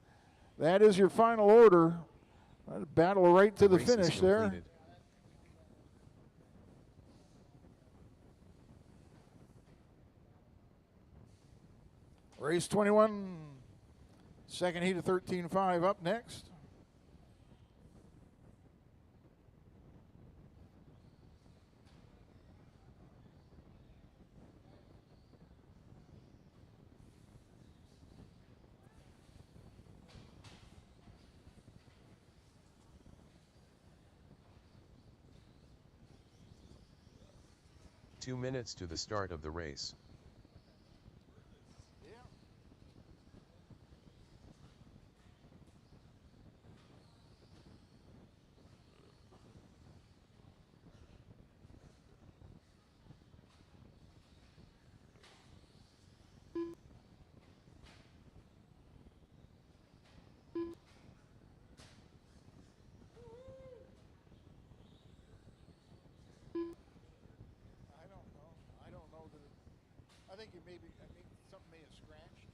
That is your final order. Battle right to the finish there. Race 21, second heat of 13.5 up next. 2 minutes to the start of the race. I don't know that. I think I think something may have scratched.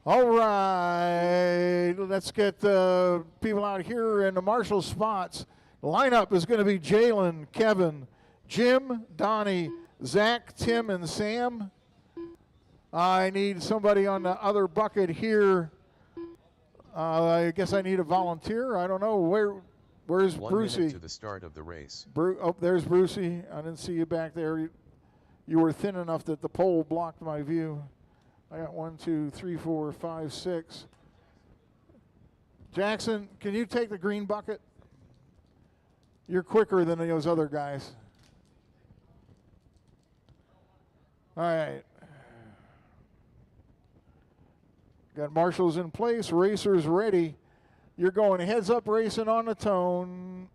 All right, let's get the people out here in the marshal spots. The lineup is going to be Jalen, Kevin, Jim, Donnie, Zach, Tim, and Sam. I need somebody on the other bucket here. I guess I need a volunteer. I don't know. Where's 1 Brucey? minute to the start of the race. Oh, there's Brucey. I didn't see you back there. You were thin enough that the pole blocked my view. I got 1, 2, 3, 4, 5, 6. Jackson, can you take the green bucket? You're quicker than those other guys. All right. Got marshals in place, racers ready. You're going heads up racing on the tone.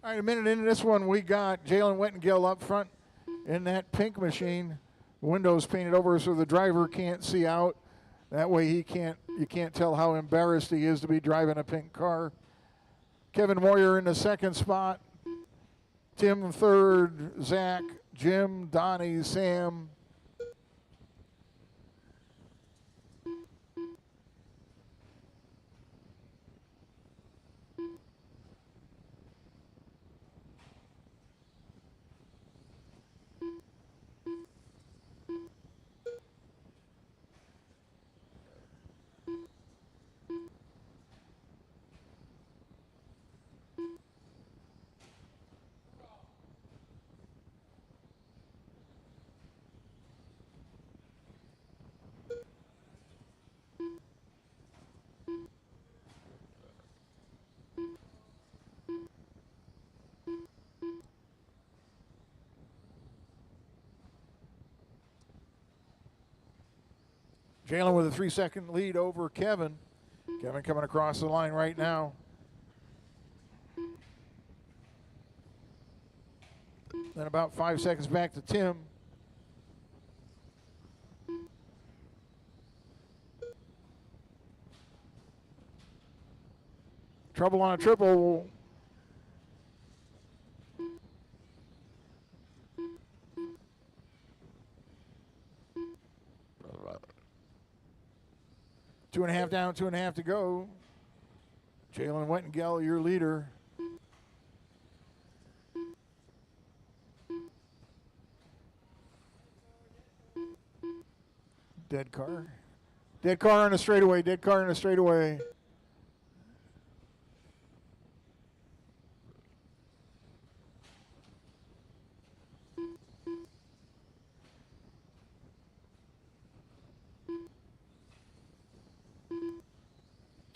All right, a minute into this one, we got Jalen Wettengill up front in that pink machine. Windows painted over so the driver can't see out. That way you can't tell how embarrassed he is to be driving a pink car. Kevin Moyer in the second spot. Tim third, Zach, Jim, Donnie, Sam. Jalen with a 3-second lead over Kevin. Kevin coming across the line right now. Then about 5 seconds back to Tim. Trouble on a triple. Two and a half down, 2.5 to go. Jalen Wettengill, your leader. Dead car. Dead car on the straightaway. Dead car on the straightaway.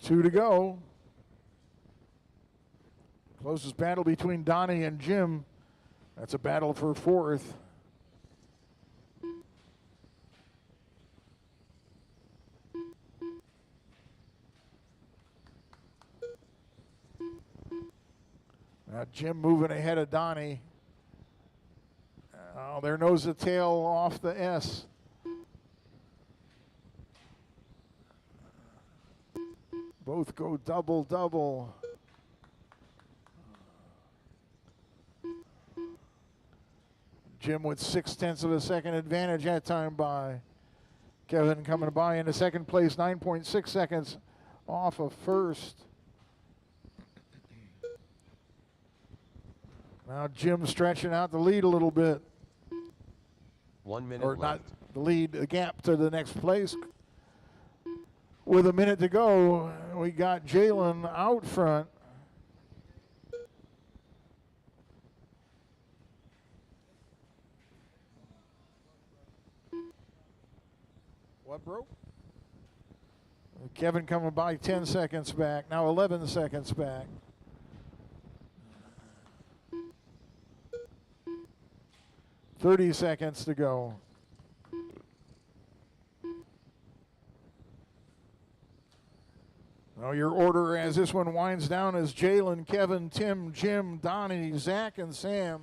Two to go. Closest battle between Donnie and Jim. That's a battle for fourth. Now Jim moving ahead of Donnie. Well, there knows the tail off the S. Both go double, double. Jim with 0.6 of a second advantage that time by Kevin coming by into second place, 9.6 seconds off of first. Now Jim stretching out the lead a little bit. 1 minute Or left. not the lead, the gap to the next place. With a minute to go, we got Jalen out front. What broke? Kevin coming by 10 seconds back, now 11 seconds back. $30 seconds to go. Well, your order as this one winds down is Jalen, Kevin, Tim, Jim, Donnie, Zach, and Sam.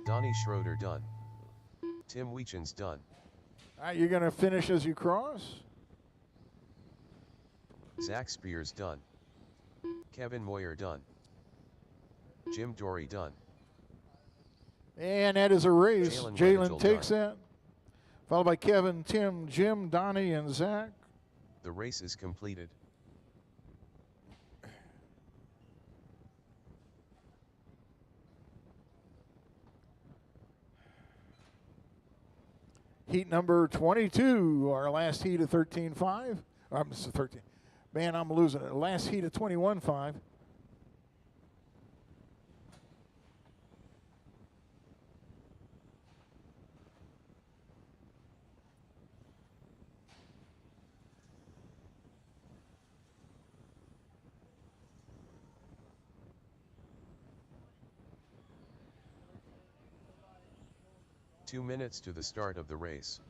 Donnie Schroeder done. Tim Weechen's done. All right, you're going to finish as you cross. Zach Spears done. Kevin Moyer done. Jim Dory done. And that is a race. Jalen Jalen Weddington takes done. that. Followed by Kevin, Tim, Jim, Donnie, and Zach. The race is completed. Heat number 22, our last heat of 13.5. I'm 13. Man, I'm losing it. Last heat of 21.5. Two minutes to the start of the race.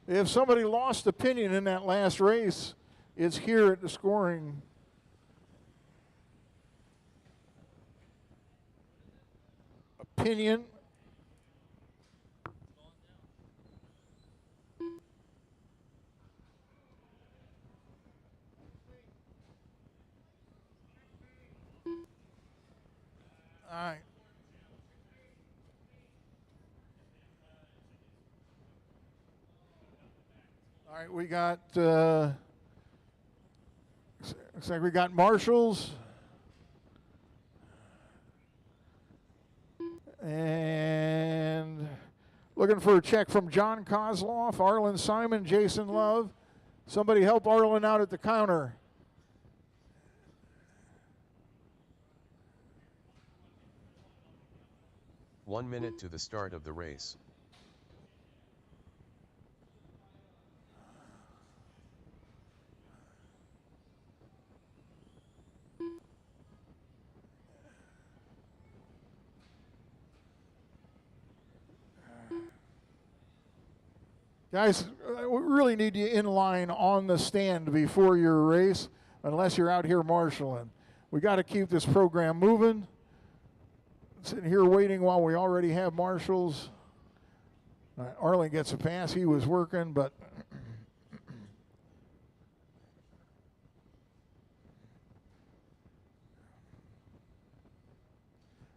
If somebody lost opinion in that last race, it's here at the scoring. Opinion. All right. All right, we got, looks like we got marshals. And looking for a check from John Kozloff, Arlen Simon, Jason Love. Somebody help Arlen out at the counter. 1 minute to the start of the race. Guys, we really need you in line on the stand before your race, unless you're out here marshaling. We got to keep this program moving. Sitting here waiting while we already have marshals. Arlen gets a pass. He was working, but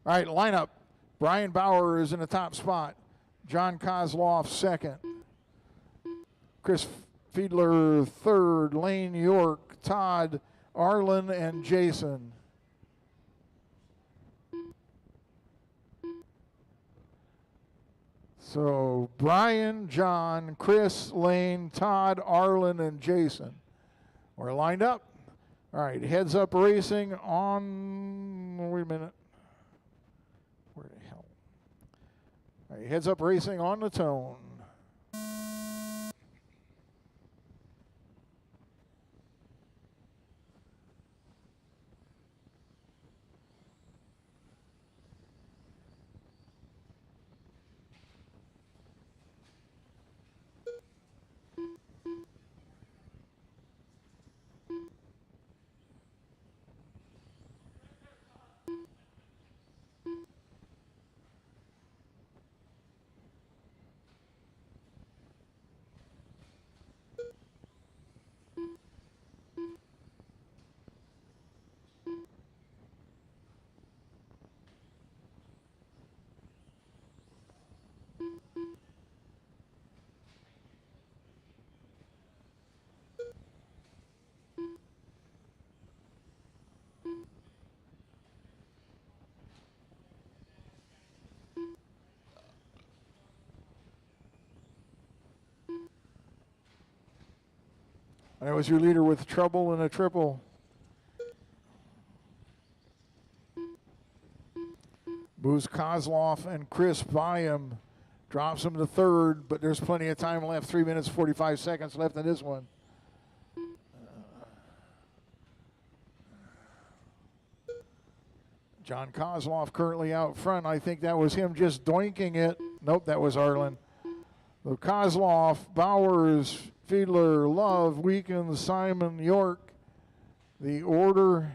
all right, lineup. Brian Bauer is in the top spot. John Kozloff second. Chris Fiedler third. Lane York, Todd, Arlen, and Jason. So Brian, John, Chris, Lane, Todd, Arlen, and Jason. We're lined up. All right, heads up racing on, wait a minute. Where the hell? All right, heads up racing on the tone. That was your leader with trouble in a triple. Moves Kozlov and Chris by him. Drops him to third, but there's plenty of time left. 3 minutes, 45 seconds left in this one. John Kozlov currently out front. I think that was him just doinking it. Nope, that was Arlen. So Kozlov, Bowers, Fiedler, Love, Weekend, Simon, York. The order.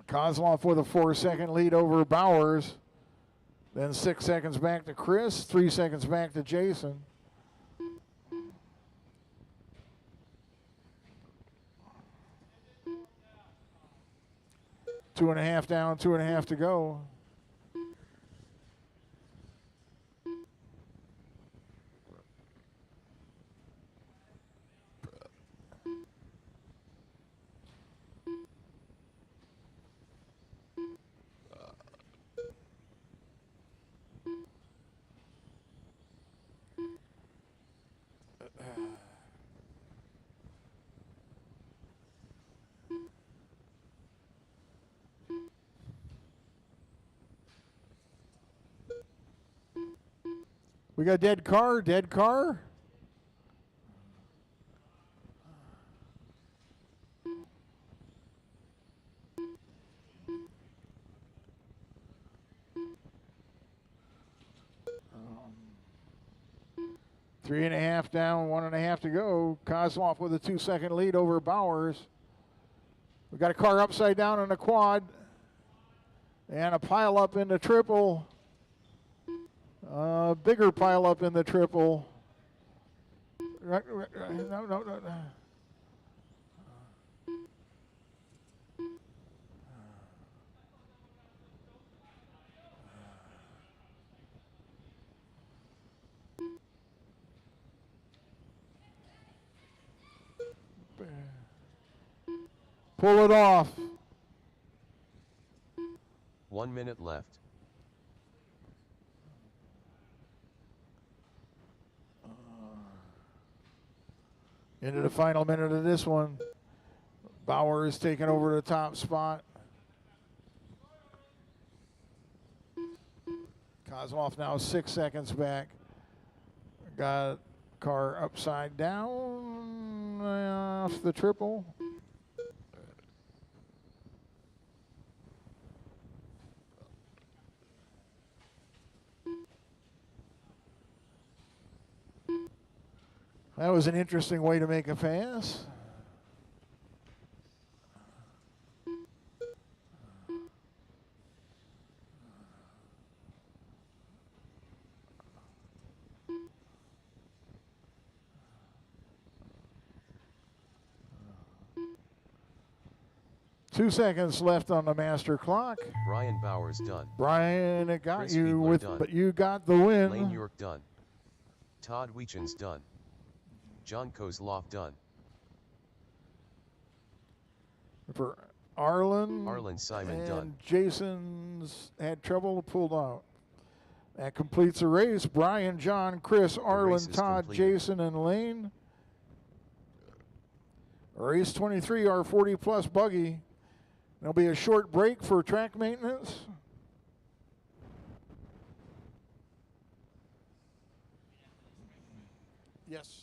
Kozlov with a 4-second lead over Bowers. Then 6 seconds back to Chris, 3 seconds back to Jason. Two and a half down, 2.5 to go. We got dead car, dead car. Three and a half down, 1.5 to go. Kozlov with a 2-second lead over Bowers. We got a car upside down in the quad. And a pile up in the triple. Bigger pile up in the triple. No. Pull it off. 1 minute left. Into the final minute of this one. Bauer is taking over the top spot. Kozlov now 6 seconds back. Got car upside down off the triple. That was an interesting way to make a pass. Two seconds left on the master clock. Brian Bowers done. Brian, it got Chris you Fiedler with, done. but you got the win. Lane York done. Todd Weechens done. John Kozlov done. For Arlen Simon and done. Jason's had trouble, pulled out. That completes the race. Brian, John, Chris, Arlen, race is Todd, completed. Jason, and Lane. Race 23, our 40-plus buggy. There'll be a short break for track maintenance. Yes.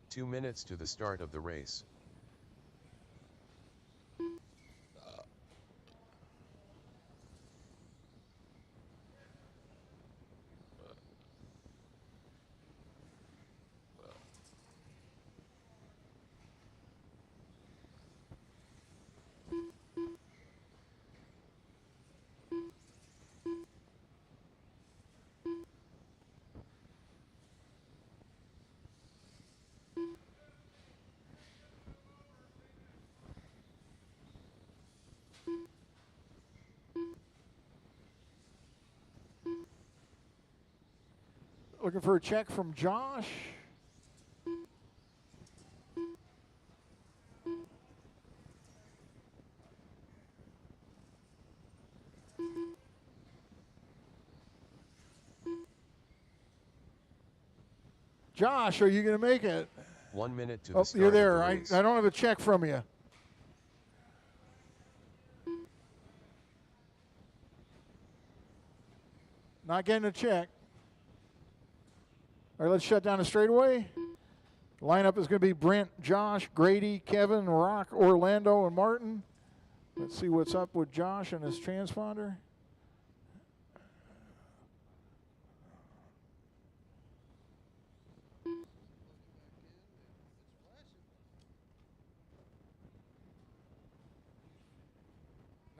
Two minutes to the start of the race. looking for a check from Josh. Josh, are you going to make it? 1 minute to the Oh, start you're of the there. I race. don't have a check from you. Not getting a check. All right, let's shut down the straightaway. Lineup is going to be Brent, Josh, Grady, Kevin, Rock, Orlando, and Martin. Let's see what's up with Josh and his transponder.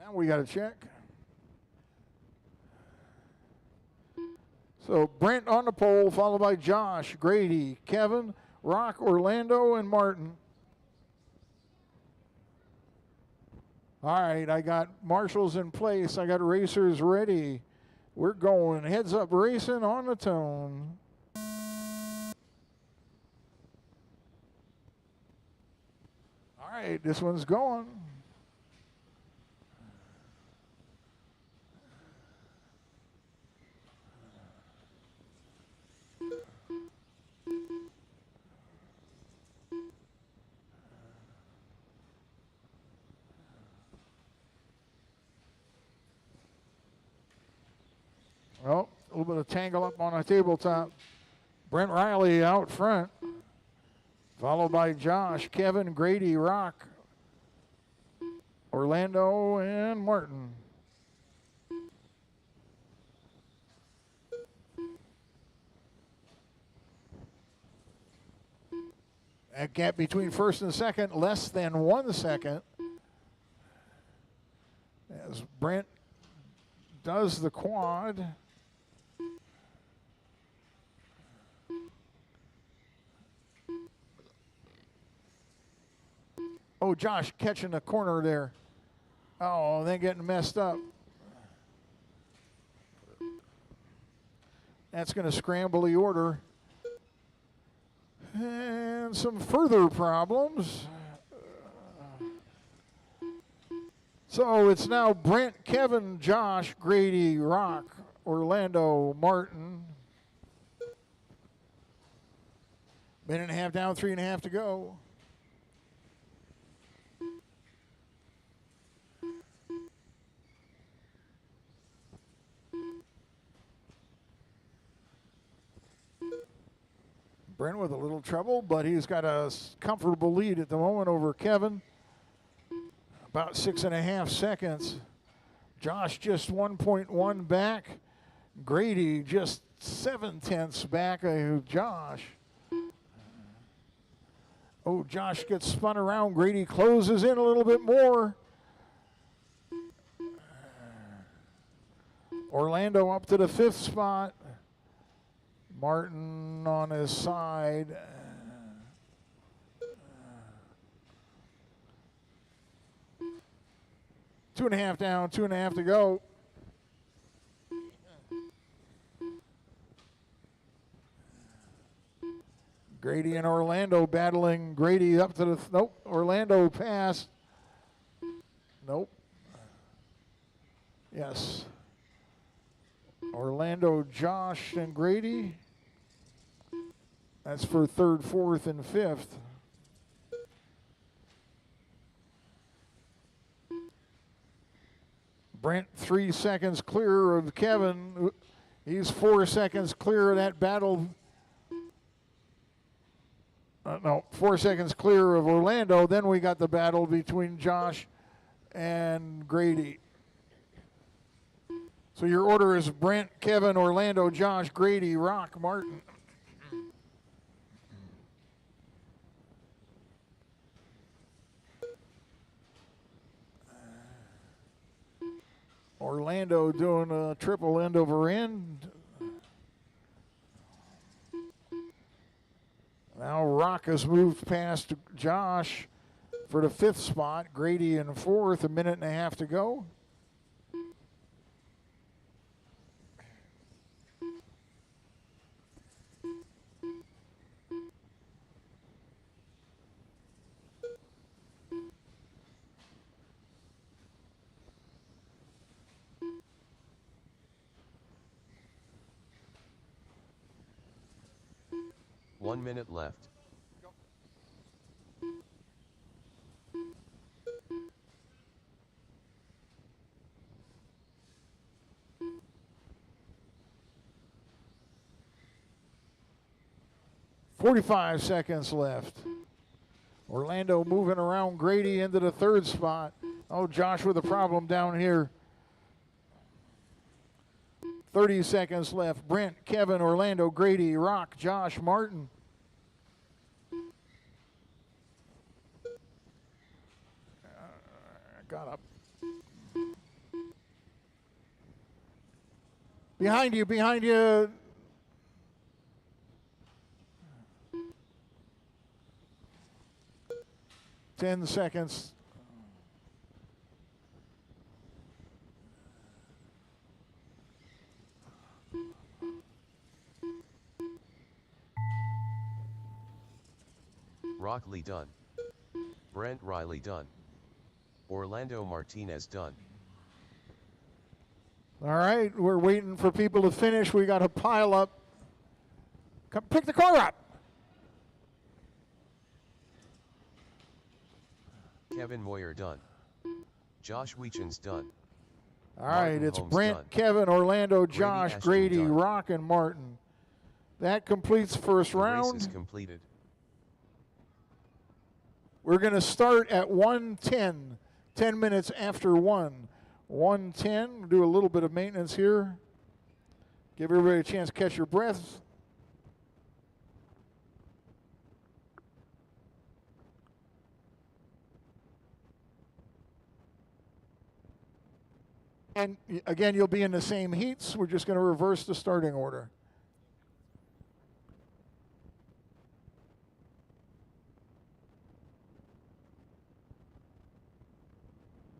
Now we got a check. So Brent on the pole, followed by Josh, Grady, Kevin, Rock, Orlando, and Martin. All right, I got marshals in place. I got racers ready. We're going heads up racing on the tone. All right, this one's going. Well, a little bit of tangle up on a tabletop. Brent Riley out front, followed by Josh, Kevin, Grady, Rock, Orlando, and Martin. That gap between first and second, less than 1 second. As Brent does the quad. Oh, Josh catching the corner there. Oh, then getting messed up. That's going to scramble the order. And some further problems. So it's now Brent, Kevin, Josh, Grady, Rock, Orlando, Martin. Minute and a half down, 3.5 to go. Brent with a little trouble, but he's got a comfortable lead at the moment over Kevin. About 6.5 seconds. Josh just 1.1 back. Grady just 0.7 back of Josh. Oh, Josh gets spun around. Grady closes in a little bit more. Orlando up to the 5th spot. Martin on his side. 2.5 down, 2.5 to go. Grady and Orlando battling. Grady up to the, nope, Orlando passed. Nope. Yes. Orlando, Josh, and Grady. That's for 3rd, 4th, and 5th. Brent 3 seconds clear of Kevin. He's 4 seconds clear of that battle. No, 4 seconds clear of Orlando. Then we got the battle between Josh and Grady. So your order is Brent, Kevin, Orlando, Josh, Grady, Rock, Martin. Orlando doing a triple end over end. Now Rock has moved past Josh for the 5th spot. Grady in 4th, 1.5 minutes to go. 1 minute left. .45 seconds left. Orlando moving around Grady into the third spot. Oh, Josh with a problem down here. 30 seconds left. Brent, Kevin, Orlando, Grady, Rock, Josh, Martin. Got up. Behind you, behind you. Ten seconds. Rockley done. Brent Riley done. Orlando Martinez done. All right, we're waiting for people to finish. We got to pile up. Come pick the car up. Kevin Moyer done. Josh Weechen's done. All right, Martin it's Holmes Brent, done. Kevin, Orlando, Josh, Ashton Grady, done. Rock, and Martin. That completes first The race is round. completed. We're going to start at 1:10, 10 minutes after 1. 1:10, do a little bit of maintenance here. Give everybody a chance to catch your breath. And again, you'll be in the same heats. We're just going to reverse the starting order.